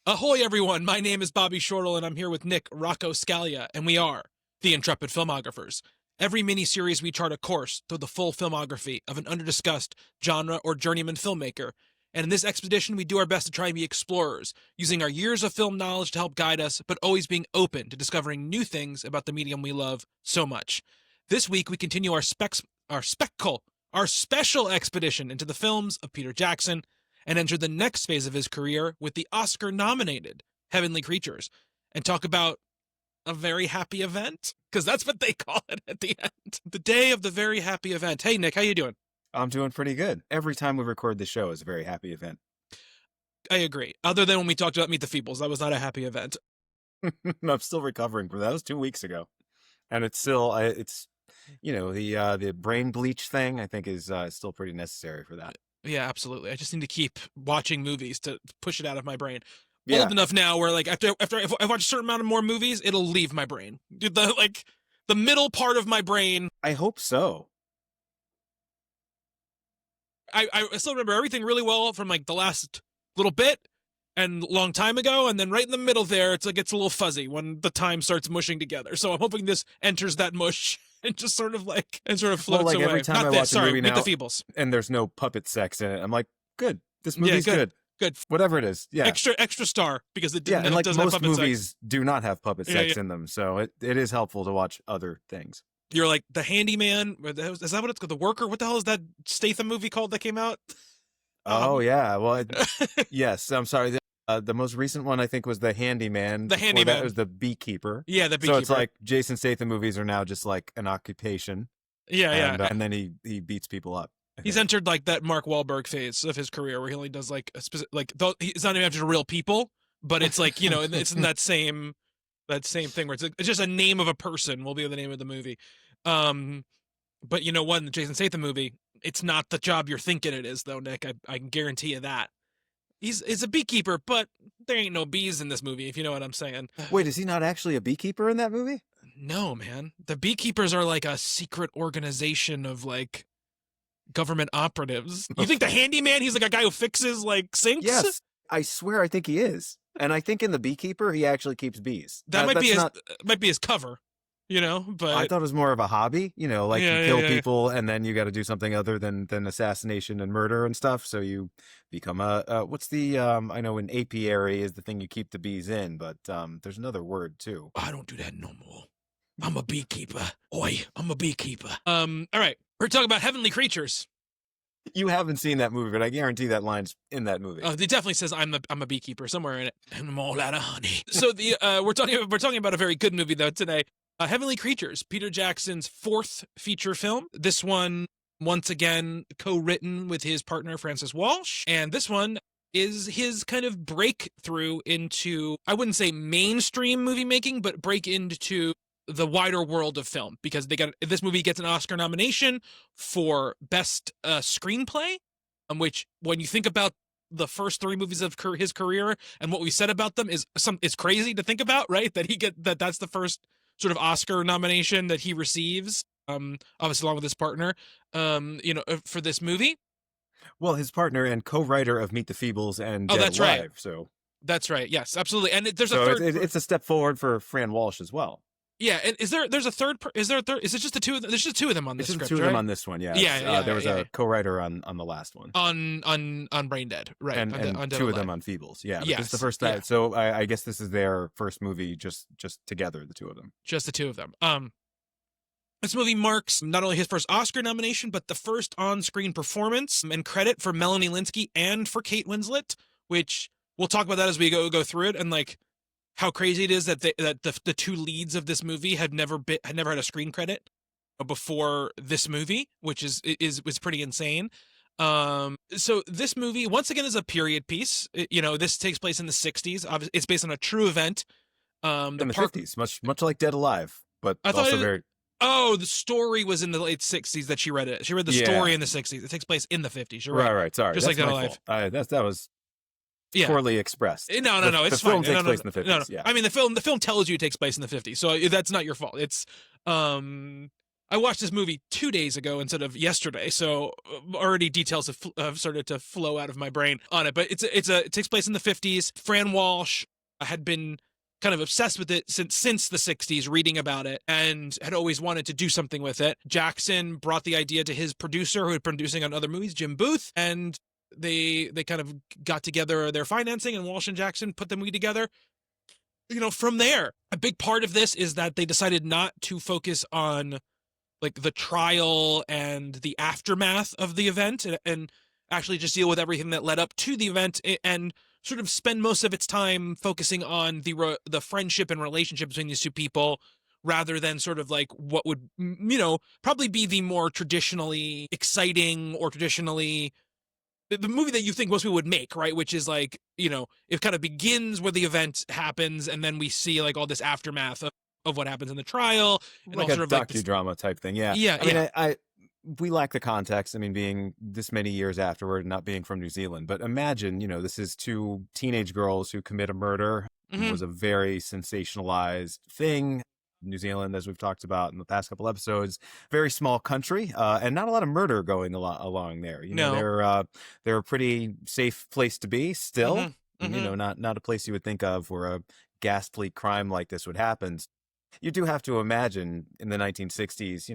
Ahoy, everyone! My name is Bobby Shortle, and I'm here with Nick Rocco Scalia, and we are the Intrepid Filmographers. Every mini-series we chart a course through the full filmography of an under-discussed genre or journeyman filmmaker, and in this expedition we do our best to try and be explorers, using our years of film knowledge to help guide us, but always being open to discovering new things about the medium we love so much. This week we continue our special expedition into the films of Peter Jackson, and enter the next phase of his career with the Oscar-nominated Heavenly Creatures, and talk about a very happy event, because that's what they call it at the end. The day of the very happy event. Hey, Nick, how you doing? I'm doing pretty good. Every time we record the show is a very happy event. I agree. Other than when we talked about Meet the Feebles, that was not a happy event. I'm still recovering from that. That was 2 weeks ago, and it's still the brain bleach thing. I think is still pretty necessary for that. Yeah, absolutely. I just need to keep watching movies to push it out of my brain. Yeah. Old enough now where, like, after if I watch a certain amount of more movies, it'll leave my brain. The middle part of my brain. I hope so. I still remember everything really well from like the last little bit and long time ago, and then right in the middle there, it's a little fuzzy when the time starts mushing together. So I'm hoping this enters that mush and just sort of floats away. Every time I watch a movie now, Meet the Feebles, and there's no puppet sex in it, I'm like, good. This movie's good. Good. Whatever it is. Yeah. Extra star, because it didn't. Yeah, and like doesn't have most puppet movies sex. do not have puppet sex in them, so it is helpful to watch other things. You're like the handyman. Is that what it's called? The worker? What the hell is that Statham movie called that came out? Oh yeah. Well, yes. I'm sorry. The most recent one I think was the handyman. The handyman. That was the beekeeper. Yeah, the beekeeper. So it's like Jason Statham movies are now just like an occupation. Yeah. And then he beats people up. He's entered like that Mark Wahlberg phase of his career where he only does like a specific, like he's not even after real people, but it's like, it's in that same thing where it's just a name of a person will be the name of the movie. But you know what, in the Jason Statham movie, it's not the job you're thinking it is, though, Nick. I can guarantee you that. He's a beekeeper, but there ain't no bees in this movie, if you know what I'm saying. Wait, is he not actually a beekeeper in that movie? No, man. The beekeepers are like a secret organization of like government operatives. You think the handyman, he's like a guy who fixes like sinks? Yes, I swear I think he is. And I think in the beekeeper, he actually keeps bees. That might be his cover, but I thought it was more of a hobby, you kill people and then you got to do something other than assassination and murder and stuff. So you become what's the, I know an apiary is the thing you keep the bees in, but there's another word too. I don't do that no more. I'm a beekeeper. Oi, I'm a beekeeper. All right. We're talking about Heavenly Creatures. You haven't seen that movie, but I guarantee that line's in that movie. It definitely says I'm a beekeeper somewhere in it. And I'm all out of honey. So we're talking about a very good movie though today. Heavenly Creatures, Peter Jackson's fourth feature film. This one, once again, co-written with his partner Francis Walsh, and this one is his kind of breakthrough into, I wouldn't say mainstream movie making, but break into the wider world of film, because this movie gets an Oscar nomination for best screenplay, which when you think about the first three movies of his career and what we said about them it's crazy to think about, right? That's the first sort of Oscar nomination that he receives, obviously along with his partner, for this movie. Well, his partner and co-writer of Meet the Feebles and Dead that's Alive, right. So that's right. Yes, absolutely. And there's a third. It's a step forward for Fran Walsh as well. Yeah, and is a third? Is it just the two of them? There's just two of them on this script, two of them on this one, yeah. Yeah. There was a co-writer on the last one. On Brain Dead, right? And on two of them on Feebles, yeah. Yes, this is the first time. Yeah. So I guess this is their first movie, just together, the two of them. Just the two of them. This movie marks not only his first Oscar nomination, but the first on-screen performance and credit for Melanie Lynskey and for Kate Winslet, which we'll talk about that as we go through it, and like how crazy it is that the two leads of this movie had never had a screen credit before this movie, which was pretty insane. So this movie once again is a period piece. This takes place in the 60s. Obviously, it's based on a true event. In the 50s, much like Dead Alive, but very. Oh, the story was in the late 60s that she read it. She read the story in the 60s. It takes place in the 50s. You're right. Right. Sorry. Just like Dead Alive. That was poorly expressed. No. It's the film fine. takes place in the 50s. No. Yeah. I mean, the film tells you it takes place in the 50s, so that's not your fault. It's, I I watched this movie 2 days ago instead of yesterday, so already details have started to flow out of my brain on it. But it takes place in the 50s. Fran Walsh had been kind of obsessed with it since the 60s, reading about it, and had always wanted to do something with it. Jackson brought the idea to his producer, who had been producing on other movies, Jim Booth, and they kind of got together their financing, and Walsh and Jackson put the movie together. From there, a big part of this is that they decided not to focus on like the trial and the aftermath of the event, and actually just deal with everything that led up to the event, and sort of spend most of its time focusing on the friendship and relationship between these two people, rather than sort of like what would probably be the more traditionally exciting or traditionally the movie that you think most people would make, right? Which is like, it kind of begins where the event happens, and then we see like all this aftermath of what happens in the trial, and like all a sort of like docudrama type thing. Yeah. Yeah, I mean, I we lack the context. I mean, being this many years afterward, not being from New Zealand, but imagine, this is two teenage girls who commit a murder. Mhm. It was a very sensationalized thing. New Zealand, as we've talked about in the past couple episodes, very small country, and not a lot of murder going along there. No. They're a pretty safe place to be still. Mhm. Not a place you would think of where a ghastly crime like this would happen. You do have to imagine in the 1960s,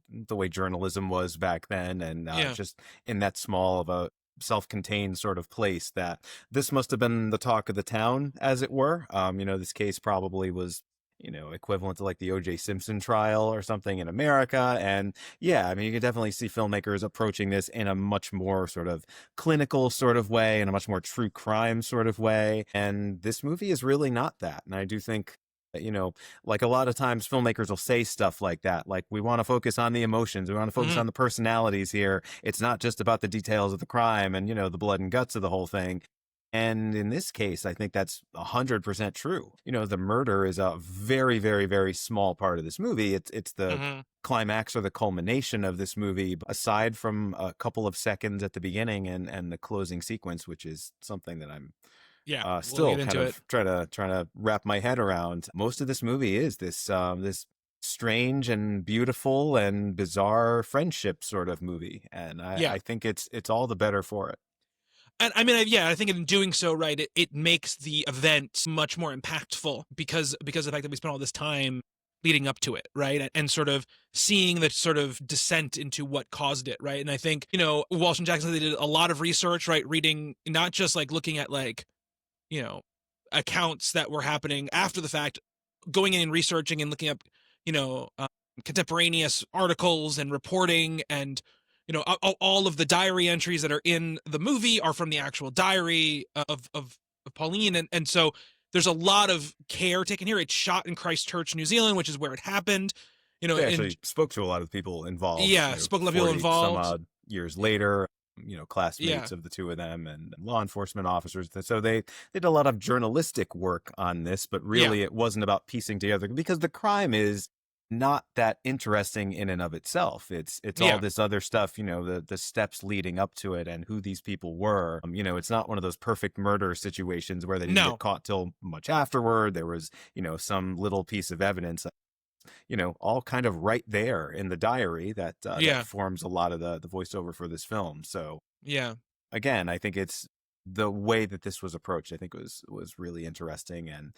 the way journalism was back then, and just in that small of a self-contained sort of place, that this must have been the talk of the town, as it were. This case probably was, equivalent to like the O.J. Simpson trial or something in America. And yeah, I mean, you can definitely see filmmakers approaching this in a much more sort of clinical sort of way, in a much more true crime sort of way. And this movie is really not that. And I do think, like a lot of times filmmakers will say stuff like that, like, we want to focus on the emotions, we want to focus on the personalities here. It's not just about the details of the crime and, the blood and guts of the whole thing. And in this case, I think that's 100% true. The murder is a very, very, very small part of this movie. It's the climax or the culmination of this movie, aside from a couple of seconds at the beginning and the closing sequence, which is something that I'm still kind of trying to wrap my head around. Most of this movie is this strange and beautiful and bizarre friendship sort of movie, and I think it's all the better for it. And I mean, I think in doing so, right, it makes the event much more impactful because of the fact that we spent all this time leading up to it, right, and sort of seeing the sort of descent into what caused it, right. And I think Walsh and Jackson, they did a lot of research, right, reading, not just like looking at like accounts that were happening after the fact, going in and researching and looking up contemporaneous articles and reporting, and all of the diary entries that are in the movie are from the actual diary of Pauline, and so there's a lot of care taken here. It's shot in Christchurch, New Zealand, which is where it happened. They actually spoke to a lot of people involved. Yeah, spoke to a lot of people involved. Some odd years later, classmates of the two of them and law enforcement officers. So they did a lot of journalistic work on this, but really it wasn't about piecing together, because the crime is not that interesting in and of itself. It's all this other stuff, the steps leading up to it and who these people were. It's not one of those perfect murder situations where they didn't get caught till much afterward. There was, some little piece of evidence, all kind of right there in the diary that forms a lot of the voiceover for this film. So again, I think it's the way that this was approached, I think was really interesting, and,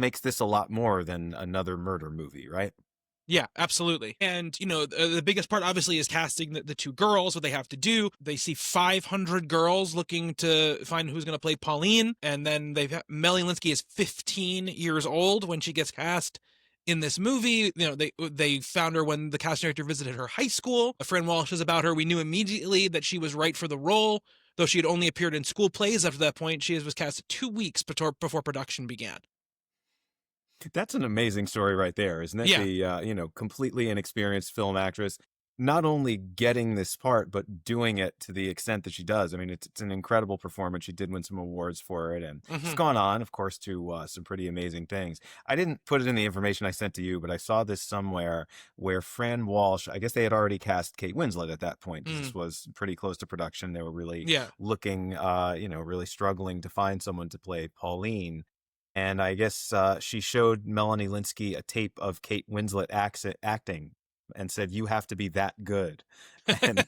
makes this a lot more than another murder movie, right? Yeah, absolutely. And, the biggest part obviously is casting the two girls, what they have to do. They see 500 girls looking to find who's going to play Pauline. And then Melanie Lynskey is 15 years old when she gets cast in this movie. They found her when the casting director visited her high school. A friend Walsh says about her, we knew immediately that she was right for the role, though she had only appeared in school plays. After that point, she was cast 2 weeks before production began. That's an amazing story right there, isn't it? Yeah. The, completely inexperienced film actress, not only getting this part, but doing it to the extent that she does. I mean, it's an incredible performance. She did win some awards for it, and she's gone on, of course, to some pretty amazing things. I didn't put it in the information I sent to you, but I saw this somewhere where Fran Walsh, I guess they had already cast Kate Winslet at that point, because this was pretty close to production. They were really looking, really struggling to find someone to play Pauline. And I guess she showed Melanie Lynskey a tape of Kate Winslet acting and said, you have to be that good. And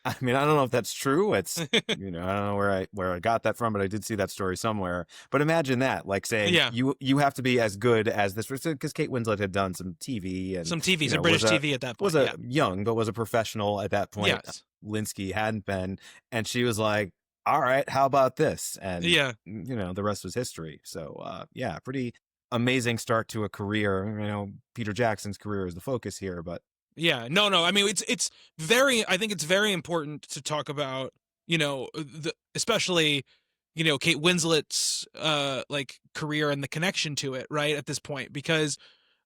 I mean, I don't know if that's true. It's, you know, I don't know where I got that from, but I did see that story somewhere. But imagine that, like saying Yeah. you have to be as good as this, because Kate Winslet had done some TV and Some TV, you some know, British TV at that point. was a young, but was a professional at that point. Yes. Lynskey hadn't been, and she was like, all right, how about this? And Yeah. you know, the rest was history. So yeah, pretty amazing start to a career. You know, Peter Jackson's career is the focus here, but Yeah, no. I mean, it's very. I think it's very important to talk about. You know, especially, you know, Kate Winslet's like career and the connection to it, right, at this point, because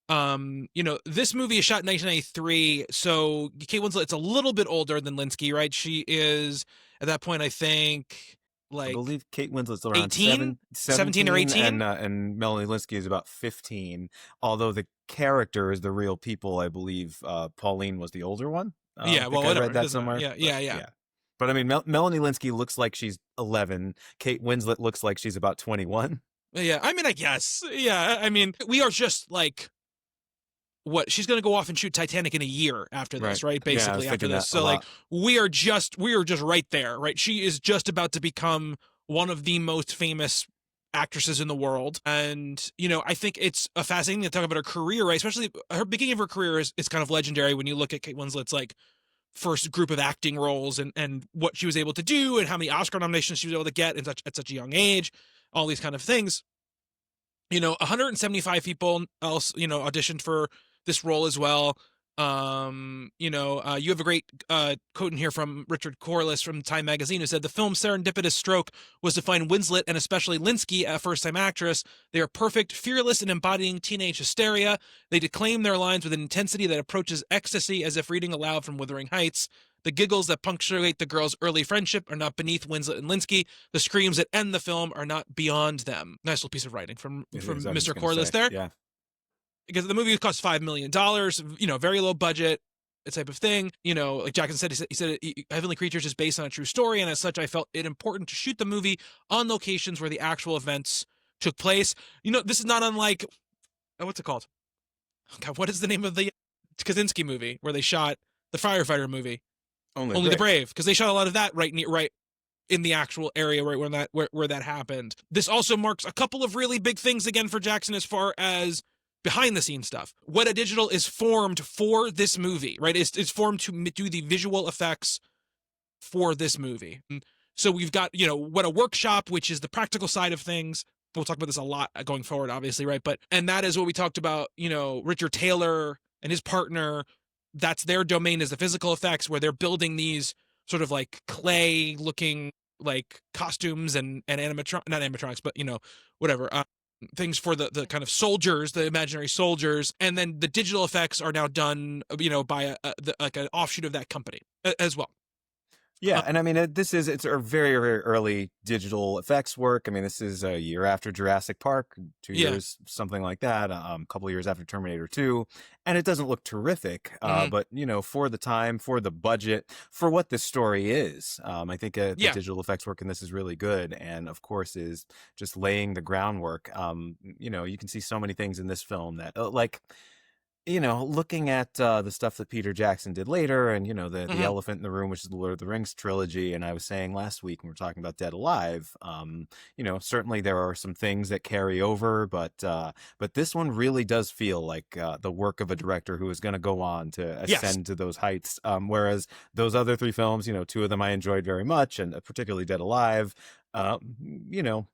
you know, this movie is shot in 1993, so Kate Winslet's a little bit older than Lynskey, right? She is at that point, I think, I like believe Kate Winslet's around 18, 17 or 18. and Melanie Lynskey is about 15. Although the character is the real people, I believe Pauline was the older one. Yeah, I well, think I whatever. read that somewhere. Yeah. But I mean, Melanie Lynskey looks like she's 11. Kate Winslet looks like she's about 21. Yeah, I mean, I guess. Yeah, I mean, we are just like, what, she's going to go off and shoot Titanic in a year after this, right? Basically after this. So like we are just right there, right? She is just about to become one of the most famous actresses in the world. And, you know, I think it's a fascinating to talk about her career, right? Especially her beginning of her career is kind of legendary when you look at Kate Winslet's like first group of acting roles and what she was able to do and how many Oscar nominations she was able to get at such a young age, all these kind of things. You know, 175 people else, you know, auditioned for this role as well. You know, you have a great quote in here from Richard Corliss from Time magazine, who said the film's serendipitous stroke was to find Winslet and especially Lynskey, a first-time actress. They are perfect, fearless in embodying teenage hysteria. They declaim their lines with an intensity that approaches ecstasy, as if reading aloud from Wuthering Heights. The giggles that punctuate the girls' early friendship are not beneath Winslet and Lynskey. The screams that end the film are not beyond them. Nice little piece of writing from Mr. Corliss there. Yeah. Because the movie cost $5 million, you know, very low budget, type of thing. You know, like Jackson said, he said Heavenly Creatures is based on a true story, and as such, I felt it important to shoot the movie on locations where the actual events took place. You know, this is not unlike, what's it called? God, what is the name of the Kaczynski movie where they shot the firefighter movie? Only the Brave, because they shot a lot of that right in the actual area where that happened. This also marks a couple of really big things again for Jackson as far as behind the scenes stuff. Weta Digital is formed for this movie, right? It's formed to do the visual effects for this movie. So we've got, you know, Weta Workshop, which is the practical side of things. We'll talk about this a lot going forward, obviously, right? And that is what we talked about, you know, Richard Taylor and his partner. That's their domain, is the physical effects, where they're building these sort of like clay looking like costumes and not animatronics, but, you know, whatever, things for the kind of soldiers, the imaginary soldiers. And then the digital effects are now done, you know, by like an offshoot of that company as well. Yeah, and I mean, it's a very, very early digital effects work. I mean, this is a year after Jurassic Park, 2 years, something like that, a couple of years after Terminator 2, and it doesn't look terrific, but, you know, for the time, for the budget, for what this story is, I think the digital effects work in this is really good, and of course is just laying the groundwork. You know, you can see so many things in this film that, like, you know, looking at the stuff that Peter Jackson did later, and, you know, the elephant in the room, which is the Lord of the Rings trilogy. And I was saying last week when we were talking about Dead Alive, you know, certainly there are some things that carry over, but this one really does feel like the work of a director who is going to go on to ascend to those heights. Whereas those other three films, you know, two of them I enjoyed very much, and particularly Dead Alive, you know,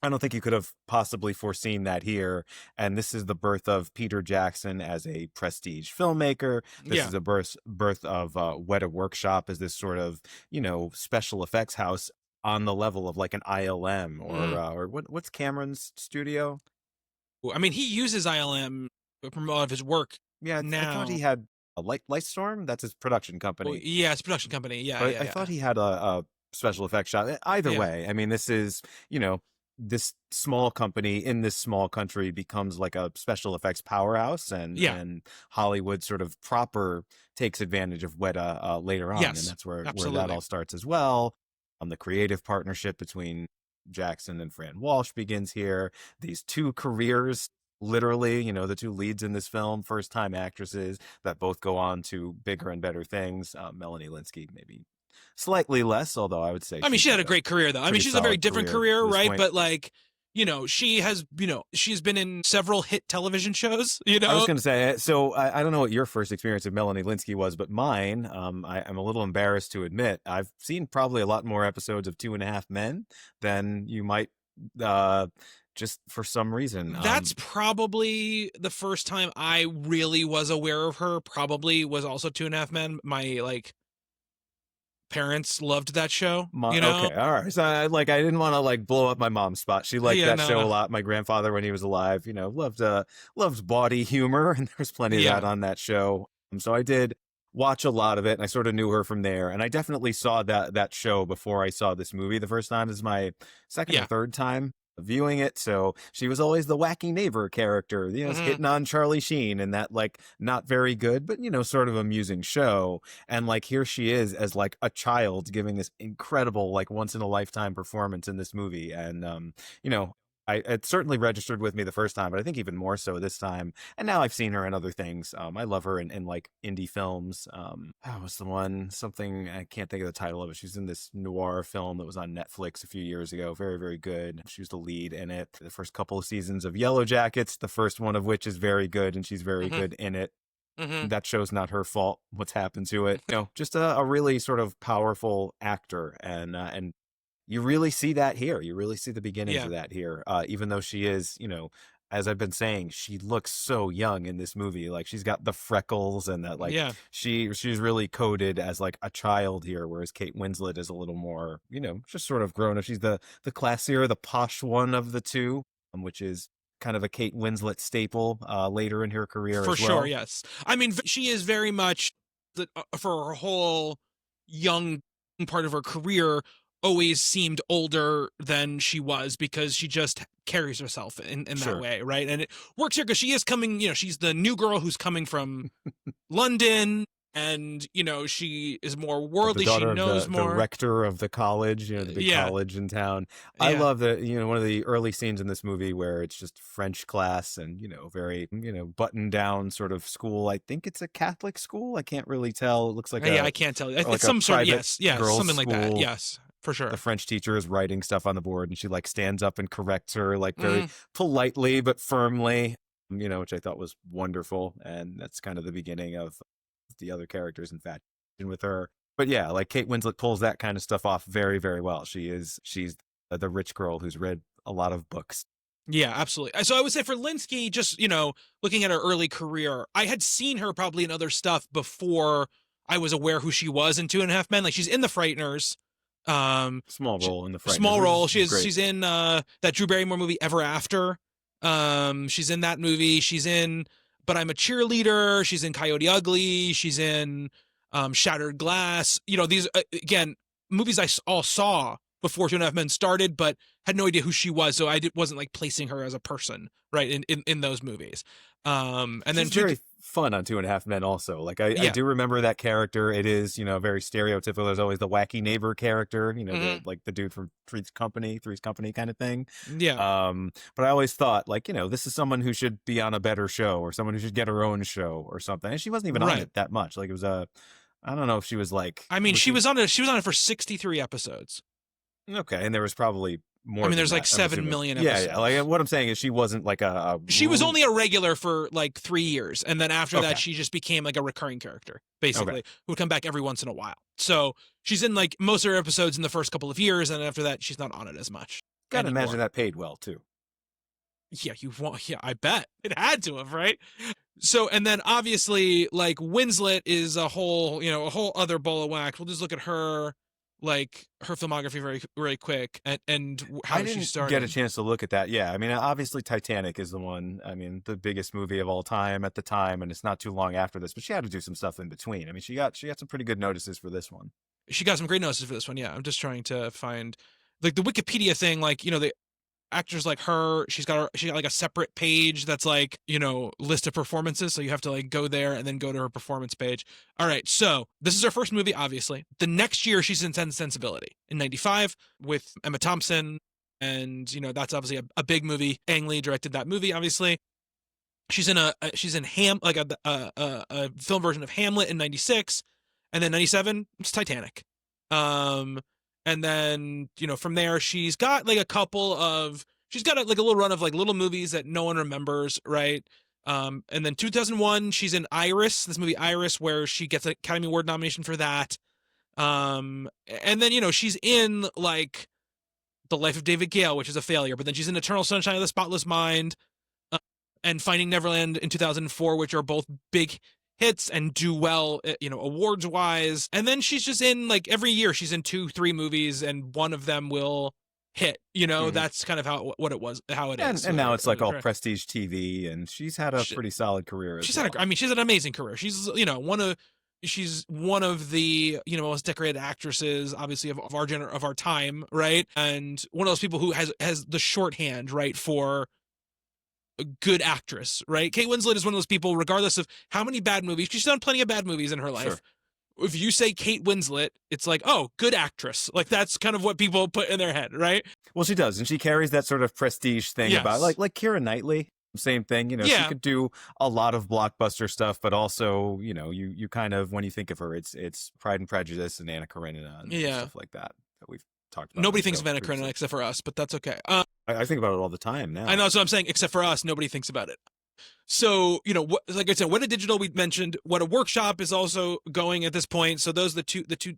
I don't think you could have possibly foreseen that here. And this is the birth of Peter Jackson as a prestige filmmaker. This is a birth of Weta Workshop as this sort of, you know, special effects house on the level of like an ILM or what's Cameron's studio? I mean, he uses ILM from a lot of his work. Yeah, now. I thought he had a Lightstorm. That's his production company. Well, yeah, it's a production company. Yeah, I thought he had a special effects shop. Either way, I mean, this is, you know, this small company in this small country becomes like a special effects powerhouse, and Hollywood sort of proper takes advantage of Weta later on, and that's where that all starts as well. The creative partnership between Jackson and Fran Walsh begins here. These two careers literally, the two leads in this film, first-time actresses that both go on to bigger and better things. Melanie Lynskey, maybe slightly less, although I would say I mean, she's she had had a a great career, though. I mean, pretty she's a very solid different career career, to this right? point. But like, she's been in several hit television shows, I was going to say, so I don't know what your first experience of Melanie Lynskey was, but mine, I'm a little embarrassed to admit, I've seen probably a lot more episodes of Two and a Half Men than you might, just for some reason. That's probably the first time I really was aware of her. Probably was also Two and a Half Men. My parents loved that show. Okay, all right. So I didn't want to blow up my mom's spot. She liked Yeah, that no, show a no. lot. My grandfather, when he was alive, loved body humor, and there's plenty of that on that show. So I did watch a lot of it, and I sort of knew her from there. And I definitely saw that show before I saw this movie the first time. This is my second or third time viewing it. So she was always the wacky neighbor character, hitting on Charlie Sheen in that not very good, but sort of amusing show. And here she is as a child giving this incredible once in a lifetime performance in this movie. And it certainly registered with me the first time, but I think even more so this time. And now I've seen her in other things. I love her in indie films. What's the one? Something, I can't think of the title of it. She's in this noir film that was on Netflix a few years ago. Very, very good. She was the lead in it. The first couple of seasons of Yellow Jackets, the first one of which is very good, and she's very good in it. That show's not her fault, what's happened to it. Just a really sort of powerful actor, and you really see that here. You really see the beginnings of that here. Even though she is, as I've been saying, she looks so young in this movie. She's got the freckles and that, she's really coded as a child here, whereas Kate Winslet is a little more, just sort of grown up. She's the classier, the posh one of the two, which is kind of a Kate Winslet staple later in her career for as well. sure. Yes, I mean, she is very much for her whole young part of her career always seemed older than she was because she just carries herself in that way, right? And it works here because she is coming, she's the new girl who's coming from London, and she is more worldly. She knows more. The rector of the college, the big college in town. I love the one of the early scenes in this movie where it's just French class and very buttoned down sort of school. I think it's a Catholic school. I can't really tell. It looks like I can't tell. It's some sort of something like that. Yes. For sure. The French teacher is writing stuff on the board, and she stands up and corrects her very politely but firmly, which I thought was wonderful. And that's kind of the beginning of the other characters infatuation with her. But yeah, Kate Winslet pulls that kind of stuff off very, very well. She's the rich girl who's read a lot of books. Yeah, absolutely. So I would say for Lynskey, just, looking at her early career, I had seen her probably in other stuff before I was aware who she was in Two and a Half Men. She's in The Frighteners. Small role in The Frighteners. Small role. She's in that Drew Barrymore movie Ever After. She's in that movie. She's in But I'm a Cheerleader. She's in Coyote Ugly. She's in Shattered Glass. These again movies I all saw before Two and a Half Men started, but had no idea who she was, so I wasn't placing her as a person right in those movies. And she's then very fun on Two and a Half Men also. I do remember that character. It is, very stereotypical. There's always the wacky neighbor character, the dude from Three's Company kind of thing. Yeah. But I always thought this is someone who should be on a better show or someone who should get her own show or something. And she wasn't even on it that much. It was I don't know if she was she was on it for 63 episodes. Okay. And there was probably more. I mean, there's 7 million episodes. Yeah. What I'm saying is she wasn't she was only a regular for 3 years. And then after that, she just became a recurring character, basically, who would come back every once in a while. So she's in most of her episodes in the first couple of years. And after that, she's not on it as much. Gotta imagine that paid well too. Yeah, I bet it had to have, right? So, and then obviously Winslet is a whole other ball of wax. We'll just look at her, her filmography very, very quick and how she started. Get a chance to look at that. Yeah. I mean, obviously Titanic is the one, the biggest movie of all time at the time, and it's not too long after this, but she had to do some stuff in between. I mean, she got some pretty good notices for this one. She got some great notices for this one. Yeah. I'm just trying to find the Wikipedia thing, the actors like her, she got a separate page that's list of performances, so you have to go there and then go to her performance page. All right, so this is her first movie, obviously. The next year she's in Sense and Sensibility in 95 with Emma Thompson, and that's obviously a big movie. Ang Lee directed that movie, obviously. She's in a film version of Hamlet in '96, and then '97 it's Titanic. And then from there she's got like she's got like a little run of like little movies that no one remembers, right? And then 2001 she's in Iris, this movie Iris, where she gets an Academy Award nomination for that. And then she's in like The Life of David Gale, which is a failure, but then she's in Eternal Sunshine of the Spotless Mind, and Finding Neverland in 2004, which are both big hits and do well, awards wise. And then she's just in like every year she's in 2-3 movies, and one of them will hit. That's kind of how it is. And now it's like all prestige TV, and she's had a pretty solid career. She's had an amazing career. She's she's one of the most decorated actresses, obviously, of our time, right? And one of those people who has the shorthand, right, for a good actress, right? Kate Winslet is one of those people, regardless of how many bad movies, she's done plenty of bad movies in her life. Sure. If you say Kate Winslet, it's like, oh, good actress. Like that's kind of what people put in their head, right? Well, she does, and she carries that sort of prestige thing about like Keira Knightley. Same thing, she could do a lot of blockbuster stuff, but also, you kind of, when you think of her, it's Pride and Prejudice and Anna Karenina and stuff like that we've talked about. Nobody thinks of Anna Karenina except for us, but that's okay. I think about it all the time now. I know, that's what I'm saying. Except for us, nobody thinks about it. So, like I said, What a Digital we mentioned. What a Workshop is also going at this point. So those are the two.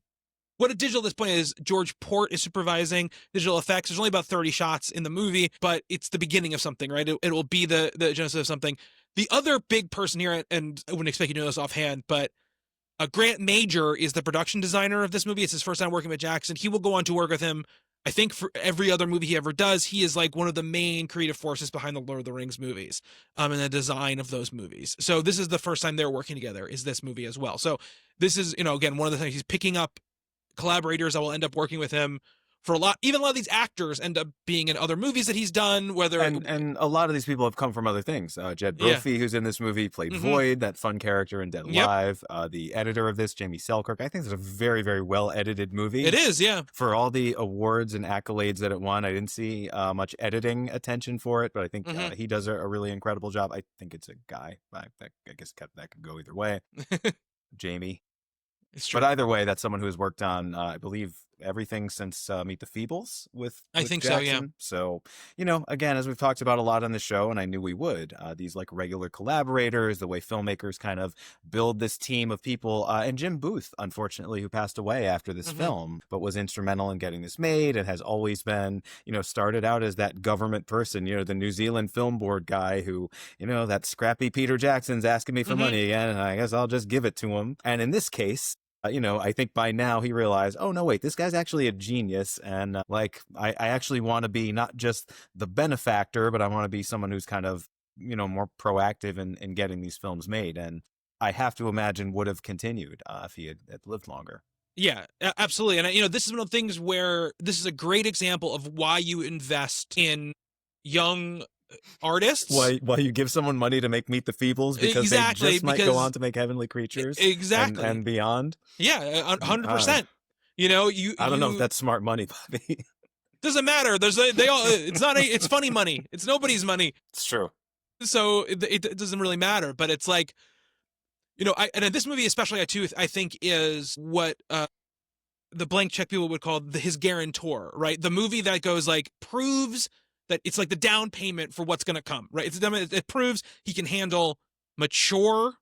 What a Digital at this point is George Port is supervising digital effects. There's only about 30 shots in the movie, but it's the beginning of something, right? It will be the genesis of something. The other big person here, and I wouldn't expect you to know this offhand, but Grant Major is the production designer of this movie. It's his first time working with Jackson. He will go on to work with him, I think, for every other movie he ever does. He is like one of the main creative forces behind the Lord of the Rings movies, and the design of those movies. So this is the first time they're working together, is this movie as well. So this is, again, one of the things, he's picking up collaborators that will end up working with him for a lot. Even a lot of these actors end up being in other movies that he's done, and a lot of these people have come from other things. Jed Brophy, who's in this movie, played Void, that fun character in Dead Alive. The editor of this, Jamie Selkirk. I think it's a very, very well edited movie. It is, yeah. For all the awards and accolades that it won, I didn't see much editing attention for it, but I think he does a really incredible job. I think it's a guy. I guess that could go either way. Jamie. But either way, that's someone who has worked on, I believe, everything since Meet the Feebles with I think Jackson. So, So, again, as we've talked about a lot on the show, and I knew we would, these like regular collaborators, the way filmmakers kind of build this team of people, and Jim Booth, unfortunately, who passed away after this film, but was instrumental in getting this made and has always been, started out as that government person, the New Zealand Film Board guy who, that scrappy Peter Jackson's asking me for money again, and I guess I'll just give it to him. And in this case, I think by now he realized, oh, no, wait, this guy's actually a genius. And I actually want to be not just the benefactor, but I want to be someone who's kind of, more proactive in getting these films made. And I have to imagine would have continued if he had lived longer. Yeah, absolutely. And, this is one of the things where this is a great example of why you invest in young artists. Why you give someone money to make Meet the Feebles, because they just might go on to make Heavenly Creatures and beyond. Yeah, 100%. I don't know if that's smart money, Bobby. Doesn't matter. It's funny money. It's nobody's money. It's true. So it doesn't really matter. But it's like, and this movie especially, I think is what the blank check people would call his guarantor, right? The movie that goes like proves that it's like the down payment for what's going to come, right? It proves he can handle mature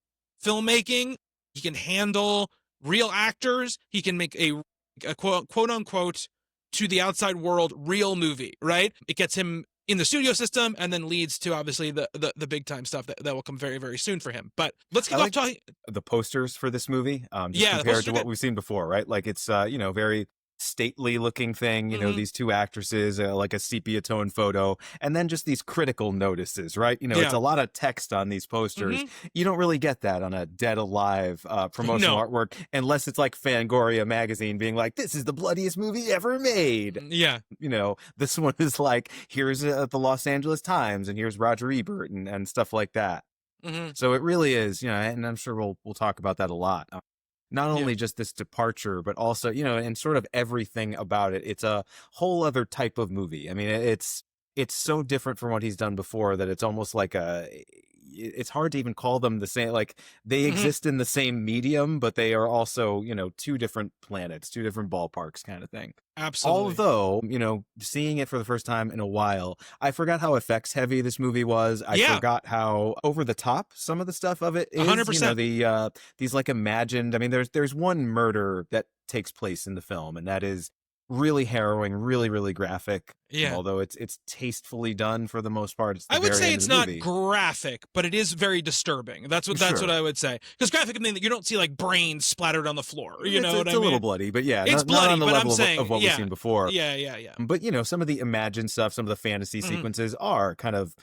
filmmaking. He can handle real actors. He can make a quote unquote to the outside world real movie, right? It gets him in the studio system and then leads to obviously the big time stuff that will come very, very soon for him. But let's keep on talking. The posters for this movie, compared to what we've seen before, right? Like it's, very stately looking thing, these two actresses, like a sepia tone photo, and then just these critical notices, right? It's a lot of text on these posters. You don't really get that on a Dead Alive promotional artwork unless it's like Fangoria magazine being like, this is the bloodiest movie ever made. Yeah. This one is like, here's the Los Angeles Times and here's Roger Ebert and stuff like that. So it really is, and I'm sure we'll talk about that a lot. Not only just this departure, but also, and sort of everything about it. It's a whole other type of movie. I mean, it's so different from what he's done before that it's almost like it's hard to even call them the same. Like they Mhm. exist in the same medium, but they are also, two different planets, two different ballparks kind of thing. Absolutely. Although, seeing it for the first time in a while, I forgot how effects heavy this movie was. I Yeah. forgot how over the top some of the stuff of it is. 100%. These like imagined. I mean, there's one murder that takes place in the film, and that is really harrowing, really, really graphic. Yeah. Although it's tastefully done for the most part. It's the I would very say end it's of the not movie. graphic, but it is very disturbing. That's what Sure. I would say. Because graphic can mean that you don't see like brains splattered on the floor. You know what I It's mean? a little bloody, but yeah, It's not bloody, on the but level I'm saying, of what we've seen before. Yeah. But some of the imagined stuff, some of the fantasy Mhm. sequences are kind of,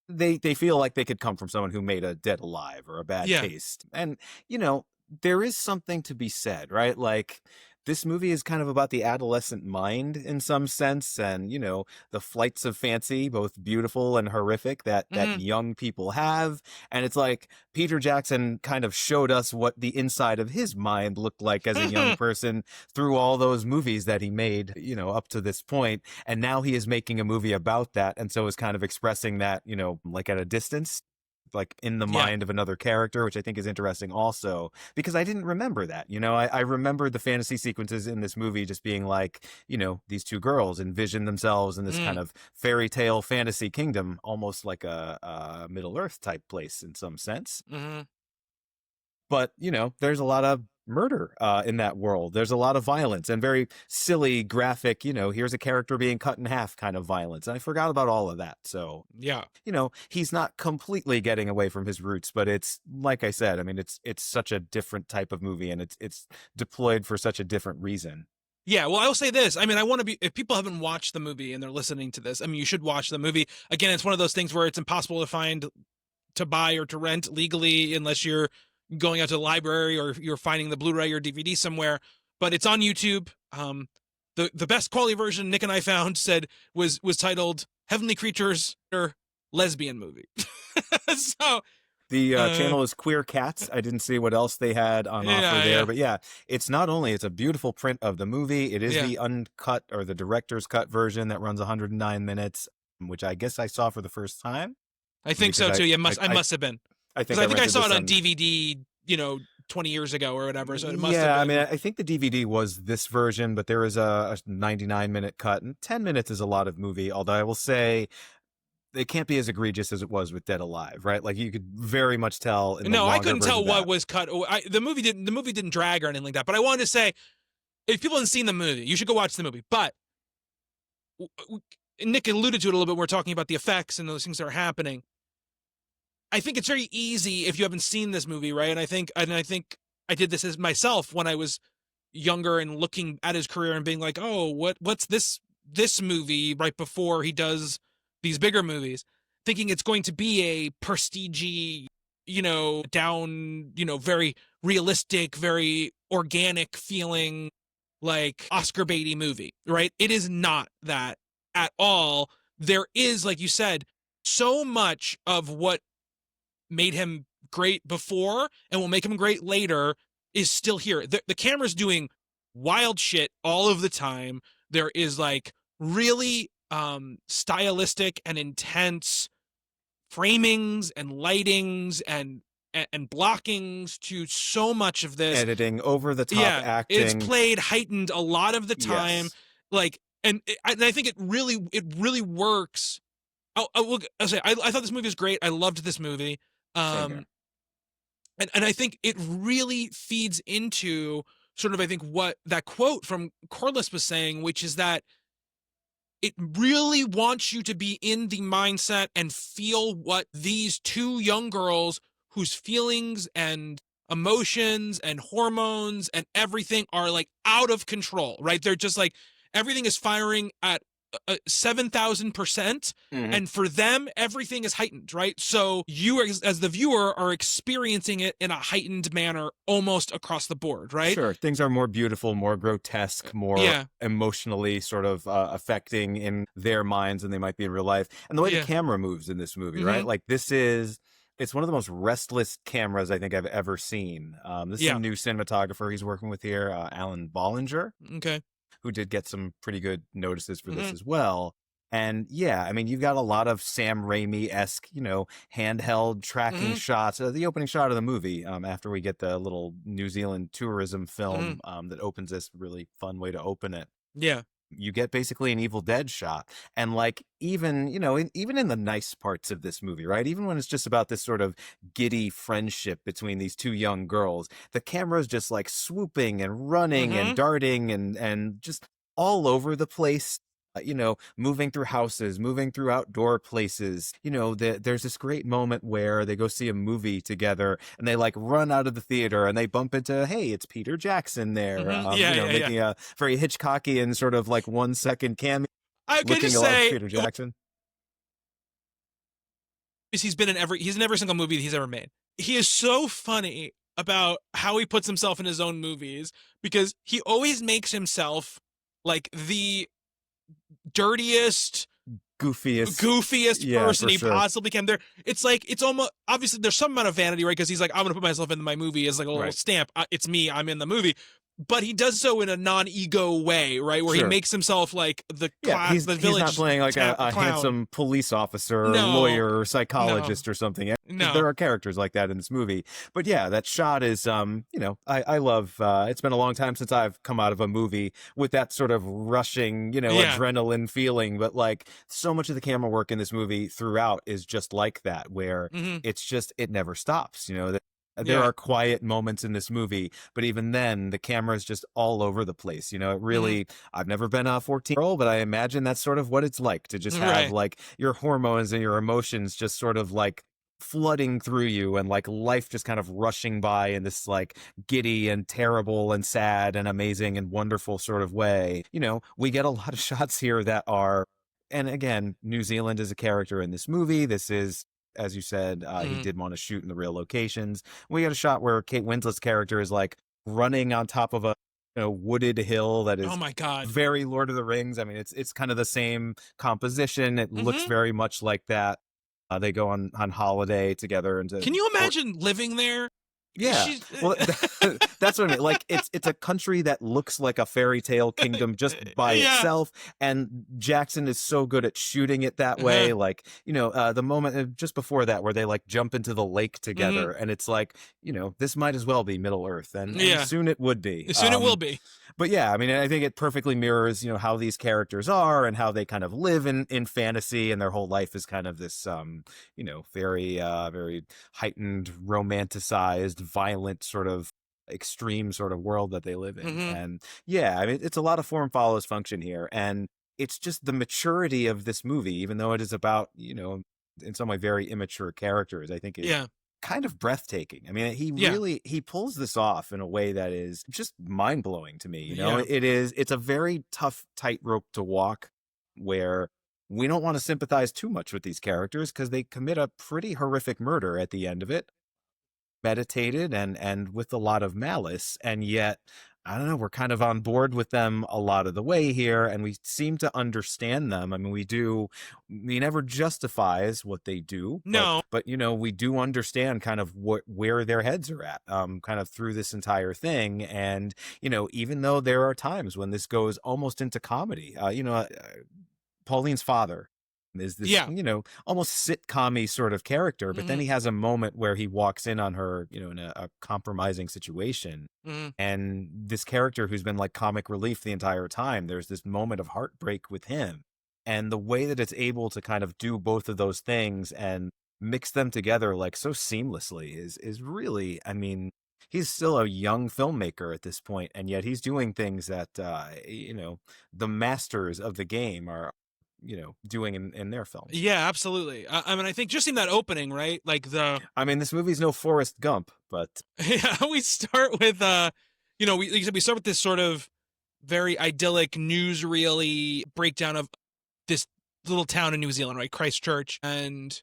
they feel like they could come from someone who made a Dead Alive or a Bad Yeah. Taste. And, there is something to be said, right? Like this movie is kind of about the adolescent mind in some sense, and the flights of fancy, both beautiful and horrific, that Mhm. young people have. And it's like Peter Jackson kind of showed us what the inside of his mind looked like as a young person through all those movies that he made, up to this point. And now he is making a movie about that, and so is kind of expressing that, like at a distance, like in the Yeah. mind of another character, which I think is interesting also, because I didn't remember that. I remembered the fantasy sequences in this movie just being like, these two girls envision themselves in this kind of fairy tale fantasy kingdom, almost like a Middle Earth type place in some sense. Mm-hmm. But, there's a lot of murder in that world. There's a lot of violence and very silly, graphic, here's a character being cut in half kind of violence. And I forgot about all of that. So, yeah, he's not completely getting away from his roots, but it's, like I said, I mean, it's such a different type of movie, and it's deployed for such a different reason. Yeah, well, I will say this. I mean, I want to be, if people haven't watched the movie and they're listening to this, I mean, you should watch the movie. Again, it's one of those things where it's impossible to find, to buy or to rent legally unless you're going out to the library or you're finding the Blu-ray or DVD somewhere. But it's on YouTube. The best quality version Nick and I found was titled Heavenly Creatures or Lesbian Movie. So the channel is Queer Cats. I didn't see what else they had on offer there, but yeah, it's a beautiful print of the movie. It is the uncut or the director's cut version that runs 109 minutes, which I guess I saw for the first time. I think so too. Yeah, I must have been. I think I saw it on DVD, 20 years ago or whatever. So it must have been. I mean, I think the DVD was this version, but there is a 99-minute cut, and 10 minutes is a lot of movie. Although I will say, it can't be as egregious as it was with Dead Alive, right? Like you could very much tell. I couldn't tell what was cut. The movie didn't drag or anything like that. But I wanted to say, if people haven't seen the movie, you should go watch the movie. But Nick alluded to it a little bit. We're talking about the effects and those things that are happening. I think it's very easy if you haven't seen this movie, right? And I think I did this as myself when I was younger and looking at his career and being like, oh, what's this movie right before he does these bigger movies, thinking it's going to be a prestige, down, very realistic, very organic feeling, like Oscar baity movie, right? It is not that at all. There is, like you said, so much of what made him great before and will make him great later is still here. The camera's doing wild shit all of the time. There is like really stylistic and intense framings and lightings and blockings to so much of this. Editing, over the top acting. It's played heightened a lot of the time. Yes. Like, and I think it really works. I'll say I thought this movie was great. I loved this movie. And I think it really feeds into sort of, I think, what that quote from Corliss was saying, which is that it really wants you to be in the mindset and feel what these two young girls whose feelings and emotions and hormones and everything are like out of control, right? They're just like, everything is firing at 7,000%. And for them, everything is heightened, right? So you as the viewer are experiencing it in a heightened manner almost across the board, right? Sure. Things are more beautiful, more grotesque, more emotionally sort of affecting in their minds than they might be in real life. And the way the camera moves in this movie, right? Like it's one of the most restless cameras I think I've ever seen. This is a new cinematographer he's working with here, Alan Bollinger. Okay. Who did get some pretty good notices for this as well. And yeah, I mean, you've got a lot of Sam Raimi-esque, handheld tracking shots. The opening shot of the movie, after we get the little New Zealand tourism film that opens this really fun way to open it. Yeah. You get basically an Evil Dead shot. And like, even, even in the nice parts of this movie, right? Even when it's just about this sort of giddy friendship between these two young girls, the camera's just like swooping and running and darting and just all over the place. Moving through houses, moving through outdoor places. There's this great moment where they go see a movie together and they like run out of the theater and they bump into, hey, it's Peter Jackson there. Making a very Hitchcockian sort of like 1 second cameo. I could just say Peter Jackson. He's in every single movie he's ever made. He is so funny about how he puts himself in his own movies because he always makes himself like the dirtiest, goofiest person he possibly can. It's almost obviously there's some amount of vanity, right? Because he's like, I'm gonna put myself in my movie as like a little stamp. It's me. I'm in the movie. But he does so in a non-ego way, right? Where he makes himself like the class, the village. He's not playing like a handsome police officer or lawyer or psychologist or something. No. There are characters like that in this movie. But yeah, that shot is, I love, it's been a long time since I've come out of a movie with that sort of rushing, adrenaline feeling. But like so much of the camera work in this movie throughout is just like that, where it's just, it never stops, There are quiet moments in this movie, but even then, the camera is just all over the place. It really, I've never been a 14-year-old, but I imagine that's sort of what it's like to just have like your hormones and your emotions just sort of like flooding through you and like life just kind of rushing by in this like giddy and terrible and sad and amazing and wonderful sort of way. We get a lot of shots here that are, and again, New Zealand is a character in this movie. This is, as you said, he did want to shoot in the real locations. We got a shot where Kate Winslet's character is like running on top of a wooded hill that is, oh my God, very Lord of the Rings. I mean, it's kind of the same composition. It looks very much like that. They go on holiday together. Can you imagine living there? Yeah, well, that's what I mean. Like, it's a country that looks like a fairy tale kingdom just by itself, and Jackson is so good at shooting it that way. Like, the moment just before that where they like jump into the lake together, and it's like, this might as well be Middle Earth, and soon it would be. Soon it will be. But yeah, I mean, I think it perfectly mirrors, how these characters are and how they kind of live in fantasy, and their whole life is kind of this, very, very heightened, romanticized, violent sort of extreme sort of world that they live in. And yeah, I mean, it's a lot of form follows function here, and it's just the maturity of this movie, even though it is about, in some way very immature characters, I think is kind of breathtaking. I mean, he pulls this off in a way that is just mind-blowing to me. It's a very tough tightrope to walk, where we don't want to sympathize too much with these characters because they commit a pretty horrific murder at the end of it, meditated and with a lot of malice, and yet I don't know, we're kind of on board with them a lot of the way here, and we seem to understand them. I mean, we never justifies what they do. No. But we do understand kind of where their heads are at, kind of through this entire thing. And, even though there are times when this goes almost into comedy, Pauline's father is this, almost sitcom-y sort of character, but then he has a moment where he walks in on her, in a compromising situation. And this character who's been like comic relief the entire time, there's this moment of heartbreak with him. And the way that it's able to kind of do both of those things and mix them together like so seamlessly is really, I mean, he's still a young filmmaker at this point, and yet he's doing things that, the masters of the game are, doing in their films. Yeah, absolutely. I mean, I think just in that opening, right? Like this movie's no Forrest Gump, but we start with, we start with this sort of very idyllic newsreel-y breakdown of this little town in New Zealand, right? Christchurch. And,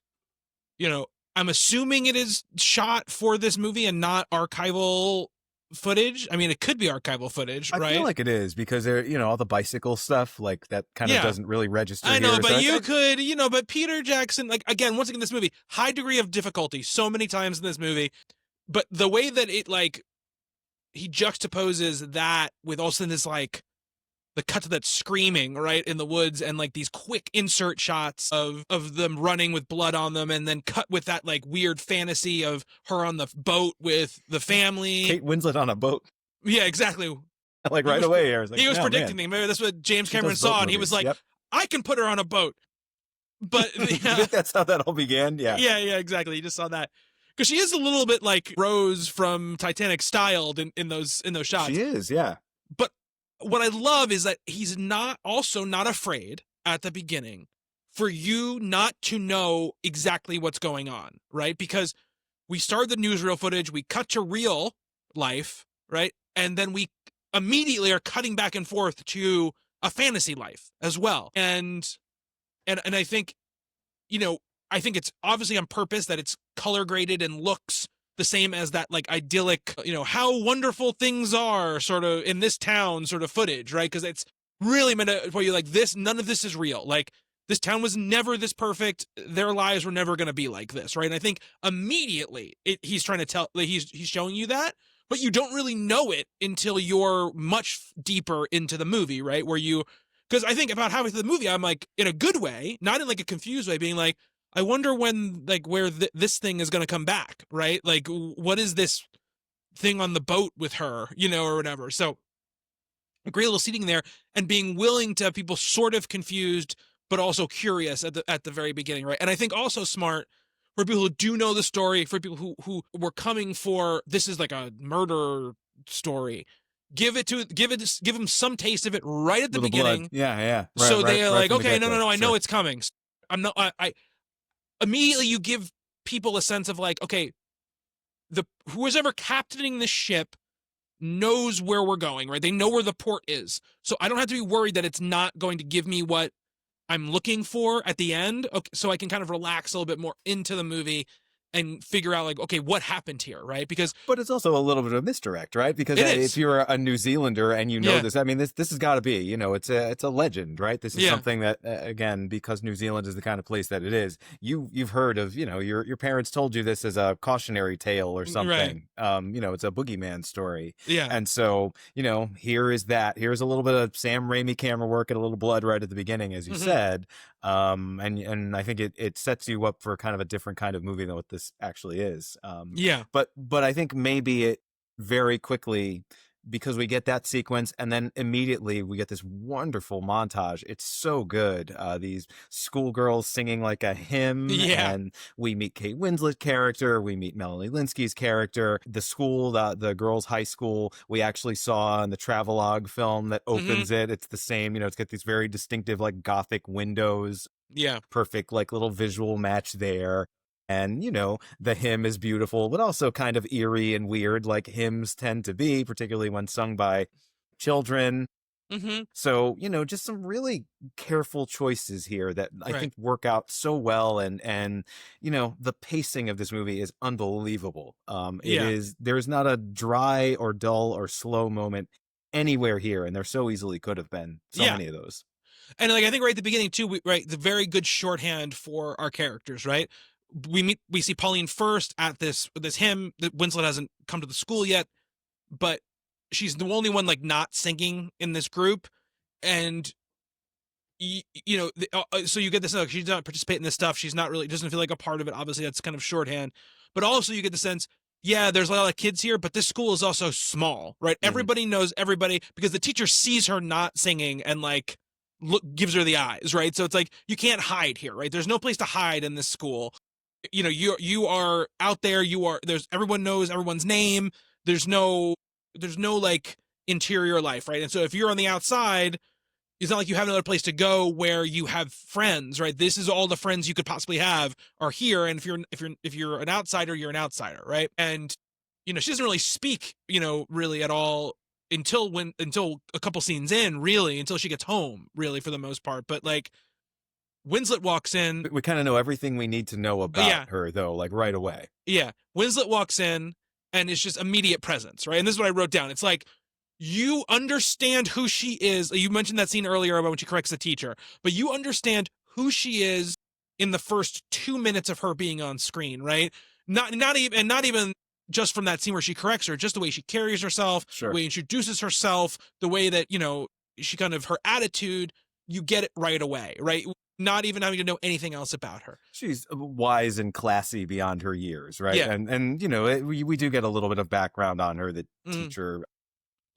I'm assuming it is shot for this movie and not archival footage. I mean, it could be archival footage, right? I feel like it is, because there, all the bicycle stuff, like that kind of doesn't really register. I know, here, but but Peter Jackson, like, again, once again, this movie, high degree of difficulty so many times in this movie, but the way that it, like, he juxtaposes that with also this, like, the cut to that screaming right in the woods, and like these quick insert shots of them running with blood on them, and then cut with that like weird fantasy of her on the boat with the family. Kate Winslet on a boat. Yeah, exactly. Like right away, I was like, he was oh, predicting man. me. Maybe that's what James Cameron saw, and he was like, yep. I can put her on a boat. But You think that's how that all began? Yeah. Yeah, exactly. You just saw that. Because she is a little bit like Rose from Titanic styled in those shots. She is, yeah. But what I love is that he's not afraid at the beginning for you not to know exactly what's going on, right? Because we start the newsreel footage, we cut to real life, right? And then we immediately are cutting back and forth to a fantasy life as well. And I think, I think it's obviously on purpose that it's color graded and looks the same as that like idyllic, how wonderful things are sort of in this town sort of footage, right? Because it's really meant to tell you like this, none of this is real. Like this town was never this perfect. Their lives were never going to be like this, right? And I think immediately he's trying to tell, like he's showing you that, but you don't really know it until you're much deeper into the movie, right? Because I think about halfway through the movie, I'm like, in a good way, not in like a confused way, being like, I wonder when, like, where this thing is going to come back, right? Like, what is this thing on the boat with her, or whatever. So a great little seating there, and being willing to have people sort of confused, but also curious at the very beginning, right? And I think also smart for people who do know the story, for people who were coming for, this is like a murder story. Give them some taste of it right at the beginning. Blood. Yeah. Right, so they're like, okay, no, I know sure. it's coming. I immediately you give people a sense of like, okay, who's ever captaining the ship knows where we're going, right? They know where the port is. So I don't have to be worried that it's not going to give me what I'm looking for at the end. Okay, so I can kind of relax a little bit more into the movie and figure out like, okay, what happened here, right? But it's also a little bit of a misdirect, right? Because if you're a New Zealander and this, I mean, this has got to be, it's a legend, right? This is something that, again, because New Zealand is the kind of place that it is, you've heard of, your parents told you this as a cautionary tale or something. Right. It's a boogeyman story. Yeah. And so, here's a little bit of Sam Raimi camera work and a little blood right at the beginning, as you said. And I think it sets you up for kind of a different kind of movie than what this actually is. But I think maybe it very quickly, because we get that sequence and then immediately we get this wonderful montage. It's so good. These schoolgirls singing like a hymn, and we meet Kate Winslet character, we meet Melanie Lynskey's character, the school, the girls' high school we actually saw in the travelogue film that opens it. It's the same, it's got these very distinctive like Gothic windows. Yeah. Perfect like little visual match there. And, the hymn is beautiful, but also kind of eerie and weird, like hymns tend to be, particularly when sung by children. So, just some really careful choices here that I think work out so well. And the pacing of this movie is unbelievable. There's not a dry or dull or slow moment anywhere here. And there so easily could have been so many of those. And like, I think right at the beginning too, the very good shorthand for our characters, right? We see Pauline first at this hymn. That Winslet hasn't come to the school yet, but she's the only one like not singing in this group, and so you get this. She's not participating in this stuff. She's not really, doesn't feel like a part of it. Obviously, that's kind of shorthand, but also you get the sense, there's a lot of kids here, but this school is also small, right? Everybody knows everybody because the teacher sees her not singing and like gives her the eyes, right? So it's like you can't hide here, right? There's no place to hide in this school. You are out there, everyone knows everyone's name. There's no like interior life, right? And so if you're on the outside, it's not like you have another place to go where you have friends, right? This is all the friends you could possibly have are here. And if you're an outsider, you're an outsider, right? And she doesn't really speak, really at all until a couple scenes in, really, until she gets home, really, for the most part. But like, Winslet walks in. We kind of know everything we need to know about her, though, like right away. Yeah. Winslet walks in, and it's just immediate presence, right? And this is what I wrote down. It's like, you understand who she is. You mentioned that scene earlier about when she corrects the teacher, but you understand who she is in the first 2 minutes of her being on screen, right? Not even just from that scene where she corrects her, just the way she carries herself, the way she introduces herself, the way that, she kind of, her attitude, you get it right away, right? Not even having to know anything else about her. She's wise and classy beyond her years, right? Yeah. And you know, we do get a little bit of background on her. The teacher,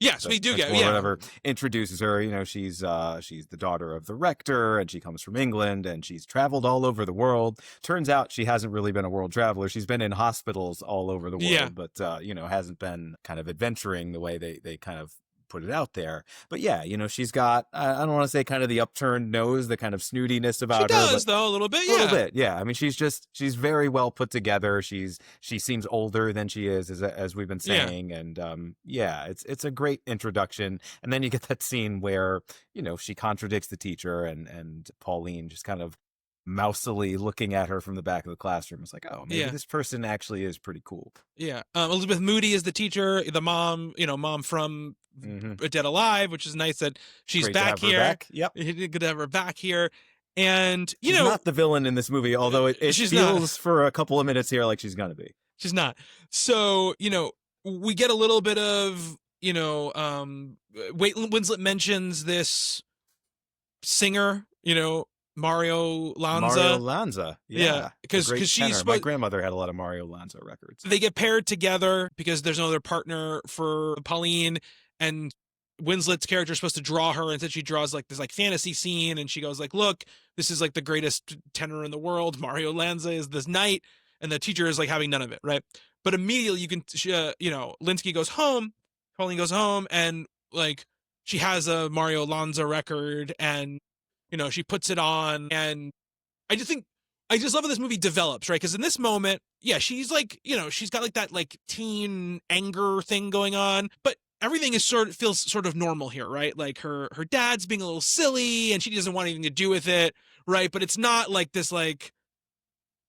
yes, we do get, whatever, introduces her. You know, she's the daughter of the rector, and she comes from England, and she's traveled all over the world. Turns out she hasn't really been a world traveler. She's been in hospitals all over the world, but you know, hasn't been kind of adventuring the way they kind of put it out there. But yeah, you know, she's got, I don't want to say kind of the upturned nose, the kind of snootiness about her. She does, though, a little bit, A little bit, yeah. I mean, she's very well put together. She seems older than she is, as we've been saying. Yeah. And yeah, it's a great introduction. And then you get that scene where, you know, she contradicts the teacher, and Pauline just kind of mousily looking at her from the back of the classroom. It's like, oh, maybe this person actually is pretty cool. Yeah. Elizabeth Moody is the teacher, the mom, you know, mom from Dead Alive, which is nice that she's back here. Yep. Good to have her back here. And, she's not the villain in this movie, although it feels not, for a couple of minutes here like she's going to be. She's not. So, you know, we get a little bit of, you know, Winslet mentions this singer, you know, Mario Lanza. Yeah. Because she's my grandmother had a lot of Mario Lanza records. They get paired together because there's no other partner for Pauline, and Winslet's character is supposed to draw her, and then she draws like this like fantasy scene, and she goes like, look, this is like the greatest tenor in the world. Mario Lanza is this knight, and the teacher is like having none of it, right? But immediately you can, you know, Lynskey goes home, Pauline goes home, and like she has a Mario Lanza record, and you know, she puts it on, and I just love how this movie develops, right? Because in this moment, yeah, she's like, you know, she's got like that like teen anger thing going on, but everything is feels sort of normal here, right? Like her dad's being a little silly, and she doesn't want anything to do with it, right? But it's not like this like,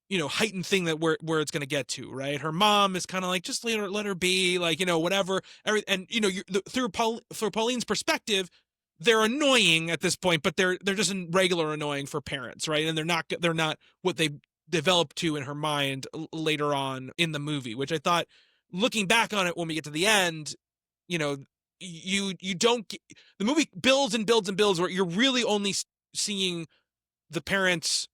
you know, heightened thing that where it's going to get to, right? Her mom is kind of like, just let her be, like, you know, whatever. And you know, through Pauline's perspective, they're annoying at this point, but they're just regular annoying for parents, right? And they're not what they develop to in her mind later on in the movie, which I thought, looking back on it when we get to the end, you know, you don't get, the movie builds and builds and builds where you're really only seeing the parents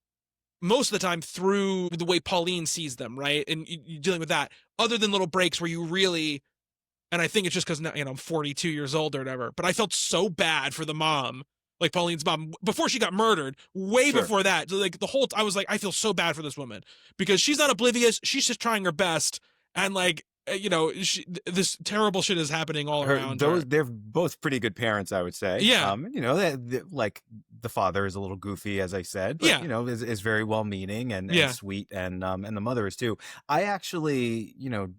most of the time through the way Pauline sees them, right? And you're dealing with that, other than little breaks where you really. And I think it's just because now, you know, I'm 42 years old or whatever, but I felt so bad for the mom, like Pauline's mom, before she got murdered, before that. Like I was like, I feel so bad for this woman because she's not oblivious. She's just trying her best. And like, you know, this terrible shit is happening all around her. They're both pretty good parents, I would say. Yeah. You know, like the father is a little goofy, as I said, but, you know, is very well meaning and sweet. And the mother is too. I actually, you know,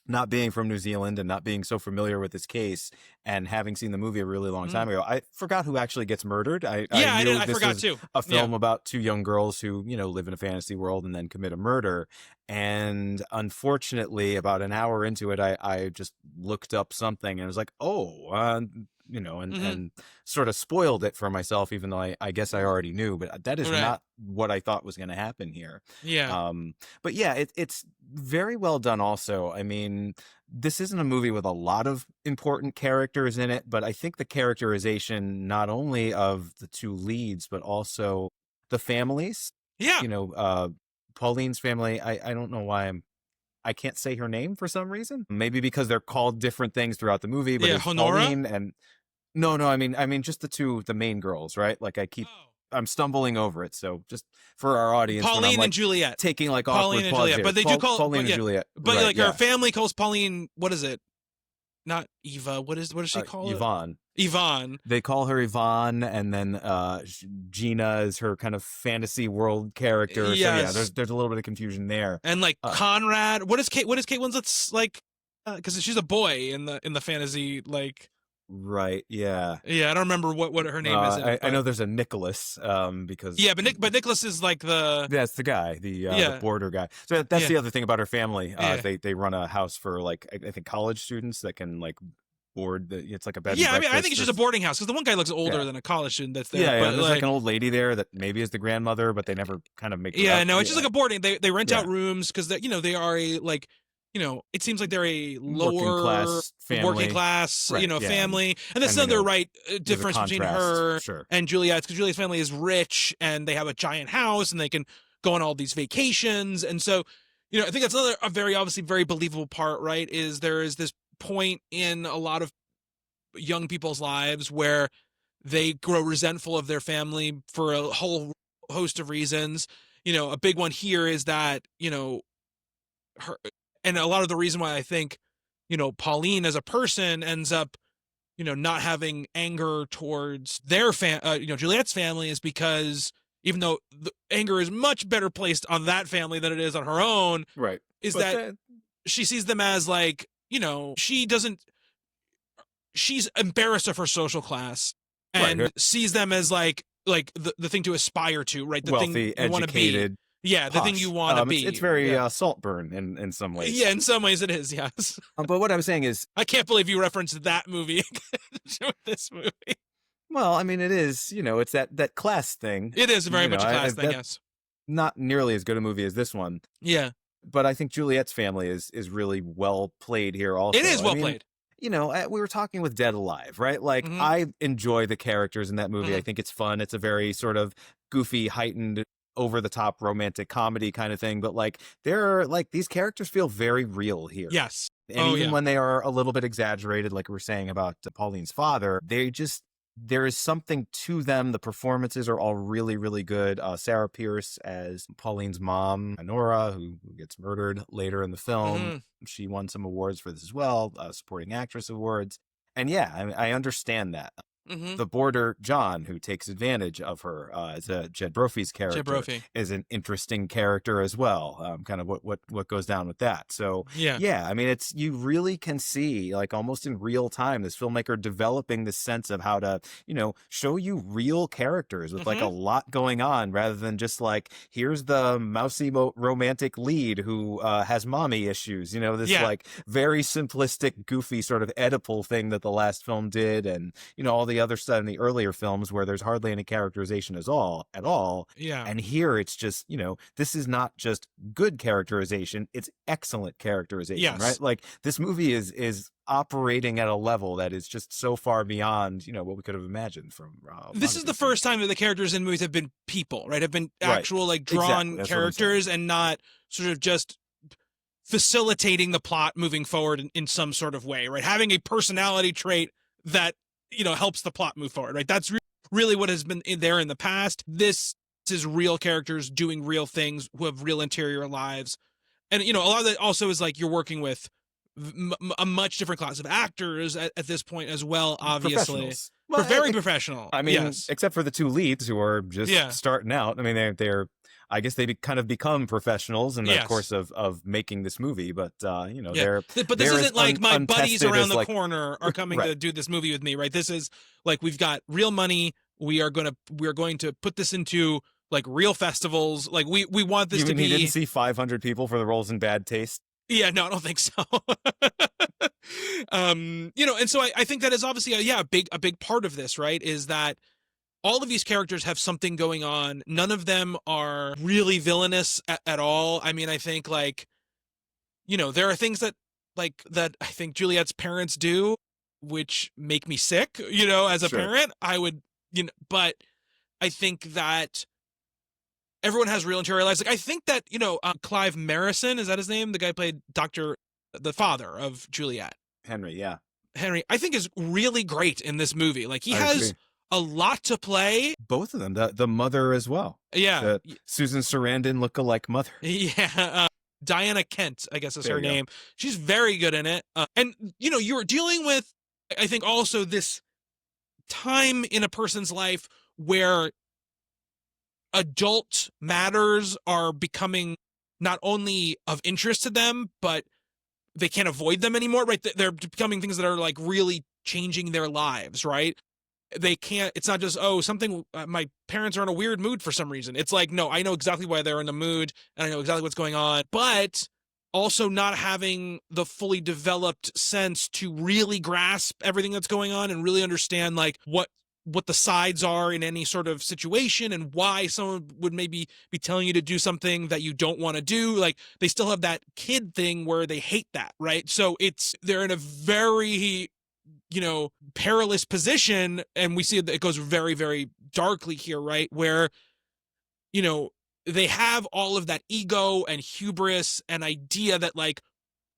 not being from New Zealand and not being so familiar with this case and having seen the movie a really long time ago, I forgot who actually gets murdered. I forgot too. A film about two young girls who, you know, live in a fantasy world and then commit a murder. And unfortunately, about an hour into it, I just looked up something and was like, you know, and sort of spoiled it for myself, even though I guess I already knew, but that is not what I thought was going to happen here. Yeah. But yeah, it's very well done also. I mean, this isn't a movie with a lot of important characters in it, but I think the characterization, not only of the two leads, but also the families. Yeah. You know, Pauline's family, I don't know why I can't say her name for some reason. Maybe because they're called different things throughout the movie. But it's Honora? Pauline and no, I mean just the main girls, right? Like I'm stumbling over it. So just for our audience, Pauline and Juliet, taking like Pauline awkward and Juliet, but they do call Pauline and Juliet. But like her family calls Pauline. What is it? Not Eva. What does she call Yvonne. Yvonne. They call her Yvonne, and then Gina is her kind of fantasy world character. Yes. So yeah, there's a little bit of confusion there. And like Conrad. What is Kate Winslet's like? Because she's a boy in the fantasy like. Right. Yeah. Yeah. I don't remember what her name is. I know there's a Nicholas. Because but Nicholas is like that's the guy, the border guy. So that's the other thing about her family. They run a house for like I think college students that can like board. It's like a bed. Yeah. I mean, I think it's just a boarding house because the one guy looks older than a college student that's there. Yeah. But there's like an old lady there that maybe is the grandmother, but they never kind of make. Yeah. No, it's just like a boarding. They rent out rooms because they are a like. it seems like they're a Working lower class family. Right, yeah. family. And that's And we another know difference between contrast, her sure. and Juliet's, because Juliet's family is rich and they have a giant house and they can go on all these vacations. And so, I think that's a very obviously very believable part, right? Is there is this point in a lot of young people's lives where they grow resentful of their family for a whole host of reasons. A big one here is that, her, and a lot of the reason why I think, Pauline as a person ends up, not having anger towards their Juliet's family is because even though the anger is much better placed on that family than it is on her own, Right. is that she sees them as like, she's embarrassed of her social class and right. sees them as like the thing to aspire to, right? The Wealthy, thing you want to be. Yeah, the thing you want to be. It's very Saltburn in some ways. Yeah, in some ways it is, yes. But what I'm saying is, I can't believe you referenced that movie with this movie. Well, I mean, it is, it's that class thing. It is very much a class thing, yes. Not nearly as good a movie as this one. Yeah. But I think Juliet's family is really well played here also. It is well played. We were talking with Dead Alive, right? Like, I enjoy the characters in that movie. I think it's fun. It's a very sort of goofy, heightened, over-the-top romantic comedy kind of thing. But, like, these characters feel very real here. Yes. And even when they are a little bit exaggerated, like we were saying about Pauline's father, there is something to them. The performances are all really, really good. Sarah Pierce as Pauline's mom, Honora, who gets murdered later in the film. She won some awards for this as well, supporting actress awards. And yeah, I understand that. The boarder, John, who takes advantage of her as a Jed Brophy's character, is an interesting character as well. Kind of what goes down with that. So yeah, I mean, you really can see, like, almost in real time, this filmmaker developing this sense of how to, show you real characters with like a lot going on, rather than just like, here's the mousy romantic lead who has mommy issues. This like very simplistic, goofy sort of Oedipal thing that the last film did, and all the other stuff in the earlier films where there's hardly any characterization at all. Yeah. And here it's just, this is not just good characterization, it's excellent characterization, right? Like, this movie is operating at a level that is just so far beyond, what we could have imagined from this is the first time that the characters in movies have been people, right? Have been actual like drawn characters and not sort of just facilitating the plot moving forward in some sort of way, right? Having a personality trait that helps the plot move forward, right? That's really what has been there in the past. This is real characters doing real things who have real interior lives. And, a lot of that also is like you're working with a much different class of actors at this point as well, obviously. Well, very professional. I mean, except for the two leads who are just starting out. I mean, they're I guess they kind of become professionals in the course of making this movie, but they're but this isn't like my buddies around the corner are coming right. to do this movie with me, right? This is like, we've got real money. We are going to put this into like real festivals. Like we want this to be. He didn't see 500 people for the roles in Bad Taste. Yeah, no, I don't think so. And so I think that is obviously a big part of this, right? Is that all of these characters have something going on. None of them are really villainous at all. I mean, I think like, there are things that I think Juliet's parents do, which make me sick, as a parent. I would, but I think that everyone has real interior lives. Like, I think that, Clive Marison, is that his name? The guy who played the father of Juliet. Henry, yeah. Henry, I think is really great in this movie. Like, he has a lot to play. Both of them, the mother as well. Yeah. The Susan Sarandon lookalike mother. Yeah. Diana Kent, I guess is her name. She's very good in it. And, you're dealing with, I think, also this time in a person's life where adult matters are becoming not only of interest to them, but they can't avoid them anymore, right? They're becoming things that are like really changing their lives, right? They can't, it's not just, my parents are in a weird mood for some reason. It's like, no, I know exactly why they're in the mood and I know exactly what's going on, but also not having the fully developed sense to really grasp everything that's going on and really understand like what what the sides are in any sort of situation and why someone would maybe be telling you to do something that you don't want to do. Like, they still have that kid thing where they hate that, right? So they're in a very, perilous position, and we see that it goes very, very darkly here, right? Where, they have all of that ego and hubris and idea that, like,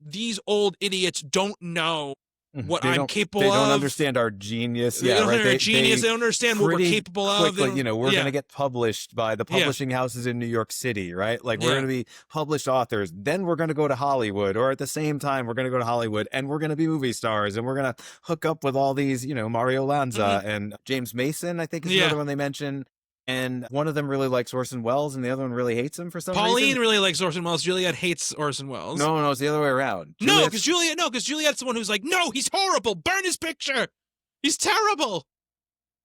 these old idiots don't know what I'm capable of. They don't understand our genius. They don't understand our genius. They don't understand what we're capable of. Quickly, we're going to get published by the publishing houses in New York City, right? Like, we're going to be published authors. Then we're going to go to Hollywood, or at the same time, we're going to go to Hollywood, and we're going to be movie stars, and we're going to hook up with all these, Mario Lanza and James Mason, I think is another one they mentioned. And one of them really likes Orson Welles, and the other one really hates him for some reason. Pauline really likes Orson Welles. Juliet hates Orson Welles. No, it's the other way around. No, because Juliet's the one who's like, no, he's horrible. Burn his picture. He's terrible.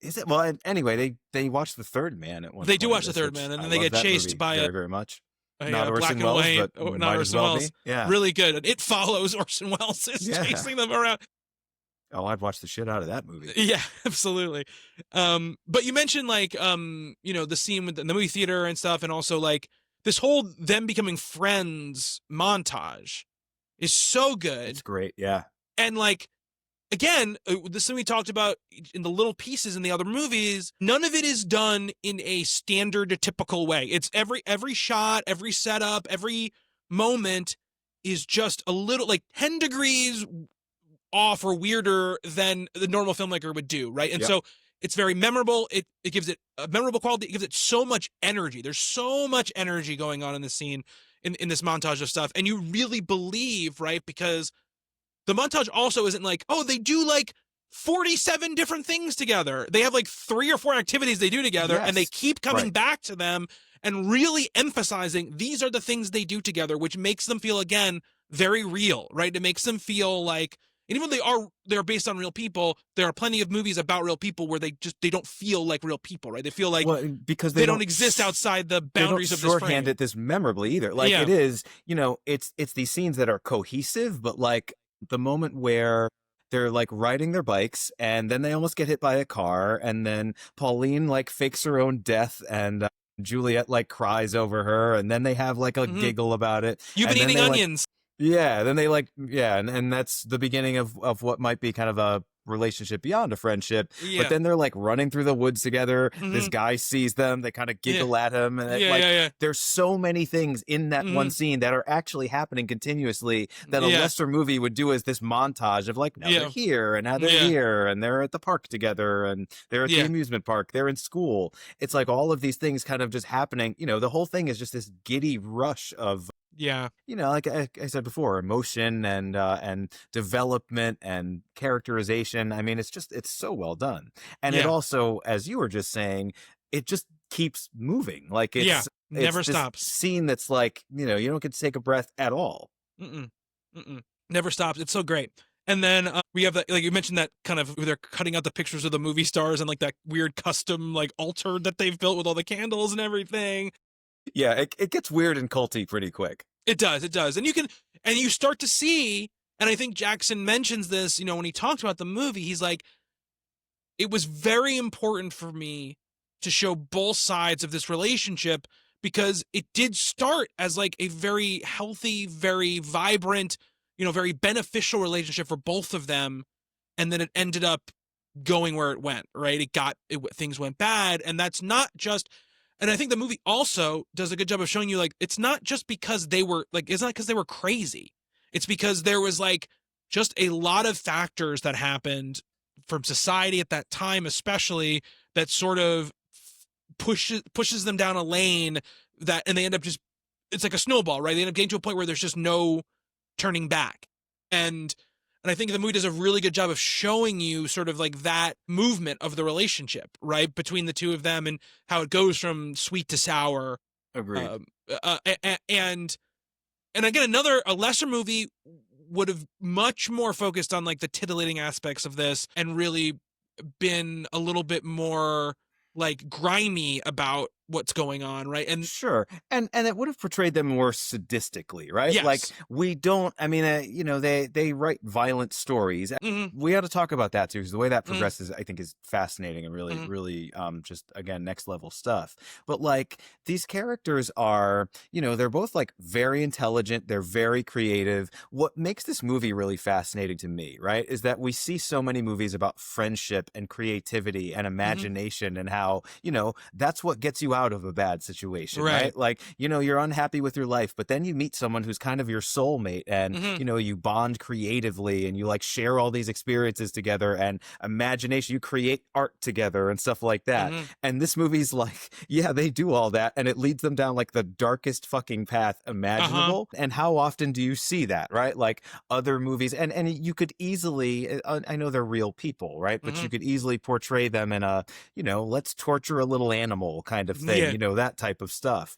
Is it? Well, anyway, they watch The Third Man at one point. They do watch The Third Man, and then they get chased by very, very much. Not Orson Black and Welles, white, but not Orson Welles. Yeah. Really good. And it follows Orson Welles chasing them around. Oh, I'd watch the shit out of that movie. Yeah, absolutely. But you mentioned, like, the scene with the movie theater and stuff, and also, like, this whole them becoming friends montage is so good. It's great, yeah. And, like, again, this thing we talked about in the little pieces in the other movies, none of it is done in a standard, typical way. It's every shot, every setup, every moment is just a little, like, 10 degrees off or weirder than the normal filmmaker would do, right? And so it's very memorable. It gives it a memorable quality. It gives it so much energy. There's so much energy going on in this scene, in this montage of stuff. And you really believe, right? Because the montage also isn't like, oh, they do like 47 different things together. They have like 3 or 4 activities they do together, and they keep coming back to them and really emphasizing these are the things they do together, which makes them feel, again, very real, right? It makes them feel like, and even though they're based on real people, there are plenty of movies about real people where they don't feel like real people, right? They feel like because they don't exist outside the boundaries of this frame. Shorthand it this memorably either. Like, it is, it's these scenes that are cohesive, but like the moment where they're like riding their bikes and then they almost get hit by a car, and then Pauline like fakes her own death, and Juliet like cries over her, and then they have like a giggle about it. You've been eating onions. Then they and that's the beginning of what might be kind of a relationship beyond a friendship. But then they're like running through the woods together. This guy sees them. They kind of giggle at him. And there's so many things in that one scene that are actually happening continuously that a lesser movie would do as this montage of like, now they're here, and now they're here, and they're at the park together, and they're at the amusement park, they're in school. It's like all of these things kind of just happening. The whole thing is just this giddy rush of like I said before, emotion and development and characterization. I mean, it's so well done. And it also, as you were just saying, it just keeps moving. Like, it's never this stops. Scene that's like, you don't get to take a breath at all. Never stops. It's so great. And then we have that, like you mentioned, that kind of where they're cutting out the pictures of the movie stars and like that weird custom like altar that they've built with all the candles and everything. Yeah, it gets weird and culty pretty quick. It does. And you start to see, and I think Jackson mentions this, when he talked about the movie, he's like, it was very important for me to show both sides of this relationship, because it did start as like a very healthy, very vibrant, very beneficial relationship for both of them. And then it ended up going where it went, right? Things went bad. And that's not just, and I think the movie also does a good job of showing you, like, it's not just because they were like, it's not because they were crazy. It's because there was like just a lot of factors that happened from society at that time, especially, that sort of pushes them down a lane and they end up it's like a snowball, right? They end up getting to a point where there's just no turning back. And I think the movie does a really good job of showing you sort of like that movement of the relationship, right, between the two of them, and how it goes from sweet to sour. Agreed. And again, a lesser movie would have much more focused on like the titillating aspects of this, and really been a little bit more like grimy about what's going on, right? And sure, and it would have portrayed them more sadistically, right? yes. Like we don't. I mean, they write violent stories. We ought to talk about that too, because the way that progresses, I think, is fascinating and really, just again, next level stuff. But like these characters are, they're both like very intelligent. They're very creative. What makes this movie really fascinating to me, right, is that we see so many movies about friendship and creativity and imagination and how, that's what gets you out of a bad situation, right? Like, you're unhappy with your life, but then you meet someone who's kind of your soulmate and, you bond creatively and you like share all these experiences together and imagination, you create art together and stuff like that. And this movie's like, yeah, they do all that and it leads them down like the darkest fucking path imaginable. And how often do you see that, right? Like other movies, and you could easily, I know they're real people, right? But you could easily portray them in a, let's torture a little animal kind of thing, that type of stuff.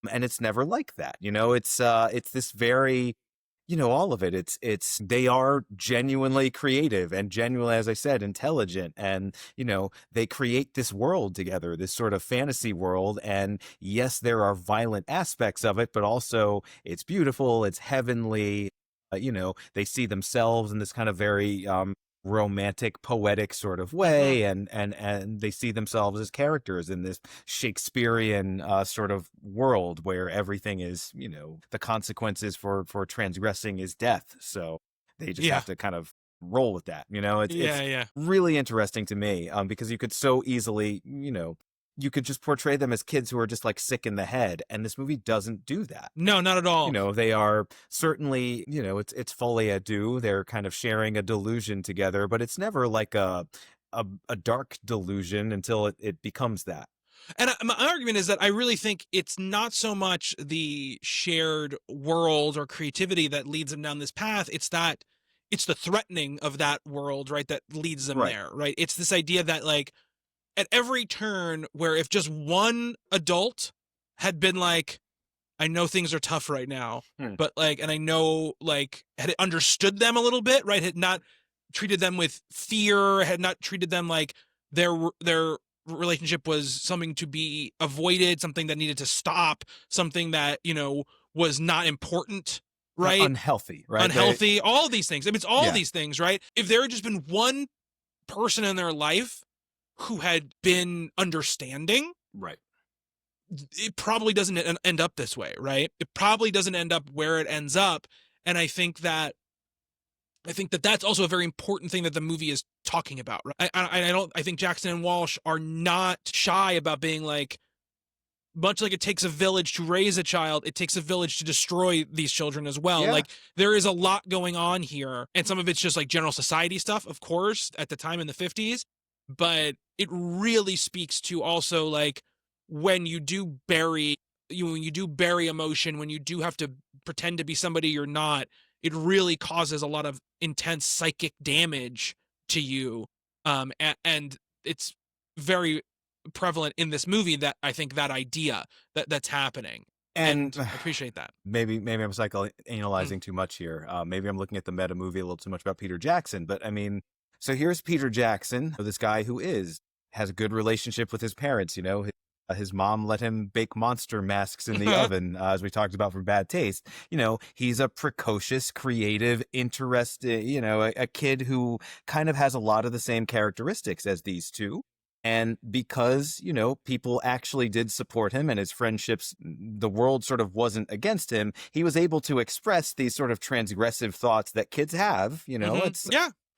And it's never like that, it's this very, all of it. They are genuinely creative and genuinely, as I said, intelligent. And, they create this world together, this sort of fantasy world. And yes, there are violent aspects of it, but also it's beautiful. It's heavenly. They see themselves in this kind of very, romantic, poetic sort of way, and they see themselves as characters in this Shakespearean sort of world where everything is, the consequences for transgressing is death. So they just have to kind of roll with that. It's really interesting to me, because you could so easily, you could just portray them as kids who are just like sick in the head. And this movie doesn't do that. No, not at all. They are certainly, it's folie à deux. They're kind of sharing a delusion together, but it's never like a dark delusion until it becomes that. And my argument is that I really think it's not so much the shared world or creativity that leads them down this path. It's the threatening of that world, right, that leads them there, right? It's this idea that like, at every turn where if just one adult had been like, I know things are tough right now, but like, and I know like, had understood them a little bit, right? Had not treated them with fear, had not treated them like their relationship was something to be avoided, something that needed to stop, something that, was not important, right? Unhealthy, right? Unhealthy, all these things. I mean, it's all these things, right? If there had just been one person in their life who had been understanding, right, it probably doesn't end up this way, right? It probably doesn't end up where it ends up. And I think that that's also a very important thing that the movie is talking about, right? I think Jackson and Walsh are not shy about being like, much like it takes a village to raise a child, it takes a village to destroy these children as well. Like there is a lot going on here, and some of it's just like general society stuff, of course, at the time in the 50s, but it really speaks to also like when you do bury emotion, when you do have to pretend to be somebody you're not, it really causes a lot of intense psychic damage to you. And it's very prevalent in this movie, that I think that idea that's happening. And I appreciate that. Maybe I'm psychoanalyzing too much here. Maybe I'm looking at the meta movie a little too much about Peter Jackson, but I mean, so here's Peter Jackson, this guy who has a good relationship with his parents. His mom let him bake monster masks in the oven, as we talked about, for Bad Taste. He's a precocious, creative, interested, a kid who kind of has a lot of the same characteristics as these two. And because, people actually did support him and his friendships, the world sort of wasn't against him, he was able to express these sort of transgressive thoughts that kids have,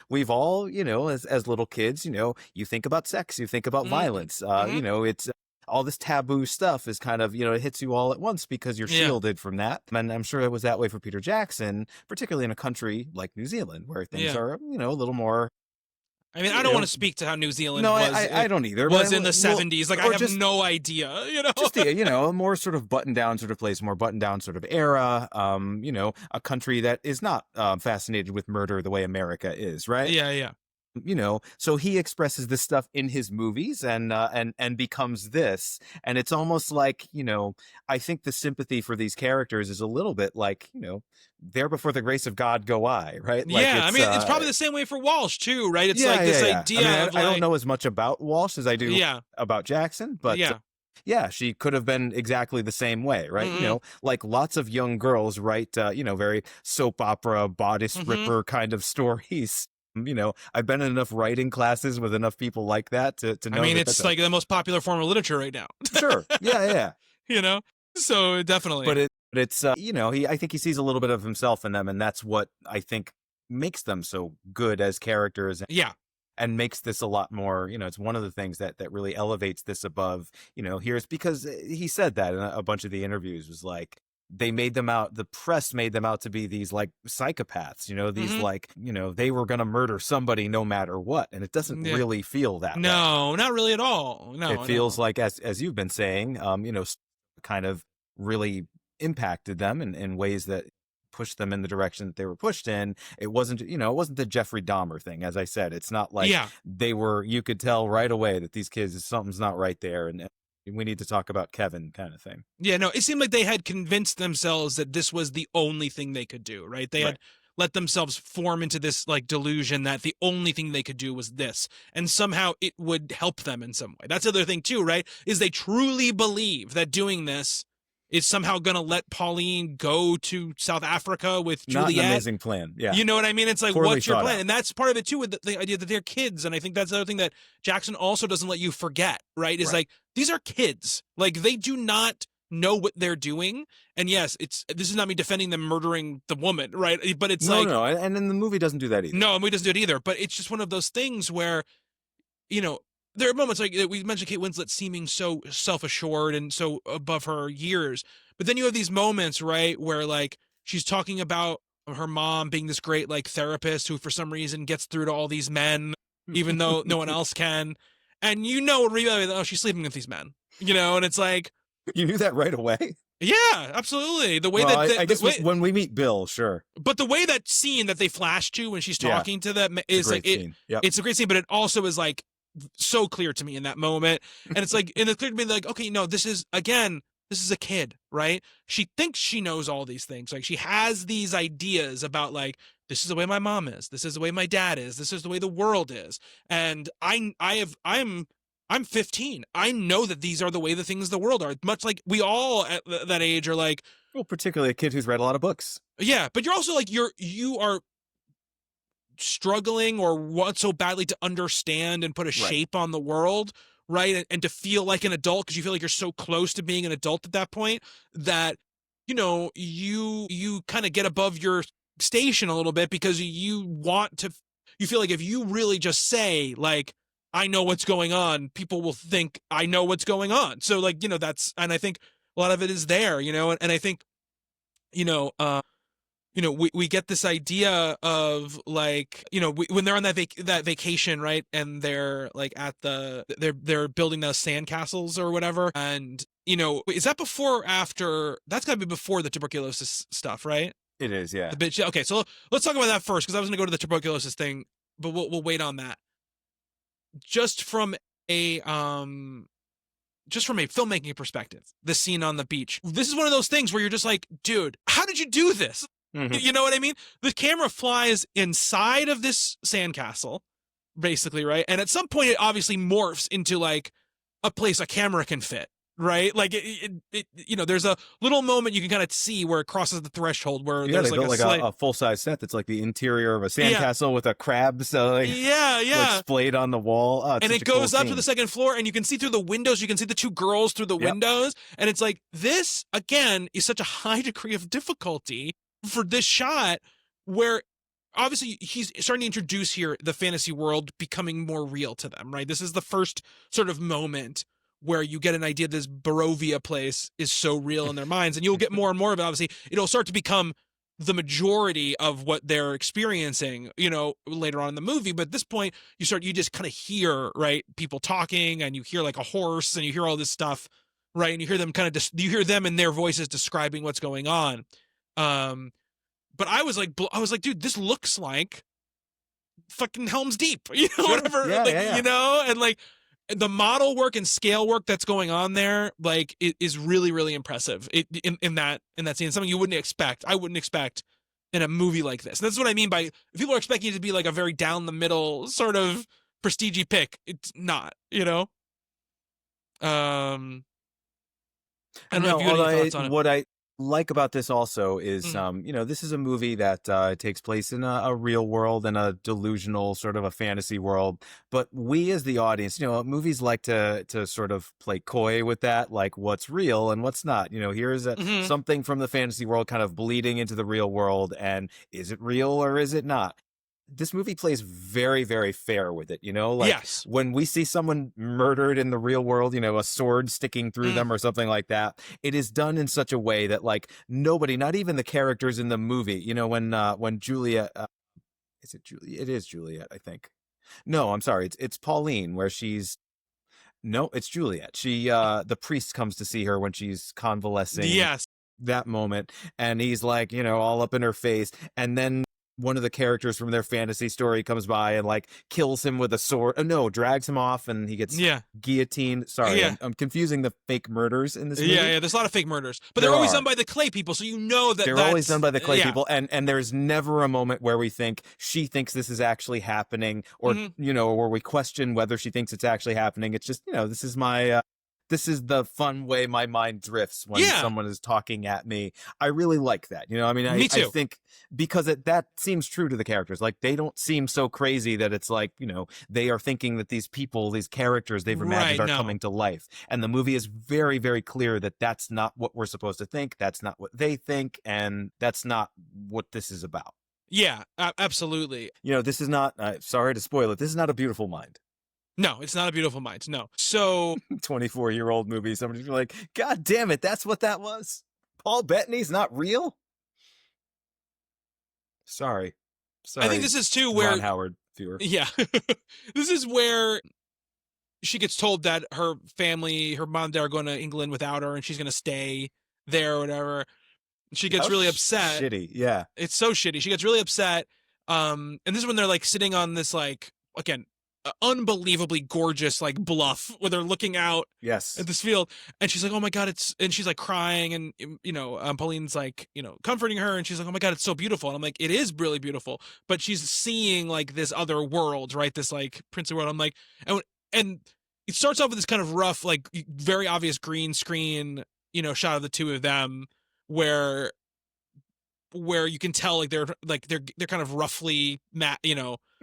We've all, as little kids, you think about sex, you think about violence, it's all this taboo stuff is kind of, it hits you all at once because you're shielded from that. And I'm sure it was that way for Peter Jackson, particularly in a country like New Zealand, where things are, a little more. I mean, I don't want to speak to how New Zealand I don't either. Was in the 70s. Like, I have no idea, Just, a more sort of buttoned down sort of place, more buttoned down sort of era, a country that is not fascinated with murder the way America is, right? Yeah. So he expresses this stuff in his movies and becomes this. And it's almost like, I think the sympathy for these characters is a little bit like, there before the grace of God go I, right? Like it's probably the same way for Walsh too, right? It's idea. I don't know as much about Walsh as I do about Jackson, but Yeah, she could have been exactly the same way, right? Mm-hmm. You know, like lots of young girls write, very soap opera, bodice ripper kind of stories. You know, I've been in enough writing classes with enough people like that to know that It's like the most popular form of literature right now. Sure. Yeah. You know? So definitely. But it's I think he sees a little bit of himself in them, and that's what I think makes them so good as characters. Yeah. And makes this a lot more, it's one of the things that really elevates this above, here's because he said that in a bunch of the interviews was like, the press made them out to be these like psychopaths, these like, they were going to murder somebody no matter what. And it doesn't really feel that way. No, not really at all. No, it feels like, as you've been saying, kind of really impacted them in ways that pushed them in the direction that they were pushed in. It wasn't the Jeffrey Dahmer thing. As I said, it's not like you could tell right away that these kids, something's not right there. And we need to talk about Kevin kind of thing. Yeah, no, it seemed like they had convinced themselves that this was the only thing they could do, right? They had let themselves form into this like delusion that the only thing they could do was this, and somehow it would help them in some way. That's the other thing too, right? Is they truly believe that doing this is somehow going to let Pauline go to South Africa with Juliet. Not an amazing plan. Yeah. You know what I mean? It's like, Poorly what's your plan? out. And that's part of it too, with the idea that they're kids. And I think that's the other thing that Jackson also doesn't let you forget, right? Is like, these are kids. Like, they do not know what they're doing. And yes, this is not me defending them murdering the woman, right? But it's no. And then the movie doesn't do that either. No, the movie doesn't do it either. But it's just one of those things where, there are moments like we mentioned Kate Winslet seeming so self-assured and so above her years. But then you have these moments, right, where like she's talking about her mom being this great like therapist who for some reason gets through to all these men, even though no one else can. And she's sleeping with these men, and it's like. You knew that right away? Yeah, absolutely. The way I guess when we meet Bill, sure. But the way that scene that they flash to when she's talking to them is like, it's a great scene, but it also is like, so clear to me in that moment. And it's like, and it's clear to me like, okay, no, this is a kid, right? She thinks she knows all these things. Like, she has these ideas about like, this is the way my mom is. This is the way my dad is. This is the way the world is. And I'm 15. I know that these are the way the things in the world are. Much like we all at that age are like, well, particularly a kid who's read a lot of books. Yeah. But you're also like, you are struggling or want so badly to understand and put a shape on the world, right? And to feel like an adult, because you feel like you're so close to being an adult at that point that you kind of get above your station a little bit, because you feel like if you really just say like, I know what's going on, people will think I know what's going on. So like, that's, and I think a lot of it is there, and I think we get this idea of like, when they're on that vacation, right? And they're like they're building those sandcastles or whatever. And, is that before or after? That's gotta be before the tuberculosis stuff, right? It is, yeah. Okay, so let's talk about that first, because I was going to go to the tuberculosis thing, but we'll wait on that. Just from a filmmaking perspective, the scene on the beach, this is one of those things where you're just like, dude, how did you do this? Mm-hmm. You know what I mean? The camera flies inside of this sandcastle, basically, right? And at some point, it obviously morphs into like a place a camera can fit, right? Like there's a little moment you can kind of see where it crosses the threshold where there's like a full size set that's like the interior of a sandcastle with a crab, so like splayed on the wall, and it goes up to the second floor, and you can see through the windows. You can see the two girls through the windows, and it's like, this again is such a high degree of difficulty for this shot, where obviously he's starting to introduce here the fantasy world becoming more real to them, right? This is the first sort of moment where you get an idea this Barovia place is so real in their minds, and you'll get more and more of it. Obviously, it'll start to become the majority of what they're experiencing, later on in the movie. But at this point, you just kind of hear, right, people talking, and you hear like a horse, and you hear all this stuff, right? And you hear them you hear them in their voices describing what's going on. But I was like, dude, this looks like fucking Helm's Deep, whatever, and like the model work and scale work that's going on there, like, it is really, really impressive. In that scene, something you wouldn't expect. I wouldn't expect in a movie like this. And that's what I mean by, if people are expecting it to be like a very down the middle sort of prestige pick, it's not, I don't know if you had any thoughts on it. What I like about this also is, this is a movie that takes place in a real world and a delusional sort of a fantasy world. But we as the audience, movies like to sort of play coy with that, like what's real and what's not. Here's something from the fantasy world kind of bleeding into the real world. And is it real or is it not? This movie plays very, very fair with it, Yes. When we see someone murdered in the real world, a sword sticking through them or something like that, it is done in such a way that like nobody, not even the characters in the movie, when Juliet, is it Juliet? It is Juliet, I think. No, I'm sorry. It's Pauline where no, it's Juliet. The priest comes to see her when she's convalescing. Yes. That moment. And he's like, all up in her face. And then one of the characters from their fantasy story comes by and like kills him with a sword. Drags him off and he gets guillotined. Sorry, I'm confusing the fake murders in this movie. Yeah, there's a lot of fake murders, but they're always done by the clay people, so they're always done by the clay people. And there's never a moment where we think she thinks this is actually happening, or or we question whether she thinks it's actually happening. It's just this is my. This is the fun way my mind drifts when someone is talking at me. I really like that. Me too. I think because that seems true to the characters. Like they don't seem so crazy that it's like, they are thinking that these people, these characters they've imagined are coming to life. And the movie is very, very clear that that's not what we're supposed to think. That's not what they think. And that's not what this is about. Yeah, absolutely. This is not, sorry to spoil it, this is not A Beautiful Mind. No, it's not A Beautiful Mind. No. So 24-year-old movie. Somebody's like, God damn it, that's what that was? Paul Bettany's not real? Sorry. I think this is too where Ron Howard viewer. Yeah. This is where she gets told that her family, her mom and dad are going to England without her and she's going to stay there or whatever. She gets really upset. Shitty. Yeah. It's so shitty. She gets really upset. And this is when they're like sitting on this, like, again, unbelievably gorgeous like bluff where they're looking out at this field, and she's like, oh my god, and she's like crying, and Pauline's like comforting her, and she's like, oh my god, it's so beautiful. And I'm like, it is really beautiful, but she's seeing like this other world, right? This like princely world. I'm like, and it starts off with this kind of rough, like very obvious green screen shot of the two of them where you can tell like they're kind of roughly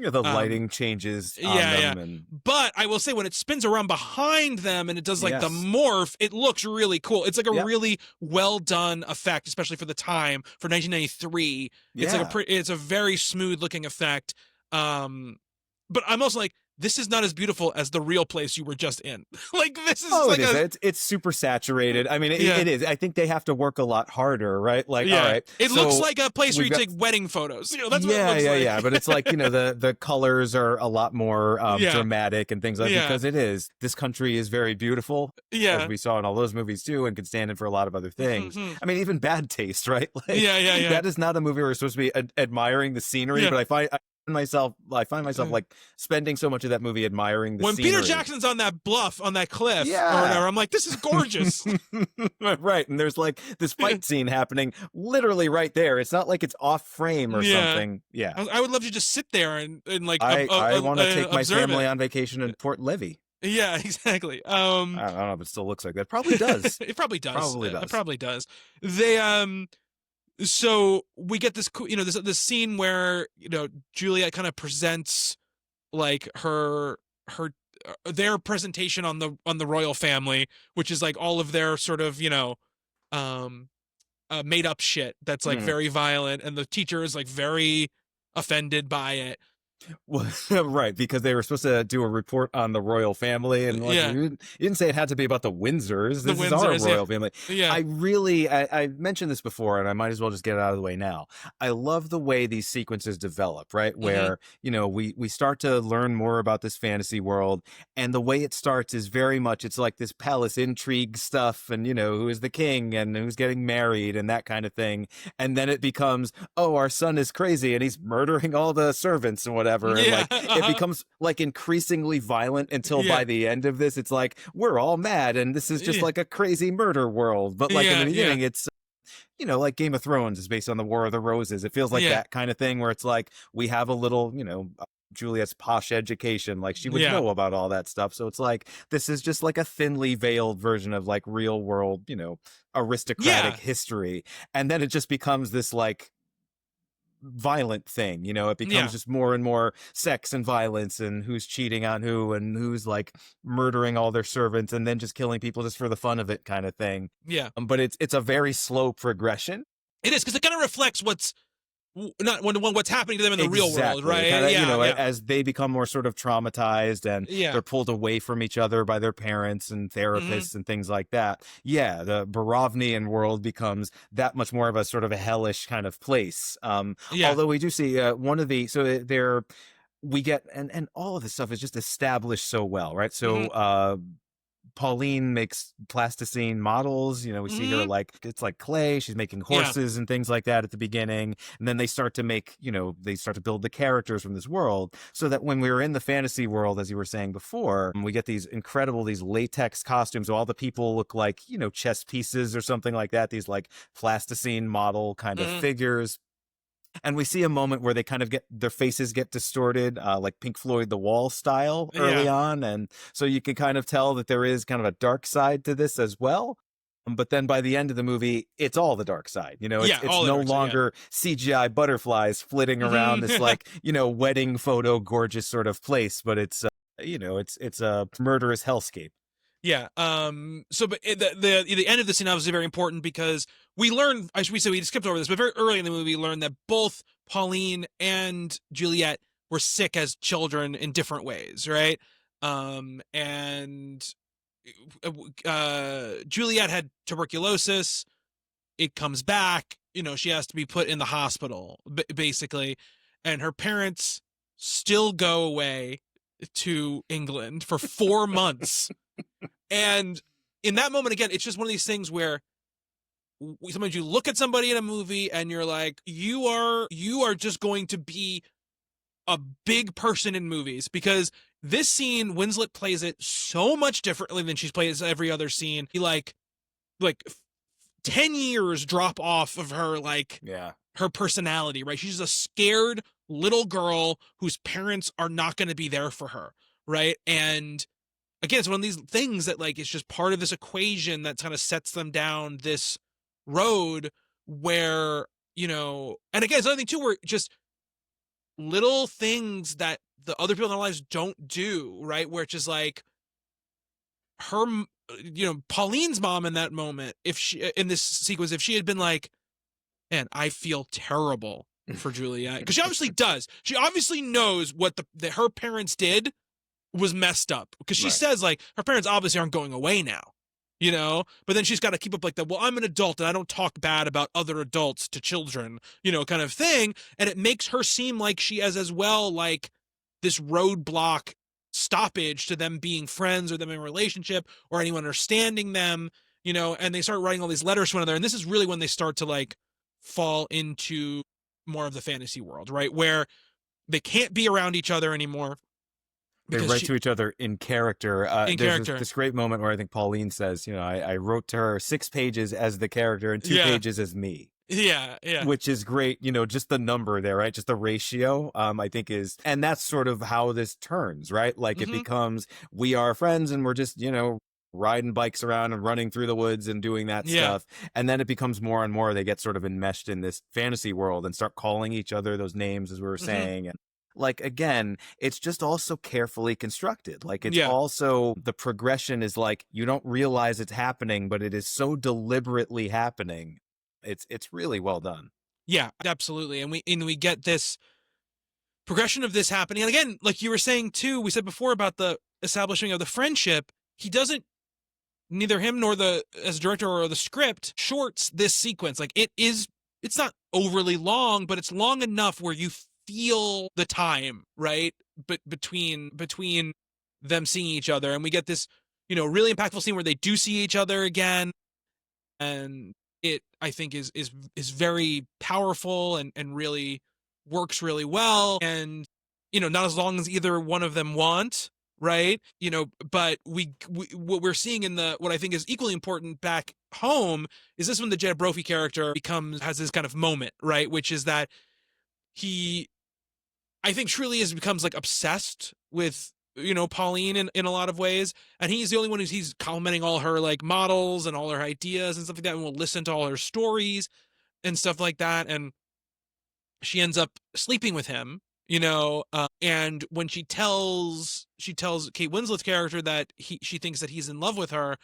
the lighting changes on them. And but I will say when it spins around behind them and it does like the morph, it looks really cool. It's like a really well done effect, especially for the time, for 1993. It's like it's a very smooth looking effect. But I'm also like, this is not as beautiful as the real place you were just in. Like this is it's super saturated. I mean, it is. I think they have to work a lot harder, right? Like, all right, it looks like a place where you take wedding photos. That's what it looks like. Yeah. But it's like the colors are a lot I dramatic and things like that, because it is. This country is very beautiful. Yeah, as we saw in all those movies too, and can stand in for a lot of other things. I mean, even Bad Taste, right? Like, that is not a movie where we're supposed to be admiring the scenery, but I find myself like spending so much of that movie admiring the scenery. Peter Jackson's on that bluff, on that cliff, or whatever, I'm like, this is gorgeous. Right, and there's like this fight scene happening literally right there. It's not like it's off frame or something. Yeah, I would love to just sit there and like I want to take my family it on vacation in Port Levy. Yeah, exactly. I don't know if it still looks like that. Probably does. It probably does. It probably does. They so we get this this scene where Juliet kind of presents like their presentation on the royal family, which is like all of their sort of made up shit that's like very violent, and the teacher is like very offended by it. Well, right, because they were supposed to do a report on the royal family, and you didn't say it had to be about the Windsors. This is our royal family. Yeah. I mentioned this before, and I might as well just get it out of the way now. I love the way these sequences develop, right? Where, we start to learn more about this fantasy world, and the way it starts is very much, it's like this palace intrigue stuff, and, who is the king, and who's getting married, and that kind of thing. And then it becomes, oh, our son is crazy, and he's murdering all the servants and whatever. And it becomes like increasingly violent until by the end of this, it's like, we're all mad and this is just like a crazy murder world. But like in the beginning, it's, like Game of Thrones is based on the War of the Roses. It feels like that kind of thing where it's like, we have a little, Juliet's posh education, like she would Yeah. know about all that stuff. So it's like this is just like a thinly veiled version of like real world, aristocratic Yeah. history. And then it just becomes this like violent thing, it becomes Yeah. just more and more sex and violence and who's cheating on who and who's like murdering all their servants and then just killing people just for the fun of it kind of thing. Yeah. But it's a very slow progression. It is, because it kind of reflects what's happening to them in the real world, right? Kinda, Yeah. as they become more sort of traumatized and Yeah. they're pulled away from each other by their parents and therapists and things like that. Yeah, the Borovnian world becomes that much more of a sort of a hellish kind of place. Yeah. Although we do see we get and all of this stuff is just established so well, right? So Pauline makes plasticine models. We see her like it's like clay. She's making horses and things like that at the beginning. And then they start to make, they start to build the characters from this world so that when we were in the fantasy world, as you were saying before, we get these latex costumes. So all the people look like, chess pieces or something like that. These like plasticine model kind of figures. And we see a moment where they kind of their faces get distorted, like Pink Floyd The Wall style early on. And so you can kind of tell that there is kind of a dark side to this as well. But then by the end of the movie, it's all the dark side. It's no longer CGI butterflies flitting around this like, wedding photo gorgeous sort of place, but it's it's a murderous hellscape. Yeah. But the end of the scene obviously very important because we learn. We skipped over this, but very early in the movie, we learned that both Pauline and Juliet were sick as children in different ways, right? And Juliet had tuberculosis. It comes back. She has to be put in the hospital, basically, and her parents still go away to England for 4 months. And in that moment, again, it's just one of these things where sometimes you look at somebody in a movie and you're like, you are just going to be a big person in movies, because this scene, Winslet plays it so much differently than she's plays every other scene. He like 10 years drop off of her, her personality, right? She's a scared little girl whose parents are not going to be there for her, right? And again, it's one of these things that it's just part of this equation that kind of sets them down this road where, and again, it's another thing too, where just little things that the other people in their lives don't do, right? Where it's just like her, Pauline's mom in that moment, in this sequence, if she had been like, man, I feel terrible for Juliet, because she obviously does. She obviously knows what her parents did was messed up, because she says her parents obviously aren't going away now, but then she's got to keep up well, I'm an adult and I don't talk bad about other adults to children, kind of thing. And it makes her seem like she has as well, this roadblock stoppage to them being friends or them in a relationship or anyone understanding them, and they start writing all these letters to one another. And this is really when they start to fall into more of the fantasy world, right? Where they can't be around each other anymore. They write to each other in character. There's this great moment where I think Pauline says, I wrote to her 6 pages as the character and 2 pages as me. Yeah. Which is great. Just the number there, right? Just the ratio, I think and that's sort of how this turns, right? It becomes, we are friends and we're just, riding bikes around and running through the woods and doing that stuff. And then it becomes more and more, they get sort of enmeshed in this fantasy world and start calling each other those names, as we were saying. And again, it's just also carefully constructed. It's also, the progression is you don't realize it's happening, but it is so deliberately happening. It's really well done. Yeah, absolutely. And we get this progression of this happening. And again, like you were saying too, we said before about the establishing of the friendship. Neither him nor as a director or the script shorts this sequence. It's not overly long, but it's long enough where you feel the time, right? But between them seeing each other, and we get this, really impactful scene where they do see each other again, and it, I think, is very powerful and really works really well. And not as long as either one of them want, right? But what we're seeing in what I think is equally important back home is this, when the Jed Brophy character has this kind of moment, right? Which is that he I think truly becomes like obsessed with, Pauline in a lot of ways. And he's the only one he's complimenting all her like models and all her ideas and stuff like that, and will listen to all her stories and stuff like that. And she ends up sleeping with him, and when she tells Kate Winslet's character that she thinks that he's in love with her,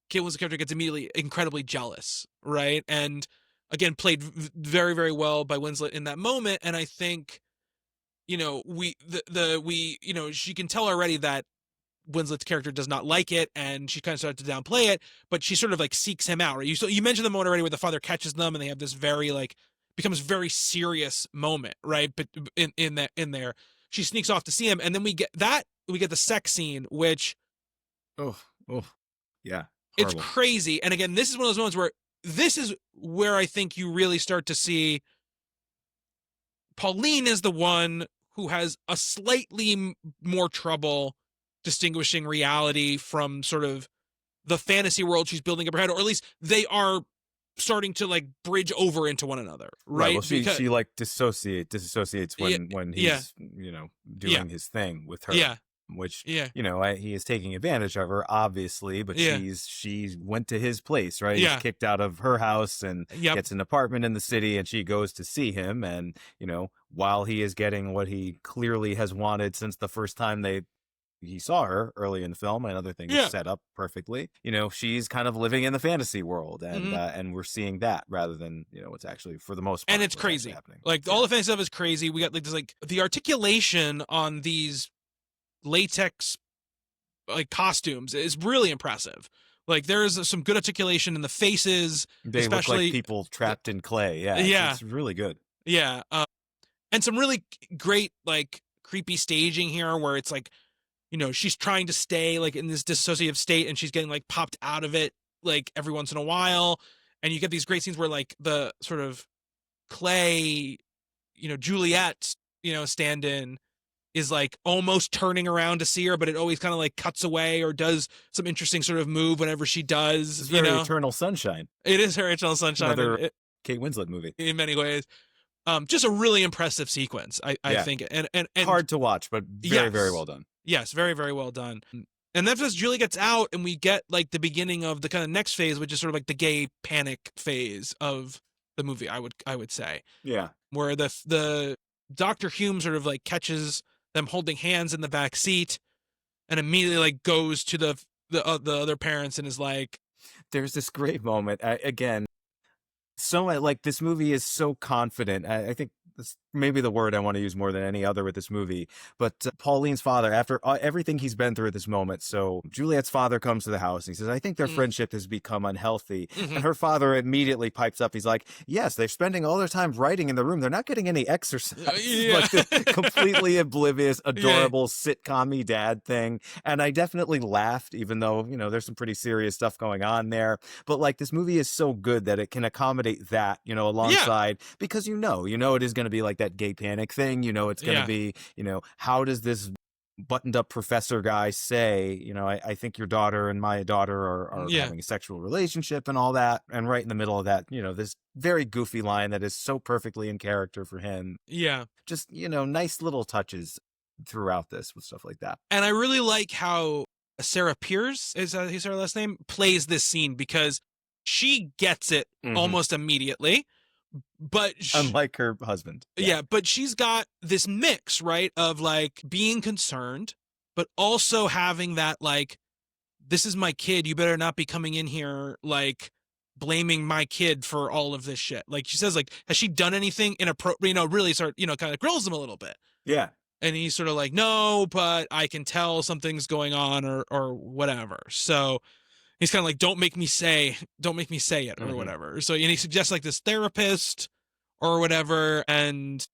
Kate Winslet's character gets immediately incredibly jealous, right? And again, played very, very well by Winslet in that moment. And I think, she can tell already that Winslet's character does not like it, and she kind of starts to downplay it, but she sort of like seeks him out, right? You mentioned the moment already where the father catches them and they have this very like becomes very serious moment, right? But in there, she sneaks off to see him, and then we get the sex scene, which yeah, horrible. It's crazy. And again, this is one of those moments where I think you really start to see Pauline is the one who has a slightly more trouble distinguishing reality from sort of the fantasy world she's building up her head, or at least they are starting to like bridge over into one another, right? Well, she like disassociates when he's doing his thing with her, which he is taking advantage of her, obviously, but she went to his place, right? He's kicked out of her house and gets an apartment in the city, and she goes to see him, and while he is getting what he clearly has wanted since the first time he saw her early in the film, and other things set up perfectly. She's kind of living in the fantasy world, and and we're seeing that rather than what's actually, for the most part, and it's crazy happening. Like all the fantasy stuff is crazy. We got like this, like the articulation on these latex like costumes is really impressive. Like there's some good articulation in the faces. They especially look like people trapped in clay. It's really good. And some really great like creepy staging here, where it's like, she's trying to stay like in this dissociative state, and she's getting like popped out of it like every once in a while. And you get these great scenes where like the sort of clay, Juliet, stand-in is like almost turning around to see her, but it always kind of like cuts away or does some interesting sort of move whenever she does. It's very Eternal Sunshine. It is her Eternal Sunshine. Another Kate Winslet movie. In many ways. Just a really impressive sequence, I think. And hard to watch, but very, very well done. Yes, very, very well done. And then as Julie gets out, and we get like the beginning of the kind of next phase, which is sort of like the gay panic phase of the movie, I would say. Yeah. Where the Dr. Hume sort of like catches them holding hands in the back seat, and immediately like goes to the other parents and is like, there's this great moment again. So like this movie is so confident. I think that's maybe the word I want to use more than any other with this movie. But Pauline's father, after everything he's been through at this moment, so Juliet's father comes to the house and he says, I think their friendship has become unhealthy. And her father immediately pipes up. He's like, yes, they're spending all their time writing in the room. They're not getting any exercise. Like this completely oblivious, adorable sitcom-y dad thing. And I definitely laughed, even though, there's some pretty serious stuff going on there. But like this movie is so good that it can accommodate that, alongside, because it is going to be like that gay panic thing, it's going to be, how does this buttoned up professor guy say, I think your daughter and my daughter are having a sexual relationship and all that. And right in the middle of that, this very goofy line that is so perfectly in character for him. Yeah. Just, nice little touches throughout this with stuff like that. And I really like how Sarah Pierce, is her last name, plays this scene, because she gets it almost immediately. But unlike her husband. But she's got this mix, right, of like being concerned, but also having that like, this is my kid, you better not be coming in here like blaming my kid for all of this shit. Like she says, like, has she done anything inappropriate? Really start, kind of grills him a little bit. Yeah. And he's sort of like, no, but I can tell something's going on or whatever. So he's kind of like, don't make me say it or whatever. So, and he suggests like this therapist or whatever. And,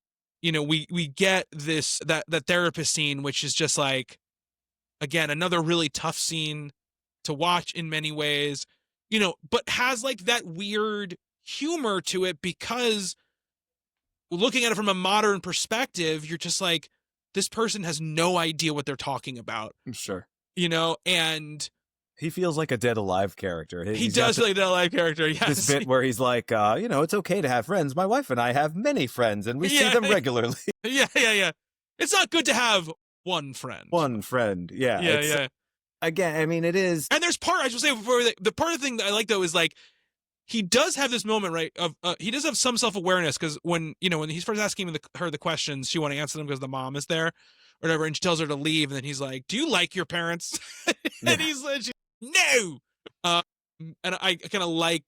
we get that therapist scene, which is just like, again, another really tough scene to watch in many ways, but has like that weird humor to it, because looking at it from a modern perspective, you're just like, this person has no idea what they're talking about. Sure. And he feels like a dead alive character. He does feel like a dead alive character, yes. This bit where he's like, it's okay to have friends. My wife and I have many friends, and we see them regularly. Yeah. It's not good to have one friend. One friend. Yeah. Yeah. Again, I mean, it is. And there's I should say before, the part of the thing that I like though is like, he does have this moment, right? Of he does have some self-awareness, because when he's first asking her the questions, she want to answer them because the mom is there, or whatever, and she tells her to leave, and then he's like, "Do you like your parents?" And he's like, "No." And I kind of like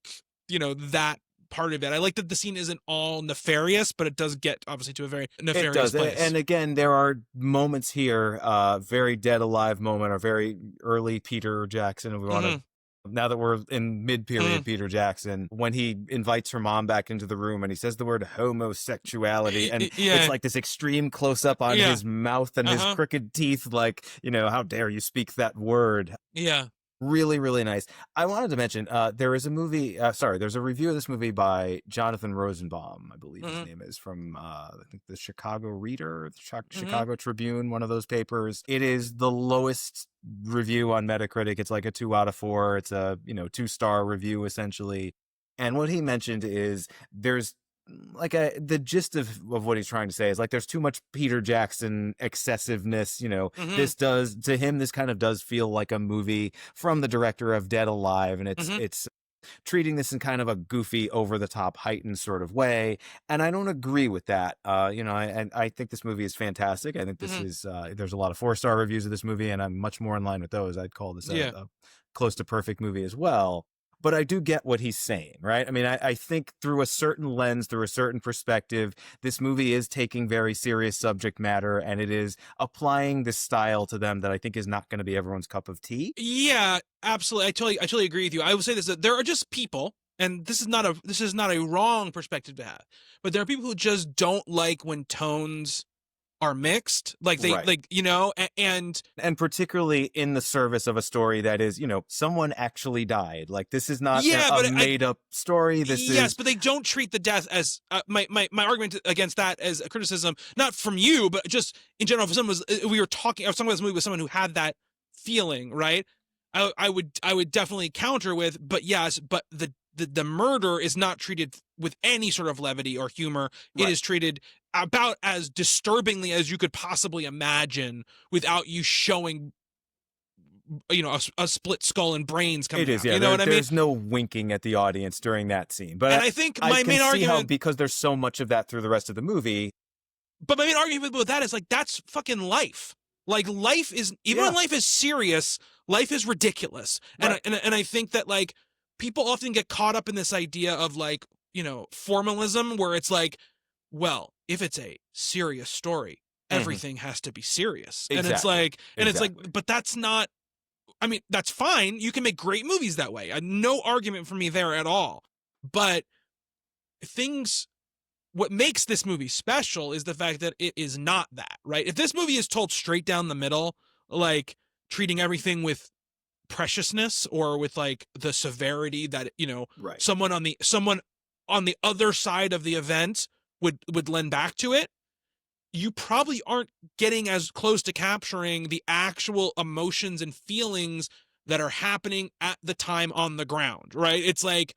that part of it. I like that the scene isn't all nefarious, but it does get obviously to a very nefarious place. And again, there are moments here, very Dead Alive moment, or very early Peter Jackson. We want to. Now that we're in mid-period Peter Jackson, when he invites her mom back into the room and he says the word homosexuality, and it's like this extreme close-up on his mouth and his crooked teeth, like, how dare you speak that word. Yeah. Really, really nice. I wanted to mention, there is a movie, there's a review of this movie by Jonathan Rosenbaum, I believe his name is, from, I think the Chicago Reader, the Chicago Tribune, one of those papers. It is the lowest review on Metacritic. It's like a 2 out of 4. It's a, 2-star review, essentially. And what he mentioned is there's like the gist of what he's trying to say is like there's too much Peter Jackson excessiveness. This kind of does feel like a movie from the director of Dead Alive, and it's treating this in kind of a goofy, over the top, heightened sort of way. And I don't agree with that. I think this movie is fantastic. I think this is there's a lot of 4-star reviews of this movie, and I'm much more in line with those. I'd call this a close to perfect movie as well. But I do get what he's saying, right? I mean, I think through a certain lens, through a certain perspective, this movie is taking very serious subject matter, and it is applying this style to them that I think is not going to be everyone's cup of tea. Yeah, absolutely. I totally agree with you. I would say this, that there are just people, and this is not a wrong perspective to have, but there are people who just don't like when tones are mixed, like they and particularly in the service of a story that is, someone actually died. Like, this is not a made up story. But they don't treat the death as my argument against that as a criticism, not from you, but just in general. For someone, I was talking about this movie with someone who had that feeling, right? I would definitely counter with, but yes, but the murder is not treated with any sort of levity or humor. Right. It is treated about as disturbingly as you could possibly imagine, without you showing, a split skull and brains coming out. It is, yeah. You know what I mean? There's no winking at the audience during that scene. But I think my main argument, because there's so much of that through the rest of the movie. But my main argument with that is like, that's fucking life. Like, life is, even when life is serious, life is ridiculous. Right. And I think that, like, people often get caught up in this idea of, like, formalism, where it's like, well, if it's a serious story, everything has to be serious. Exactly. And it's like, but that's not, I mean, that's fine. You can make great movies that way. No argument for me there at all. But what makes this movie special is the fact that it is not that, right? If this movie is told straight down the middle, like treating everything with preciousness or with like the severity that, someone on the other side of the event would lend back to it, you probably aren't getting as close to capturing the actual emotions and feelings that are happening at the time on the ground, right? It's like,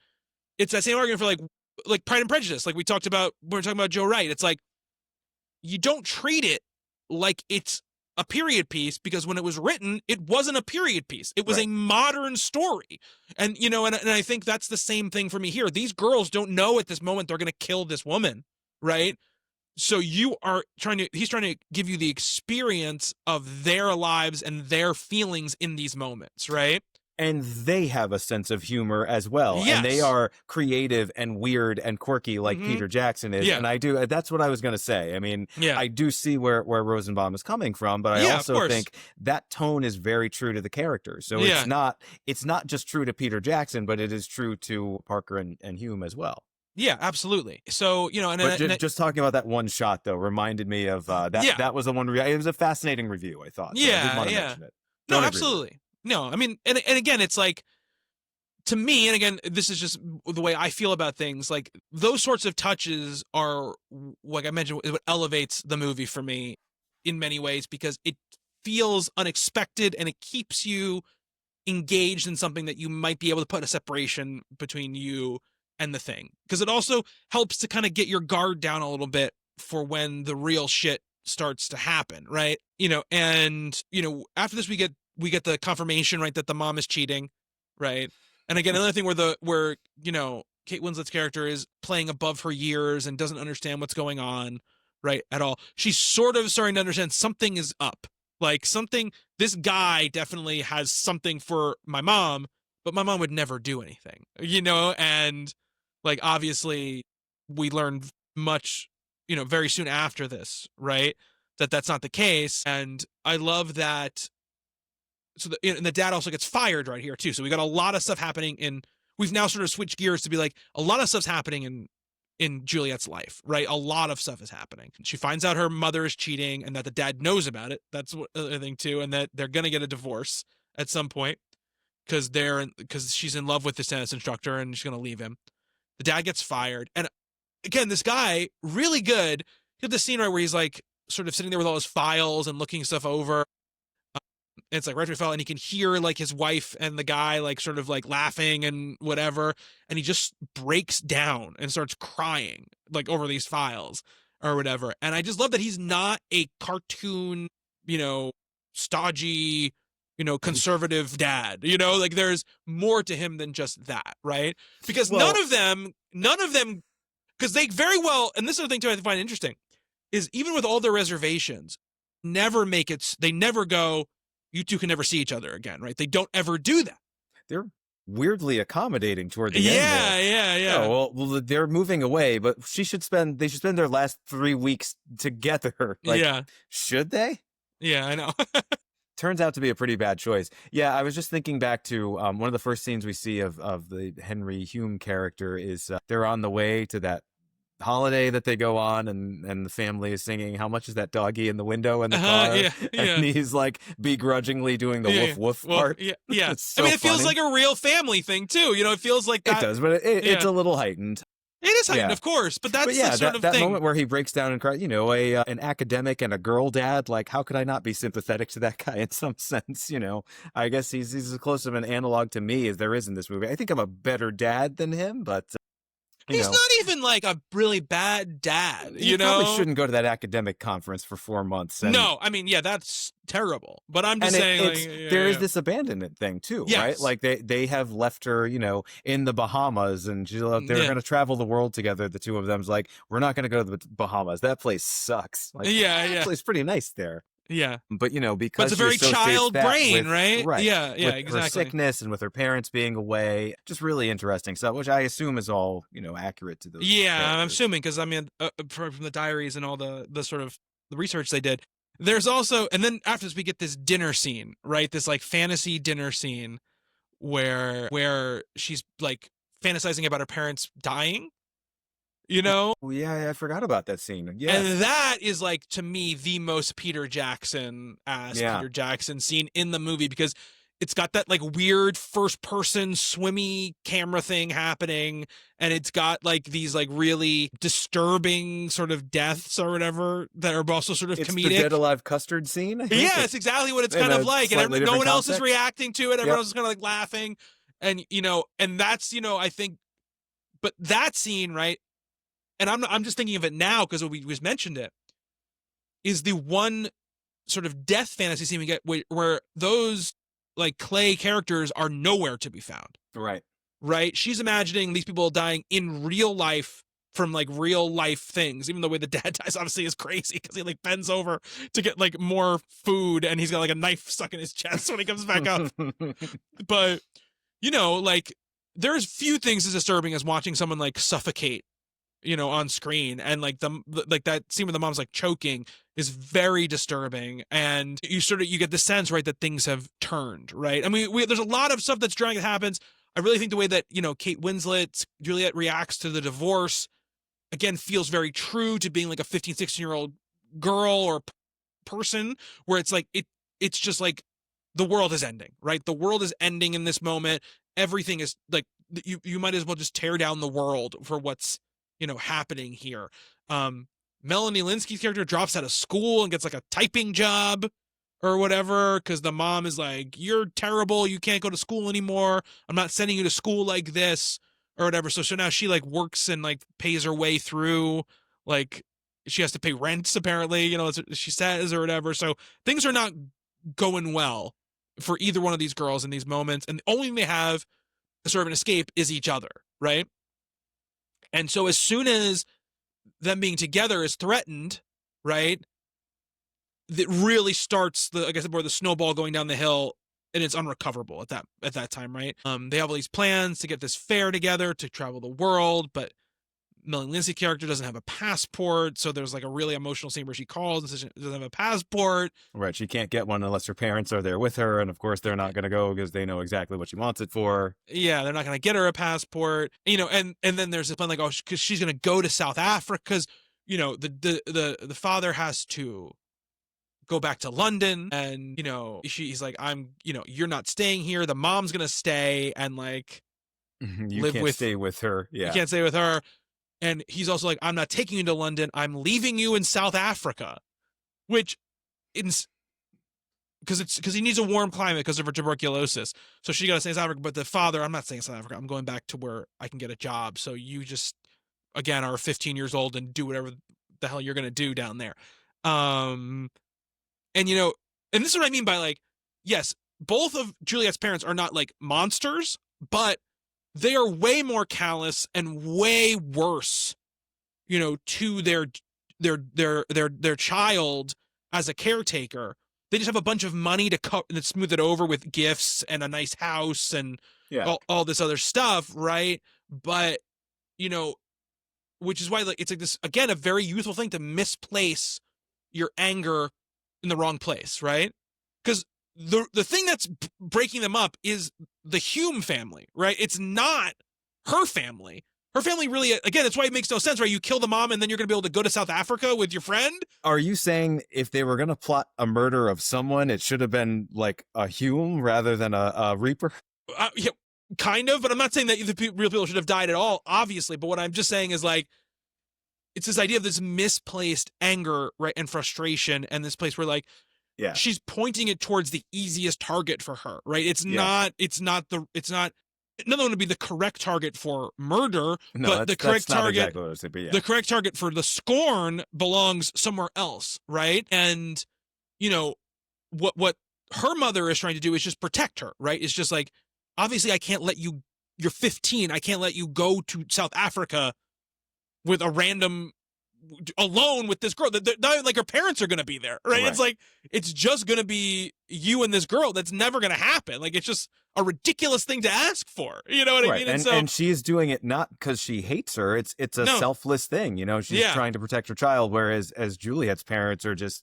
it's that same argument for like Pride and Prejudice, like we were talking about Joe Wright. It's like, you don't treat it like it's a period piece, because when it was written, it wasn't a period piece. It was a modern story. And, and I think that's the same thing for me here. These girls don't know at this moment they're going to kill this woman, right? So he's trying to give you the experience of their lives and their feelings in these moments, right? And they have a sense of humor as well. Yes. And they are creative and weird and quirky like Peter Jackson is. Yeah. And that's what I was going to say. I mean, I do see where Rosenbaum is coming from, but I also think that tone is very true to the character. So it's not just true to Peter Jackson, but it is true to Parker and Hume as well. Yeah, absolutely. So, just talking about that one shot though reminded me of that. Yeah. That was the one. It was a fascinating review, I thought. So I did want to mention it. No, absolutely. No, I mean, and again, it's like, to me, and again, this is just the way I feel about things, like, those sorts of touches are, like I mentioned, is what elevates the movie for me in many ways, because it feels unexpected and it keeps you engaged in something that you might be able to put a separation between you and the thing. Because it also helps to kind of get your guard down a little bit for when the real shit starts to happen, right? And after this we get the confirmation, right, that the mom is cheating, right? And again, another thing where Kate Winslet's character is playing above her years and doesn't understand what's going on, right, at all. She's sort of starting to understand something is up. Like this guy definitely has something for my mom, but my mom would never do anything, and like, obviously we learned much, very soon after this, right, that's not the case. And I love that. So and the dad also gets fired right here too. So we got a lot of stuff happening we've now sort of switched gears to be like, a lot of stuff's happening in Juliet's life, right? A lot of stuff is happening. She finds out her mother is cheating and that the dad knows about it. That's what I think too. And that they're going to get a divorce at some point because she's in love with this tennis instructor and she's going to leave him. The dad gets fired. And again, this guy, really good. You have the scene right where he's like sort of sitting there with all his files and looking stuff over. And it's like right file, and he can hear like his wife and the guy like sort of like laughing and whatever, and he just breaks down and starts crying like over these files or whatever. And I just love that he's not a cartoon, stodgy, conservative dad. Like there's more to him than just that, right? Because none of them, because they very well, and this is the thing too I find interesting, is even with all their reservations, they never go, you two can never see each other again, right? They don't ever do that. They're weirdly accommodating toward the end. Yeah. Oh, well, they're moving away, but they should spend their last 3 weeks together. Like, should they? Yeah, I know. Turns out to be a pretty bad choice. Yeah, I was just thinking back to one of the first scenes we see of the Henry Hume character is they're on the way to that holiday that they go on, and the family is singing "How Much Is That Doggy" in the window in the car, and he's like begrudgingly doing the woof woof part. Yeah. So I mean, it feels like a real family thing too. It feels like that. It does, but it's a little heightened. It is heightened, of course, but that's the sort of that thing. moment where he breaks down and cries. An academic and a girl dad. Like, how could I not be sympathetic to that guy in some sense? I guess he's as close of an analog to me as there is in this movie. I think I'm a better dad than him, but. He's not even like a really bad dad, You probably shouldn't go to that academic conference for 4 months. No, I mean, that's terrible. But I'm just saying, there is this abandonment thing too, right? Like they have left her, in the Bahamas, and they're going to travel the world together. The two of them's like, we're not going to go to the Bahamas. That place sucks. Like, that place is pretty nice there. Yeah, but because it's a very child brain, right? Yeah, exactly. Her sickness and with her parents being away, just really interesting stuff, which I assume is all accurate to those. Yeah, characters. I'm assuming because I mean, from the diaries and all the sort of the research they did, there's also, and then after this we get this dinner scene, right? This like fantasy dinner scene where she's like fantasizing about her parents dying. Oh, yeah, I forgot about that scene. Yeah. And that is like, to me, the most Peter Jackson scene in the movie, because it's got that like weird first person swimmy camera thing happening. And it's got like these like really disturbing sort of deaths or whatever that are also sort of comedic. It's the Dead Alive custard scene. Yeah, it's exactly what it's kind of like. And no one else is reacting to it. Everyone else is kind of like laughing. And, and that's, I think, but that scene, right? And I'm just thinking of it now because we just mentioned it, is the one sort of death fantasy scene we get where those like clay characters are nowhere to be found. Right. She's imagining these people dying in real life from like real life things, even the way the dad dies obviously is crazy because he like bends over to get like more food and he's got like a knife stuck in his chest when he comes back up. But, like there's few things as disturbing as watching someone like suffocate on screen, and like that scene where the mom's like choking is very disturbing, and you get the sense, right, that things have turned, right? I mean, there's a lot of stuff that's dramatic that happens. I really think the way that Kate Winslet, Juliet reacts to the divorce again feels very true to being like a 15, 16-year-old girl or person, where it's like it's just like the world is ending, right? The world is ending in this moment. Everything is like you might as well just tear down the world for what's happening here. Melanie Lynskey's character drops out of school and gets like a typing job or whatever because the mom is like, you're terrible, you can't go to school anymore, I'm not sending you to school like this or whatever. So now she like works and like pays her way through like she has to pay rent, apparently, as she says, or whatever. So things are not going well for either one of these girls in these moments. And the only thing they have sort of an escape is each other, right? And so as soon as them being together is threatened, right, that really starts like I said, the snowball going down the hill, and it's unrecoverable at that time, right? They have all these plans to get this fair together to travel the world, but Melanie Lynskey character doesn't have a passport, so there's like a really emotional scene where she calls and says she doesn't have a passport. Right, she can't get one unless her parents are there with her, and of course they're not going to go because they know exactly what she wants it for. Yeah, they're not going to get her a passport, and then there's this plan like, because she's going to go to South Africa because the father has to go back to London, and he's like, you're not staying here. The mom's going to stay and like you can't stay with her. Yeah, you can't stay with her. And he's also like, I'm not taking you to London. I'm leaving you in South Africa, which because he needs a warm climate because of her tuberculosis. So she got to stay in South Africa. But the father, I'm not staying in South Africa. I'm going back to where I can get a job. So you just, again, are 15 years old and do whatever the hell you're going to do down there. And this is what I mean by like, yes, both of Juliet's parents are not like monsters, but they are way more callous and way worse, to their child as a caretaker. They just have a bunch of money to smooth it over with gifts and a nice house and all this other stuff, right? But, which is why like it's like this, again, a very youthful thing to misplace your anger in the wrong place, right? Because the thing that's breaking them up is the Hume family, right? It's not her family. Her family really, again, that's why it makes no sense, right? You kill the mom and then you're going to be able to go to South Africa with your friend? Are you saying if they were going to plot a murder of someone, it should have been like a Hume rather than a Reaper? Yeah, kind of, but I'm not saying that the real people should have died at all, obviously. But what I'm just saying is like, it's this idea of this misplaced anger, right, and frustration, and this place where like, she's pointing it towards the easiest target for her, right? It's not none would be the correct target for murder, but the correct target, the correct target for the scorn belongs somewhere else, right? And what her mother is trying to do is just protect her, right? It's just like, obviously I can't let you, you're 15, I can't let you go to South Africa with a random, alone with this girl. Not like her parents are going to be there, right? It's like, it's just going to be you and this girl. That's never going to happen. Like, it's just a ridiculous thing to ask for. You know what I mean? And she's doing it not because she hates her. It's a selfless thing. She's trying to protect her child. Whereas as Juliet's parents are just,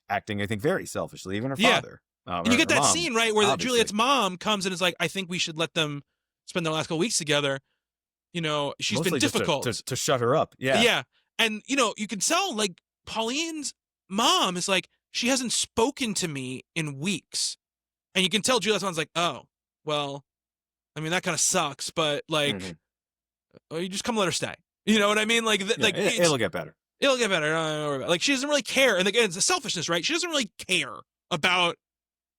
acting, I think, very selfishly, even her father. And you get that scene, right, where Juliet's mom comes and is like, I think we should let them spend their last couple weeks together. She's mostly been difficult. To shut her up. Yeah. Yeah. And, you can tell, like, Pauline's mom is like, she hasn't spoken to me in weeks. And you can tell Juliet's mom's like, oh, well, I mean, that kind of sucks, but, like, you just come let her stay. You know what I mean? Like, it'll get better. It'll get better. Don't worry about it. Like, she doesn't really care. And again, it's the selfishness, right? She doesn't really care about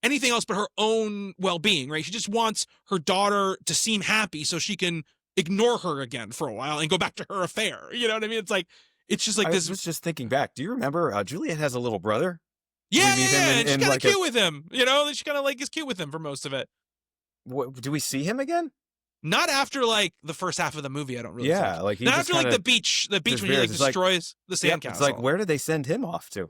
anything else but her own well-being, right? She just wants her daughter to seem happy so she can ignore her again for a while and go back to her affair. You know what I mean? It's just like this. I was just thinking back. Do you remember Juliet has a little brother? Yeah, and she's kind of cute with him. She kind of like is cute with him for most of it. Do we see him again? Not after like the first half of the movie. I don't really. Yeah, think. like he not after like the beach when he like destroys the sandcastle. It's like, where did they send him off to?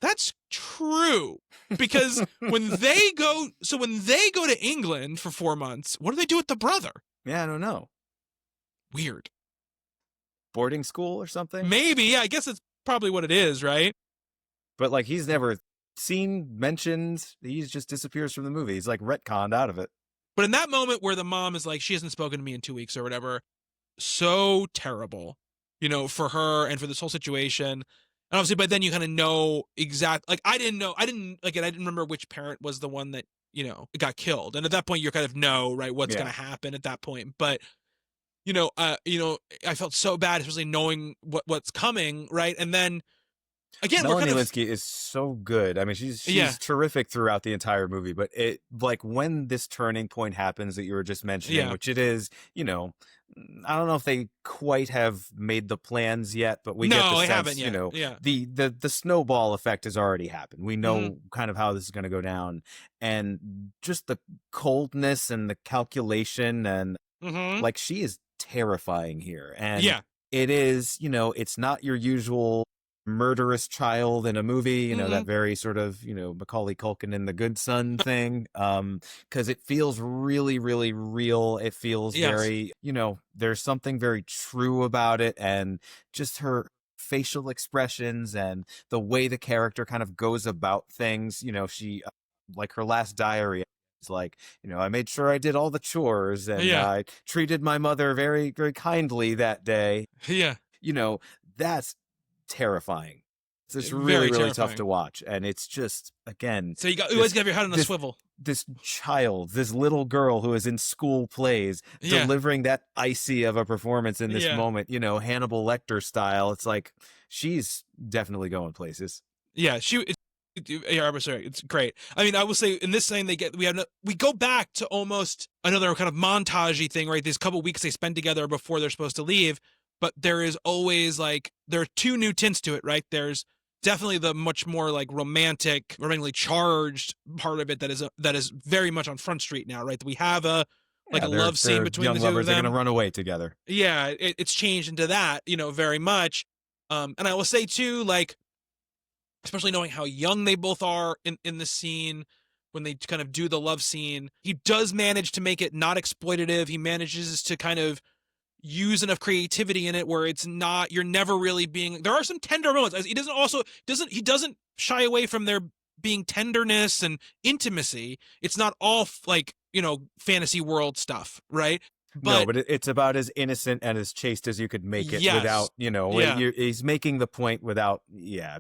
That's true, because when they go to England for 4 months, what do they do with the brother? Yeah, I don't know. Weird. Boarding school or something? Maybe. Yeah, I guess it's probably what it is, right? But like, he's never seen, mentioned. He just disappears from the movie. He's like retconned out of it. But in that moment where the mom is like, she hasn't spoken to me in 2 weeks or whatever, so terrible, for her and for this whole situation. And obviously, by then you kind of know exactly. Like, I didn't remember which parent was the one that got killed. And at that point, you kind of know, right, what's going to happen at that point. But I felt so bad, especially knowing what's coming, right? And then again, Melanie Lynskey is so good. I mean, she's terrific throughout the entire movie. But it, like, when this turning point happens that you were just mentioning, which it is, I don't know if they quite have made the plans yet, but we get No, the I sense, haven't yet. Yeah. the snowball effect has already happened. We Hmm. know kind of how this is going to go down, and just the coldness and the calculation, and Hmm. like, she is terrifying here. And Yeah. it is, it's not your usual murderous child in a movie, Hmm. that very sort of, Macaulay Culkin in The Good Son thing. Because it feels really, really real. It feels Yes. very, there's something very true about it. And just her facial expressions and the way the character kind of goes about things, she, like, her last diary, it's like, I made sure I did all the chores, and Yeah. I treated my mother very, very kindly that day. Yeah. That's terrifying. So it's really, Very really tough terrifying. to watch. And it's just, again, So you always have your head on a this swivel. this child, this little girl who is in school plays, Yeah. delivering that icy of a performance in this Yeah. moment, Hannibal Lecter style. It's like, she's definitely going places. Yeah. Yeah, I'm sorry. It's great. I mean, I will say in this thing we go back to almost another kind of montage-y thing, right? These couple weeks they spend together before they're supposed to leave, but there is always there are two new tints to it, right? There's definitely the much more like romantically charged part of it that is very much on Front Street now, right? That we have a love scene between young the two lovers. of them. They're going to run away together. Yeah, it's changed into that, very much. And I will say too, especially knowing how young they both are in the scene when they kind of do the love scene, he does manage to make it not exploitative. He manages to kind of use enough creativity in it where it's not, you're never really there are some tender moments. He doesn't shy away from there being tenderness and intimacy. It's not all fantasy world stuff, right? No, but it's about as innocent and as chaste as you could make it, yes, without, yeah. He's making the point without,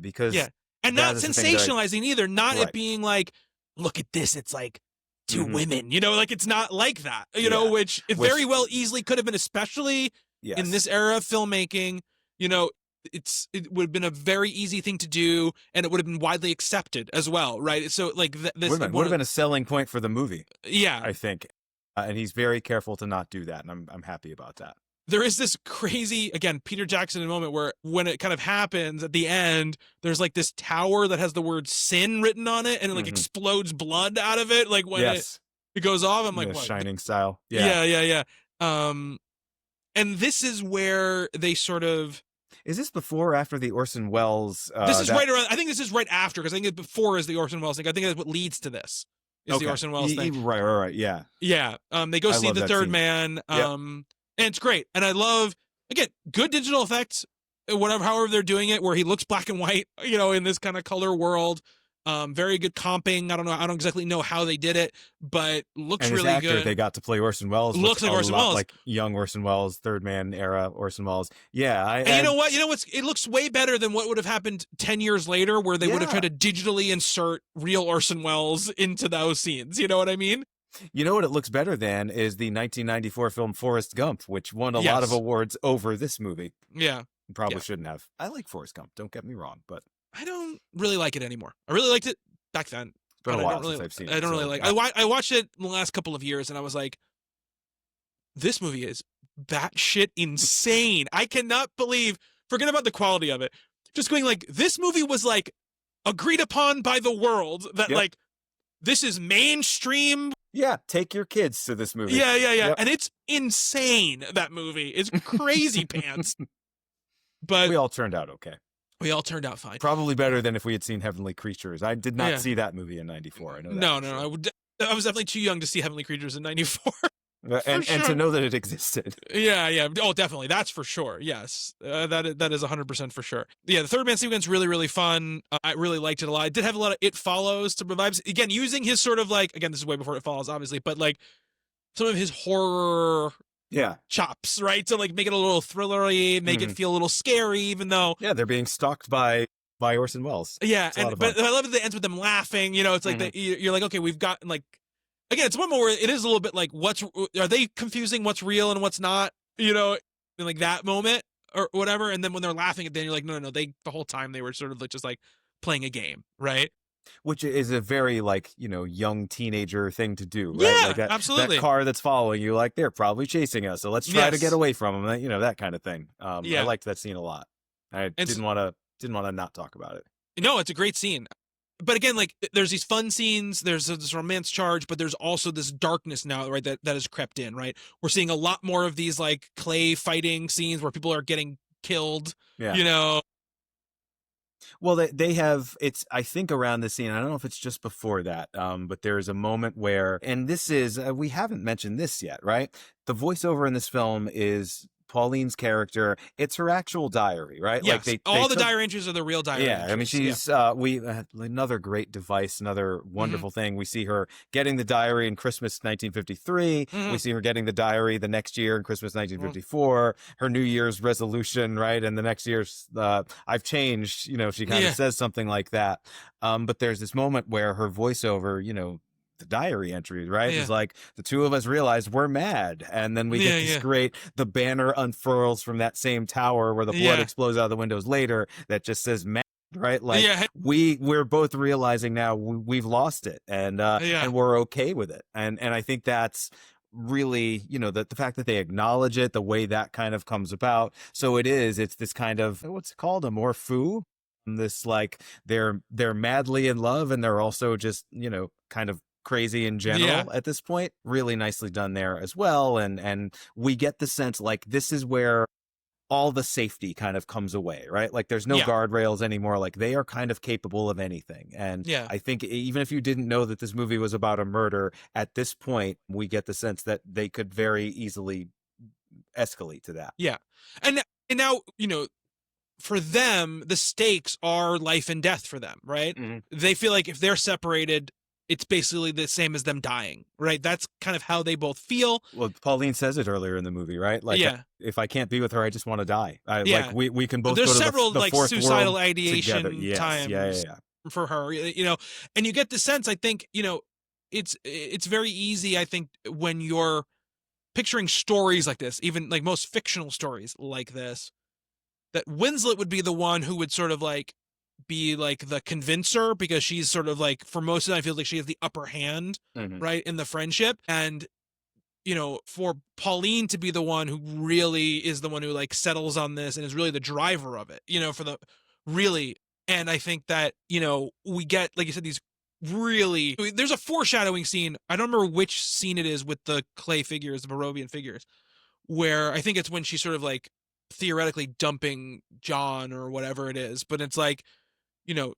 because and not sensationalizing either. Not right. It being like, look at this, it's like two women, it's not like that, which it very well easily could have been, especially in this era of filmmaking. It would have been a very easy thing to do, and it would have been widely accepted as well, right? So this would have been a selling point for the movie. Yeah, I think. And he's very careful to not do that, and I'm happy about that. There is this crazy, again, Peter Jackson moment where when it kind of happens at the end, there's this tower that has the word sin written on it, and it explodes blood out of it, when it goes off. I'm like, what? Shining style. Yeah. And this is where they sort of. Is this before or after the Orson Welles? This is right around. I think this is right after, because I think before is the Orson Welles thing. I think that's what leads to this. Is the Orson Welles thing. Right. Yeah. Yeah. They go see The Third Man. And it's great. And I love, again, good digital effects, however they're doing it, where he looks black and white, in this kind of color world. Very good comping. I don't exactly know how they did it, but looks and his really actor, good. They got to play Orson Welles. Looks like Orson Welles. Like young Orson Welles, Third Man era Orson Welles. Yeah. And you know what? It looks way better than what would have happened 10 years later, where they would have tried to digitally insert real Orson Welles into those scenes. You know what I mean? You know what it looks better than is the 1994 film Forrest Gump, which won a lot of awards over this movie. Yeah. Probably shouldn't have. I like Forrest Gump, don't get me wrong, but I don't really like it anymore. I really liked it back then. It's been a while since I've seen it. I don't really like it. I watched it in the last couple of years, and I was like, this movie is batshit insane. I cannot believe, forget about the quality of it, just going this movie was agreed upon by the world that this is mainstream. Yeah, take your kids to this movie. Yeah. Yep. And it's insane, that movie. It's crazy pants. But we all turned out okay. We all turned out fine. Probably better than if we had seen Heavenly Creatures. I did not see that movie in 94. I know that. No. I was definitely too young to see Heavenly Creatures in 94. And to know that it existed. Yeah. Oh, definitely. That's for sure. Yes. That is 100% for sure. Yeah, the Third Man sequence, really, really fun. I really liked it a lot. I did have a lot of It Follows to provide, again, using his sort of again, this is way before It Follows, obviously, but some of his horror chops, right? So make it a little thrillery, make it feel a little scary, even though they're being stalked by Orson Welles. Yeah, but I love that it ends with them laughing. It's like you're like, okay, we've got again, it's one more where it is a little bit are they confusing what's real and what's not? In that moment or whatever. And then when they're laughing at, then you're like, no, they the whole time they were sort of just playing a game, right? Which is a very, like, young teenager thing to do, right? Like Yeah, that absolutely. car that's following you, like, they're probably chasing us, so let's try to get Yes. away from them, that kind of thing. I Yeah. liked that scene a lot. I And didn't want to not talk about it. no, it's a great scene. But again, like there's these fun scenes, there's this romance charge, but there's also this darkness now, right? That has crept in, right? We're seeing a lot more of these like clay fighting scenes where people are getting killed, Yeah. you know. Well, they have, it's, I think around the scene, I don't know if it's just before that, but there is a moment where, and this is, we haven't mentioned this yet, right? The voiceover in this film is Pauline's character. It's her actual diary, right? Yes, Like all the diary entries are the real diary yeah, entries. I mean, she's another great device, another wonderful thing. We see her getting the diary in Christmas 1953. We see her getting the diary the next year in Christmas 1954. Her New Year's resolution, right? And the next year's I've changed. She kind of says something like that. But there's this moment where her voiceover, the diary entry, right? Is like the two of us realize we're mad, and then we get this great, the banner unfurls from that same tower where the blood explodes out of the windows later that just says mad, right? Like we're both realizing now we've lost it, and we're okay with it, and I think that's really, the fact that they acknowledge it, the way that kind of comes about. So it's this kind of, what's it called, a morphu, this, like, they're madly in love, and they're also just, kind of crazy in general at this point. Really nicely done there as well. And we get the sense, like, this is where all the safety kind of comes away, right? Like, there's no guardrails anymore. Like, they are kind of capable of anything. And I think even if you didn't know that this movie was about a murder, at this point, we get the sense that they could very easily escalate to that. Yeah. And now, for them, the stakes are life and death for them, right? They feel like if they're separated, it's basically the same as them dying, right? That's kind of how they both feel. Well, Pauline says it earlier in the movie, right? Like, if I can't be with her, I just want to die. Like, we can both There's go to several the like fourth suicidal world ideation together. times for her, and you get the sense, I think, it's very easy, I think, when you're picturing stories like this, even like most fictional stories like this, that Winslet would be the one who would sort of like be like the convincer, because she's sort of like, for most of it, I feel like she has the upper hand, right, in the friendship. And, for Pauline to be the one who really is the one who like settles on this and is really the driver of it, for the really. And I think that, we get, like you said, these really, there's a foreshadowing scene. I don't remember which scene it is with the clay figures, the Barovian figures, where I think it's when she's sort of like theoretically dumping John or whatever it is, but it's like,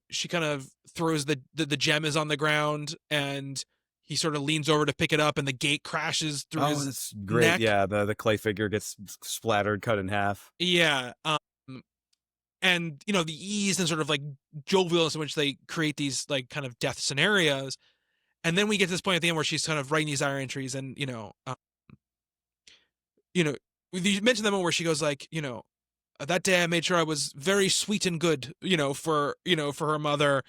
she kind of throws the gem is on the ground, and he sort of leans over to pick it up, and the gate crashes through his that's great neck. Yeah, the clay figure gets splattered, cut in half. And the ease and sort of like jovialness in which they create these like kind of death scenarios. And then we get to this point at the end where she's kind of writing these diary entries, and you mentioned the moment where she goes like, that day I made sure I was very sweet and good, for her mother.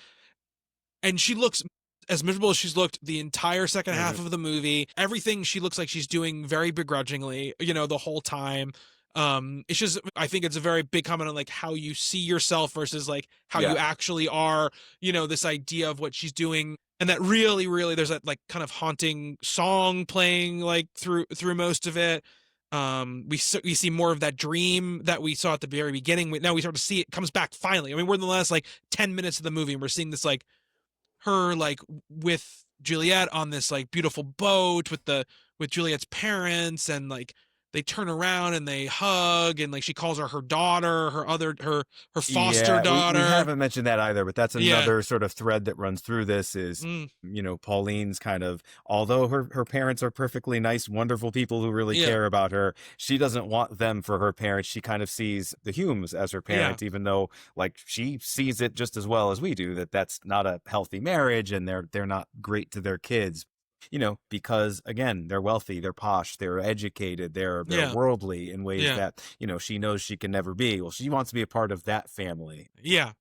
And she looks as miserable as she's looked the entire second half of the movie. Everything she looks like she's doing very begrudgingly, the whole time. It's just, I think it's a very big comment on like how you see yourself versus like how you actually are, this idea of what she's doing. And that really, really, there's that like kind of haunting song playing like through most of it. We see more of that dream that we saw at the very beginning. Now we start to see it comes back finally. I mean, we're in the last like 10 minutes of the movie, and we're seeing this like her like with Juliet on this like beautiful boat with Juliet's parents, and like they turn around and they hug, and like she calls her daughter, her foster daughter. We haven't mentioned that either, but that's another sort of thread that runs through this is, Pauline's kind of, although her parents are perfectly nice, wonderful people who really care about her, she doesn't want them for her parents. She kind of sees the Humes as her parents, even though like she sees it just as well as we do, that that's not a healthy marriage and they're not great to their kids. Because again, they're wealthy, they're posh, they're educated, they're worldly in ways that, she knows she can never be. Well, she wants to be a part of that family. Yeah,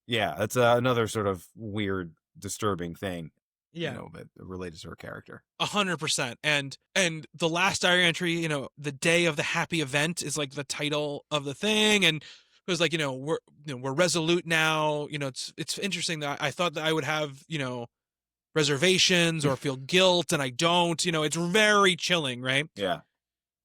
that's another sort of weird, disturbing thing. But related to her character. 100%. And the last diary entry, the day of the happy event is like the title of the thing. And because like, we're resolute now. It's interesting that I thought that I would have, reservations or feel guilt, and I don't. It's very chilling, right? Yeah.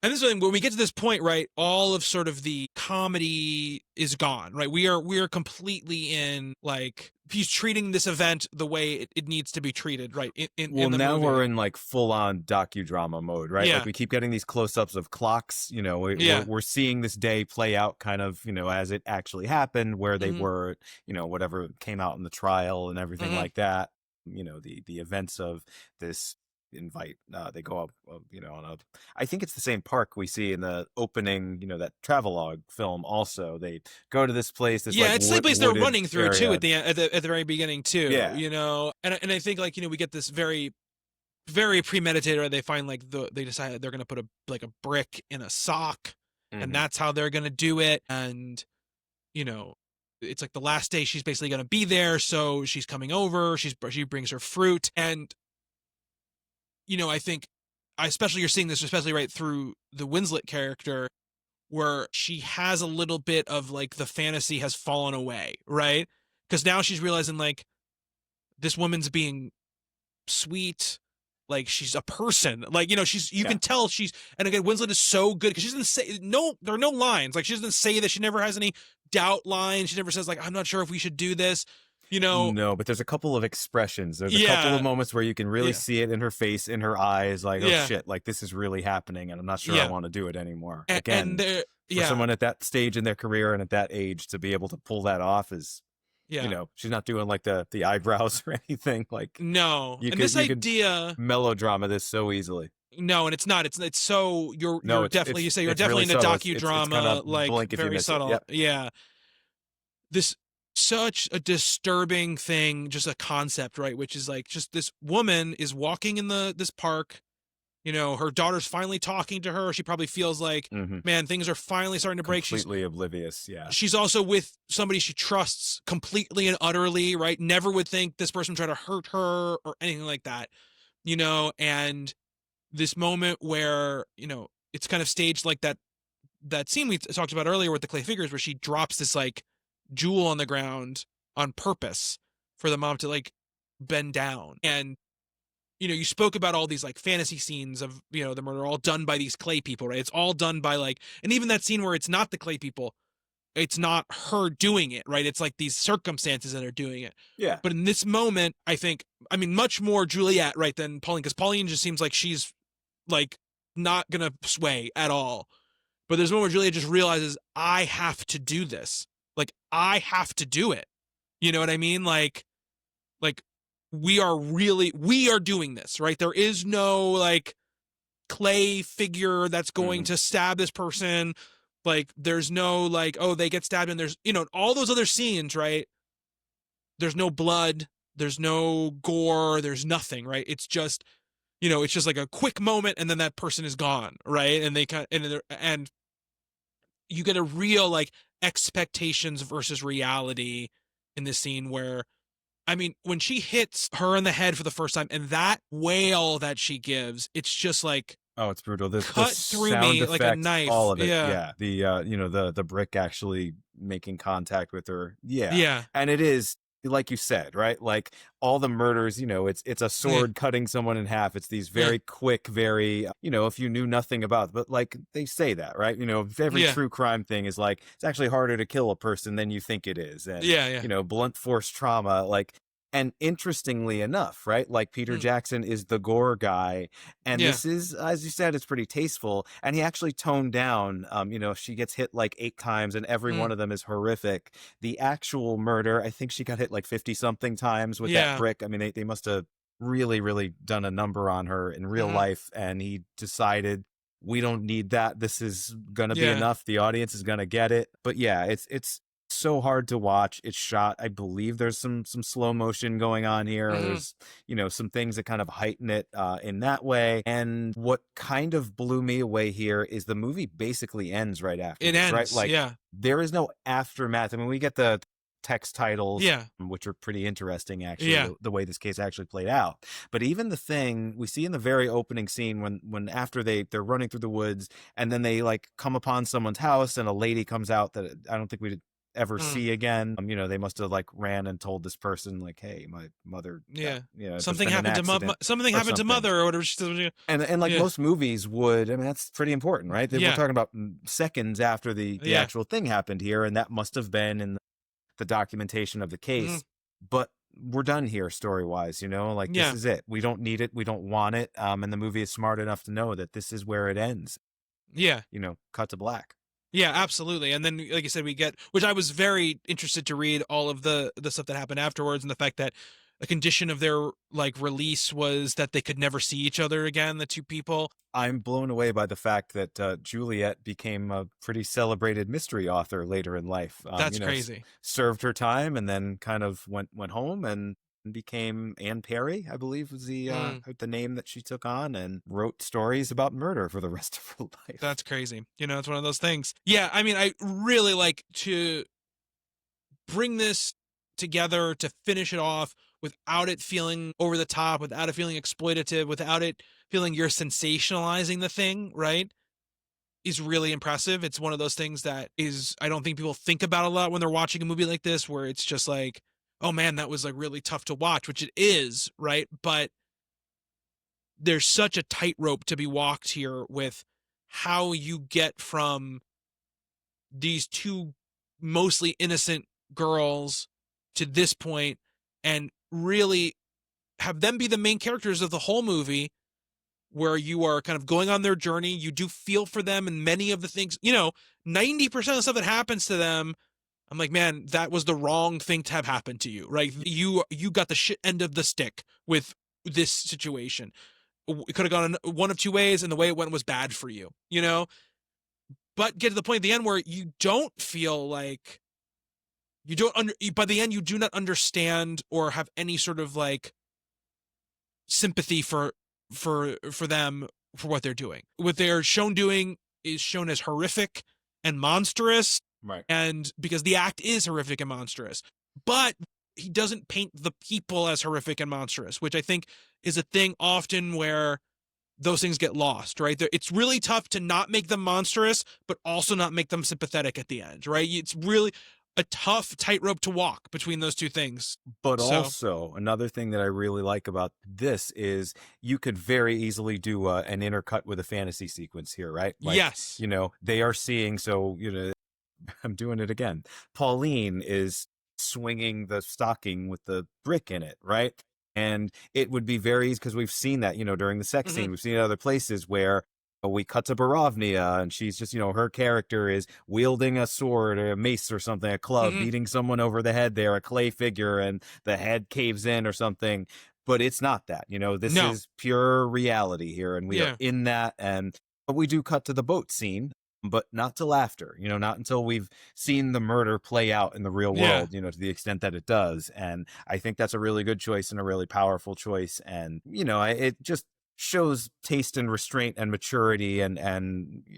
And this is when we get to this point, right? All of sort of the comedy is gone, right? We are completely in, like, he's treating this event the way it needs to be treated, right? Well, in the now movie. we're in like full on docudrama mode, right? Yeah. Like we keep getting these close ups of clocks. We're seeing this day play out kind of, as it actually happened, where they were, whatever came out in the trial and everything like that. The events of this invite, they go up, on a, I think it's the same park we see in the opening, that travelogue film. Also, they go to this place. This, yeah, it's the place they're running through area. too at the very beginning too. Yeah. And I think, like, we get this very, very premeditated. Right? They find like they decide they're gonna put a brick in a sock, and that's how they're gonna do it. And it's like the last day she's basically gonna be there, so she's coming over. She brings her fruit, and I think, especially you're seeing this, especially right through the Winslet character, where she has a little bit of like the fantasy has fallen away, right? Because now she's realizing, like, this woman's being sweet, like she's a person, like, you can tell she's, and again, Winslet is so good because she doesn't say, there are no lines, like she doesn't say that, she never has any doubt lines, she never says like, I'm not sure if we should do this. No, but there's a couple of expressions. There's a couple of moments where you can really see it in her face, in her eyes, like, oh shit, like this is really happening, and I'm not sure I want to do it anymore. Again, for someone at that stage in their career and at that age to be able to pull that off is, she's not doing like the eyebrows or anything. Like, no, you and could, this idea melodrama this so easily. No, and it's not. It's so you're definitely, you say you're definitely really in a subtle. docudrama, it's kind of like very subtle. Yep. Yeah. This such a disturbing thing, just a concept, right? Which is like, just this woman is walking in this park. Her daughter's finally talking to her. She probably feels like, man, things are finally starting to break. Completely oblivious. Yeah. She's also with somebody she trusts completely and utterly, right? Never would think this person would try to hurt her or anything like that. And this moment where, it's kind of staged like that scene we talked about earlier with the clay figures, where she drops this like jewel on the ground on purpose for the mom to like bend down. And, you spoke about all these like fantasy scenes of, the murder all done by these clay people, right? It's all done by like, and even that scene where it's not the clay people, it's not her doing it, right? It's like these circumstances that are doing it. Yeah. But in this moment, I think, much more Juliet, right, than Pauline, because Pauline just seems like she's like not gonna sway at all. But there's a moment where Juliet just realizes, I have to do this. Like, I have to do it. You know what I mean? Like we are doing this, right? There is no like clay figure that's going to stab this person. Like, there's no like, oh, they get stabbed, and there's, all those other scenes, right? There's no blood, there's no gore, there's nothing, right? It's just, it's just like a quick moment, and then that person is gone, right? And they and you get a real like expectations versus reality in this scene where, when she hits her in the head for the first time, and that wail that she gives, it's just like, oh, it's brutal. This cut through me effects, like a knife. All of it. Yeah. The brick actually making contact with her. Yeah. Yeah. And it is, like you said, right? Like all the murders, it's a sword cutting someone in half. It's these very quick, very, if you knew nothing about it, but like they say that, right? Every true crime thing is like, it's actually harder to kill a person than you think it is. And, blunt force trauma, like, and interestingly enough, right? Like Peter Jackson is the gore guy. And this is, as you said, it's pretty tasteful. And he actually toned down, she gets hit like 8 times and every one of them is horrific. The actual murder, I think she got hit like 50 something times with that brick. They must have really, really done a number on her in real life. And he decided, we don't need that. This is going to be enough. The audience is going to get it. But yeah, it's so hard to watch. It's shot, I believe there's some slow motion going on here. There's some things that kind of heighten it in that way. And what kind of blew me away here is the movie basically ends right after it ends, right? Like there is no aftermath. We get the text titles, which are pretty interesting actually, the way this case actually played out. But even the thing we see in the very opening scene when after they're running through the woods and then they like come upon someone's house and a lady comes out that I don't think we ever see again. You know, they must have like ran and told this person like, hey, my mother, Yeah. you know, Something there's been an happened to accident something or happened to something. mother or whatever. She said, And like most movies would, I mean, that's pretty important, right? We're Yeah. talking about seconds after the actual thing happened here, and that must have been in the documentation of the case. But we're done here story-wise, you know? Like, this is it. We don't need it. We don't want it. And the movie is smart enough to know that this is where it ends. Yeah. You know, cut to black. Yeah, absolutely. And then, like I said, we get, which I was very interested to read all of the stuff that happened afterwards, and the fact that a condition of their like release was that they could never see each other again, the two people. I'm blown away by the fact that Juliet became a pretty celebrated mystery author later in life. That's you know, crazy. Served her time and then kind of went home and became Anne Perry, I believe was the name that she took on, and wrote stories about murder for the rest of her life. That's crazy. You know, it's one of those things. Yeah, I mean, I really like to bring this together to finish it off without it feeling over the top, without it feeling exploitative, without it feeling you're sensationalizing the thing, right? Is really impressive. It's one of those things that is, I don't think people think about a lot when they're watching a movie like this, where it's just like, oh man, that was like really tough to watch, which it is, right? But there's such a tightrope to be walked here with how you get from these two mostly innocent girls to this point and really have them be the main characters of the whole movie, where you are kind of going on their journey. You do feel for them, and many of the things, you know, 90% of the stuff that happens to them, I'm like, man, that was the wrong thing to have happened to you, right? You got the shit end of the stick with this situation. It could have gone one of two ways, and the way it went was bad for you, you know? But get to the point at the end where you don't feel like by the end, you do not understand or have any sort of like sympathy for them, for what they're doing. What they're shown doing is shown as horrific and monstrous. Right. And because the act is horrific and monstrous, but he doesn't paint the people as horrific and monstrous, which I think is a thing often where those things get lost, right? It's really tough to not make them monstrous, but also not make them sympathetic at the end, right? It's really a tough tightrope to walk between those two things. But also, another thing that I really like about this is you could very easily do an intercut with a fantasy sequence here, right? Like, yes. You know, they are seeing, so, you know, I'm doing it again. Pauline is swinging the stocking with the brick in it, right? And it would be very easy, because we've seen that, you know, during the sex scene. We've seen it other places where we cut to Barovnia and she's just, you know, her character is wielding a sword or a mace or something, a club, beating someone over the head there, a clay figure, and the head caves in or something. But it's not that, you know, this is pure reality here, and we are in that. But we do cut to the boat scene, but not till after, you know, not until we've seen the murder play out in the real world, you know, to the extent that it does. And I think that's a really good choice and a really powerful choice. And, you know, it just shows taste and restraint and maturity. And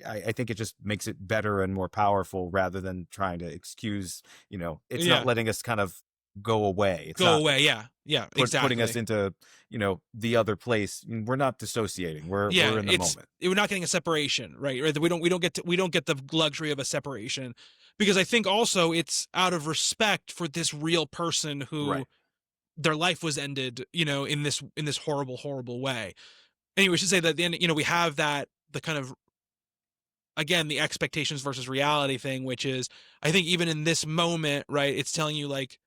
I think it just makes it better and more powerful, rather than trying to excuse, you know, it's not letting us kind of go away. It's not exactly. Putting us into, you know, the other place. We're not dissociating. We're in the moment. We're not getting a separation, right? We don't get the luxury of a separation, because I think also it's out of respect for this real person who their life was ended, you know, in this horrible, horrible way. Anyway, we should say that at the end, you know, we have the kind of, again, the expectations versus reality thing, which is, I think even in this moment, right, it's telling you like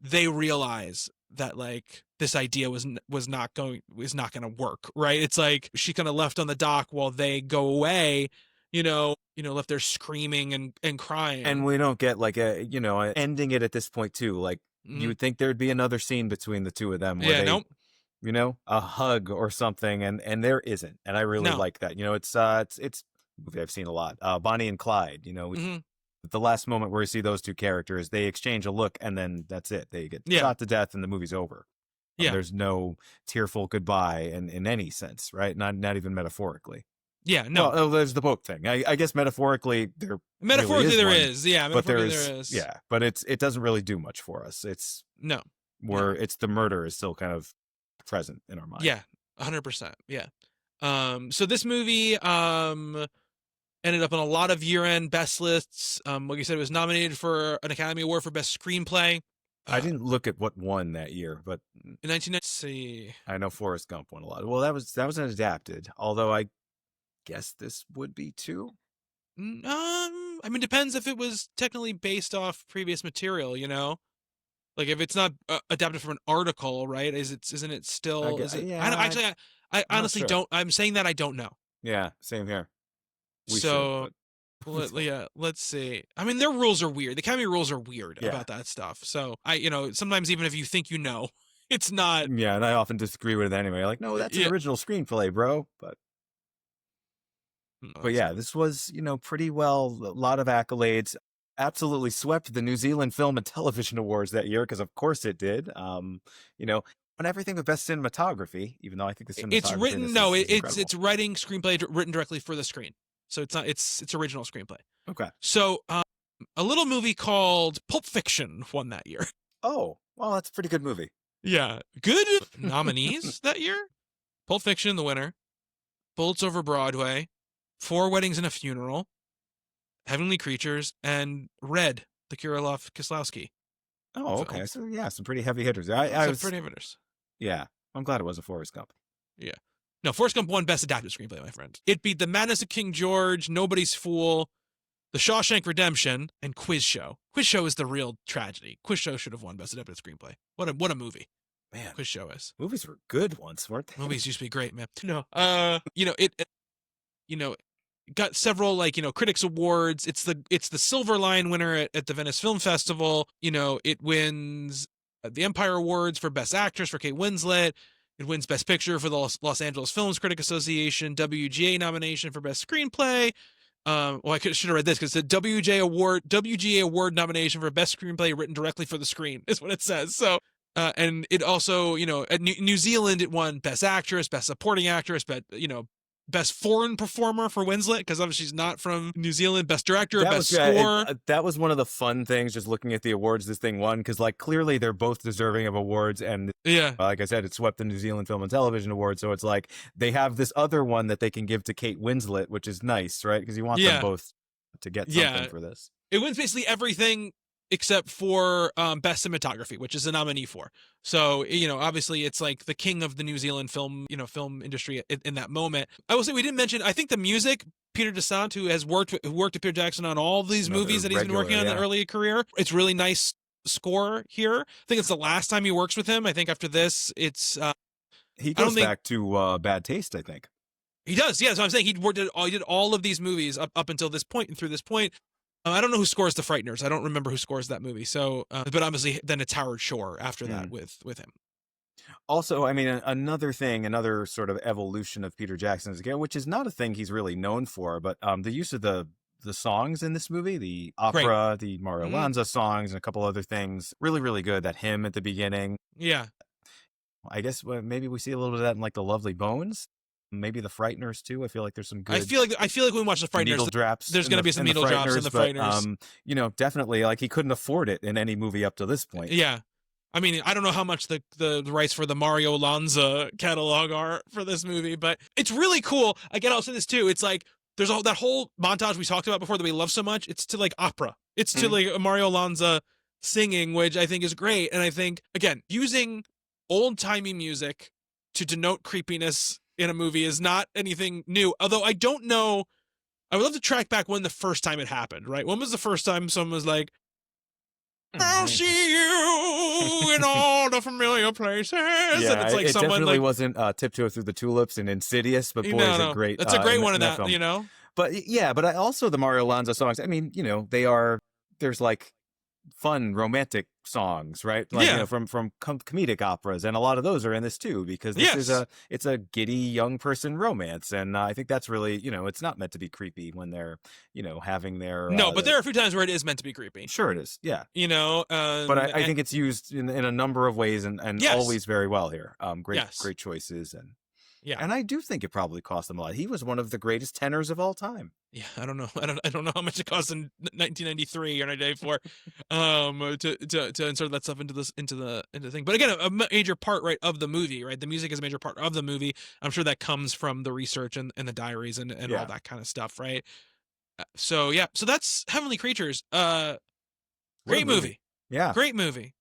they realize that like this idea was not going to work, right? It's like she kind of left on the dock while they go away, you know, left there screaming and crying. And we don't get like ending it at this point too. Like you would think there'd be another scene between the two of them where they, you know, a hug or something, and there isn't. And I really like that. You know, it's a movie I've seen a lot. Bonnie and Clyde, you know, the last moment where we see those two characters, they exchange a look, and then that's it. They get shot to death, and the movie's over. There's no tearful goodbye in any sense, right? Not even metaphorically. Yeah, no. Well, there's the boat thing. I guess metaphorically there is. Yeah, but there is. Yeah, but it doesn't really do much for us. It's it's the murder is still kind of present in our mind. Yeah, 100%. Yeah. So this movie, ended up on a lot of year-end best lists. Like you said, it was nominated for an Academy Award for Best Screenplay. I didn't look at what won that year, but in 1990. I know Forrest Gump won a lot. Well, that was an adapted, although I guess this would be too. I mean, depends if it was technically based off previous material, you know? Like if it's not adapted from an article, right? Isn't it still? Yeah, I I'm not honestly sure. don't. I'm saying that I don't know. Yeah, same here. Yeah, let's see. I mean, their rules are weird. The Academy rules are weird about that stuff. So sometimes even if you think you know, it's not. Yeah, and I often disagree with it anyway. Like, no, that's an original screenplay, bro. But yeah, this was, pretty well, a lot of accolades. Absolutely swept the New Zealand Film and Television Awards that year, because of course it did. On everything but best cinematography, even though I think the cinematography It's written. it's writing screenplay written directly for the screen. So it's not. It's original screenplay. Okay. So a little movie called Pulp Fiction won that year. Oh, well, that's a pretty good movie. Yeah, good nominees that year. Pulp Fiction, the winner. Bullets Over Broadway. 4 Weddings and a Funeral. Heavenly Creatures, and Red, the Kirilov Kislowski. Oh, okay. So yeah, some pretty heavy hitters. Pretty heavy hitters. Yeah, I'm glad it was a Forrest Gump. Yeah. No, Forrest Gump won Best Adapted Screenplay, my friend. It beat The Madness of King George, Nobody's Fool, The Shawshank Redemption, and Quiz Show. Quiz Show is the real tragedy. Quiz Show should have won Best Adapted Screenplay. What a movie. Man, Quiz Show is. Movies were good once, weren't they? Movies used to be great, man. No. Got several critics awards. It's the Silver Lion winner at the Venice Film Festival. It wins the Empire Awards for Best Actress for Kate Winslet. It wins Best Picture for the Los Angeles Films Critic Association. WGA nomination for Best Screenplay. I should have read this because it's a WGA Award nomination for Best Screenplay written directly for the screen is what it says. So. And it also, at New Zealand, it won Best Actress, Best Supporting Actress, Best Foreign Performer for Winslet, because obviously she's not from New Zealand. Best Director, Best Score. That was one of the fun things, just looking at the awards this thing won, because clearly they're both deserving of awards, and like I said, it swept the New Zealand Film and Television Award, so it's like they have this other one that they can give to Kate Winslet, which is nice, right? Because you want them both to get something for this. It wins basically everything except for Best Cinematography, which is a nominee for. So, obviously it's like the king of the New Zealand film industry in that moment. I will say we didn't mention, I think the music, Peter Desant, who worked with Peter Jackson on all these movies that he's been working on in the early career. It's really nice score here. I think it's the last time he works with him. I think after this, it's... he goes back to Bad Taste, I think. He does, yeah. So I'm saying he did all of these movies up until this point, and through this point. I don't know who scores The Frighteners. I don't remember who scores that movie. So, but obviously, then it's Howard Shore after that with him. Also, I mean, another sort of evolution of Peter Jackson's again, which is not a thing he's really known for, but the use of the songs in this movie, the opera, the Mario Lanza songs, and a couple other things, really, really good. That hymn at the beginning. Yeah. I guess maybe we see a little bit of that in The Lovely Bones. Maybe The Frighteners too. I feel like there's some good. I feel like when we watch The Frighteners, needle drops. There's going to be some needle drops in The Frighteners. Definitely, he couldn't afford it in any movie up to this point. Yeah, I mean, I don't know how much the rights for the Mario Lanza catalog are for this movie, but it's really cool. Again, I'll say this too. It's like there's that whole montage we talked about before that we love so much. It's to opera. It's to Mario Lanza singing, which I think is great. And I think again, using old timey music to denote creepiness in a movie is not anything new. Although I don't know, I would love to track back when the first time it happened, right? When was the first time someone was like, I'll see you in all the familiar places? Yeah, and it's like someone definitely wasn't Tiptoe Through the Tulips and Insidious, but boy, is it great. That's a great one in that film. But but I also the Mario Lanza songs, I mean, there's fun romantic songs, right? From comedic operas, and a lot of those are in this too, because this it's a giddy young person romance, and I think that's really it's not meant to be creepy when they're having their but there are a few times where it is meant to be creepy. Sure, it is, yeah. But I think it's used in a number of ways, and always very well here. Great choices, and and I do think it probably cost them a lot. He was one of the greatest tenors of all time. Yeah, I don't know. I don't know how much it cost in 1993 or 1994 to insert that stuff into the thing. But again, a major part, right, of the movie, right? The music is a major part of the movie. I'm sure that comes from the research and the diaries and all that kind of stuff, right? So that's Heavenly Creatures. What a Great movie. Yeah. Great movie.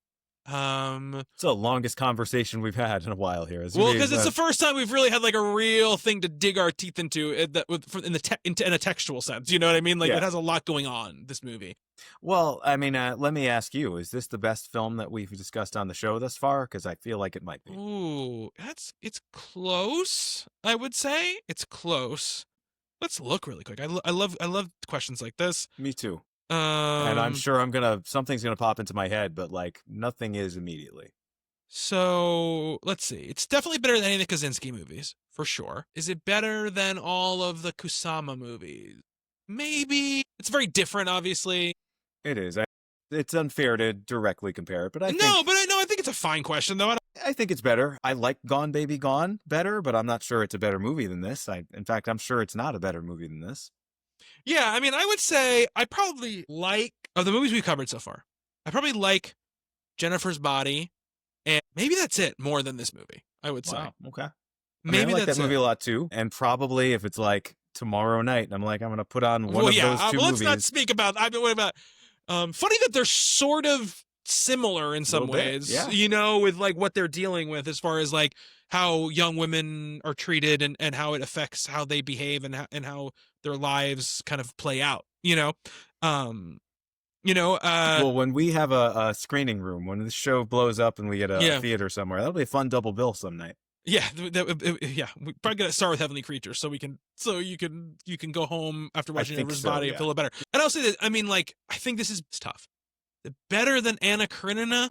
It's the longest conversation we've had in a while here. Well, because it's the first time we've really had like a real thing to dig our teeth into in a textual sense. You know what I mean? Like it has a lot going on, this movie. Well, I mean, let me ask you: is this the best film that we've discussed on the show thus far? Because I feel like it might be. Ooh, it's close. I would say it's close. Let's look really quick. I love questions like this. Me too. And I'm sure something's gonna pop into my head, but like nothing is immediately. So let's see. It's definitely better than any of the Kaczynski movies, for sure. Is it better than all of the Kusama movies? Maybe. It's very different, obviously. It is. It's unfair to directly compare it, but I think it's a fine question, though. I think it's better. I like Gone Baby Gone better, but I'm not sure it's a better movie than this. In fact, I'm sure it's not a better movie than this. Yeah, I mean, I would say I probably like, of the movies we've covered so far, I probably like Jennifer's Body, and maybe that's it more than this movie, I would say. Wow, okay. Maybe I like that movie a lot too, and probably if it's like tomorrow night, and I'm like, I'm going to put on one of those two movies. Let's not speak about, funny that they're sort of similar in some ways, you know, with like what they're dealing with as far as like how young women are treated and how it affects how they behave and how their lives kind of play out, you know? Well, when we have a screening room, when the show blows up and we get a theater somewhere, that'll be a fun double bill some night. Yeah, we probably gotta start with Heavenly Creatures so you can go home after watching Jennifer's Body and feel better. And I'll say that, I mean, like, I think this is tough. Better than Anna Karenina?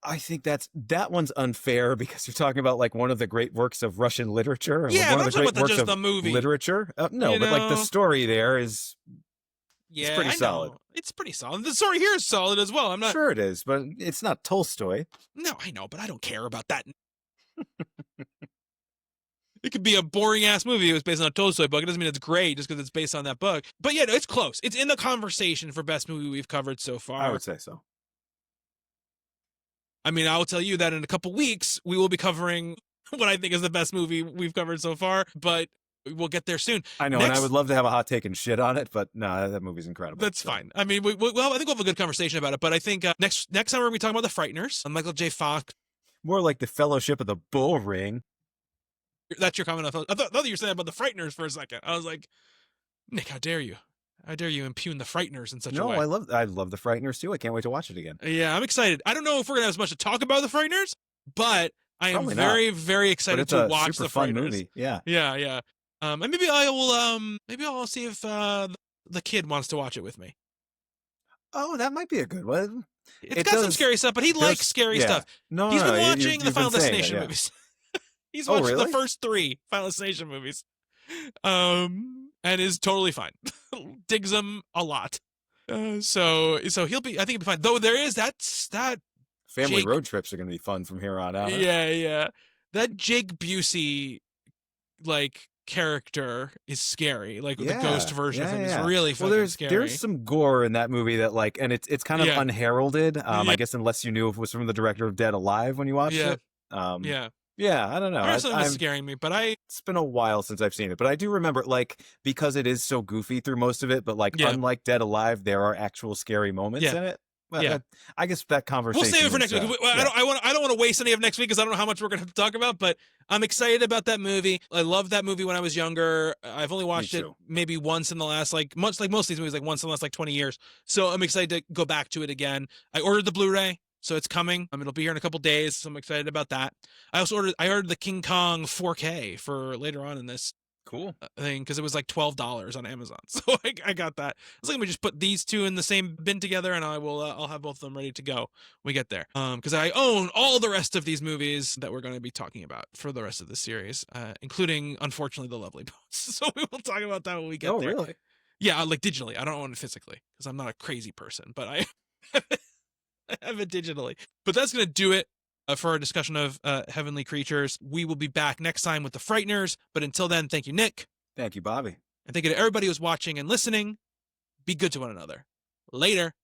I think that one's unfair because you're talking about like one of the great works of Russian literature. Yeah, one of the great works of the movie literature. No, but like the story there is. Yeah, it's pretty solid. It's pretty solid. The story here is solid as well. I'm not sure it is, but it's not Tolstoy. No, I know, but I don't care about that. It could be a boring ass movie. It was based on a Tolstoy book. It doesn't mean it's great just because it's based on that book. But yeah, no, it's close. It's in the conversation for best movie we've covered so far. I would say so. I mean, I'll tell you that in a couple weeks we will be covering what I think is the best movie we've covered so far. But we'll get there soon. I know, and I would love to have a hot take and shit on it, but no, that movie's incredible. That's fine. I mean, I think we'll have a good conversation about it. But I think next time we're going to be talking about The Frighteners, Michael J. Fox. More like the Fellowship of the Bull Ring. That's your comment. I thought you were saying about The Frighteners for a second. I was like, Nick, how dare you? How dare you impugn The Frighteners in such a way? No, I love The Frighteners too. I can't wait to watch it again. Yeah, I'm excited. I don't know if we're going to have as much to talk about The Frighteners, but I am very, very excited to watch The Frighteners. Fun movie. Yeah. Yeah. And maybe I'll see if the kid wants to watch it with me. Oh, that might be a good one. It's got some scary stuff, but he likes scary stuff. He's been watching the Final Destination movies. He's watched the first 3 Final Destination movies, and is totally fine. Digs them a lot. So he'll be. I think he'll be fine. Though there is that family road trips are going to be fun from here on out. Yeah. That Jake Busey like character is scary. Like the ghost version of him is really fucking scary. There's some gore in that movie that like, and it's kind of unheralded. I guess unless you knew it was from the director of Dead Alive when you watched it. Yeah, I don't know. It's scaring me, but it's been a while since I've seen it, but I do remember like because it is so goofy through most of it. But like unlike Dead Alive, there are actual scary moments in it. Well, I guess that conversation. We'll save it for next week. I don't want to waste any of next week because I don't know how much we're going to talk about. But I'm excited about that movie. I loved that movie when I was younger. I've only watched it maybe once in the last most of these movies once in the last 20 years. So I'm excited to go back to it again. I ordered the Blu-ray. So it's coming. It'll be here in a couple days. So I'm excited about that. I ordered the King Kong 4K for later on in this thing because it was like $12 on Amazon. So I got that. I was like, let me just put these two in the same bin together, and I'll have both of them ready to go when we get there. Because I own all the rest of these movies that we're going to be talking about for the rest of the series, including unfortunately The Lovely Bones. So we will talk about that when we get there. Oh, really? Yeah, like digitally. I don't own it physically because I'm not a crazy person, but I have it digitally. But that's going to do it for our discussion of Heavenly Creatures. We will be back next time with The Frighteners. But until then, thank you, Nick. Thank you, Bobby. And thank you to everybody who's watching and listening. Be good to one another. Later.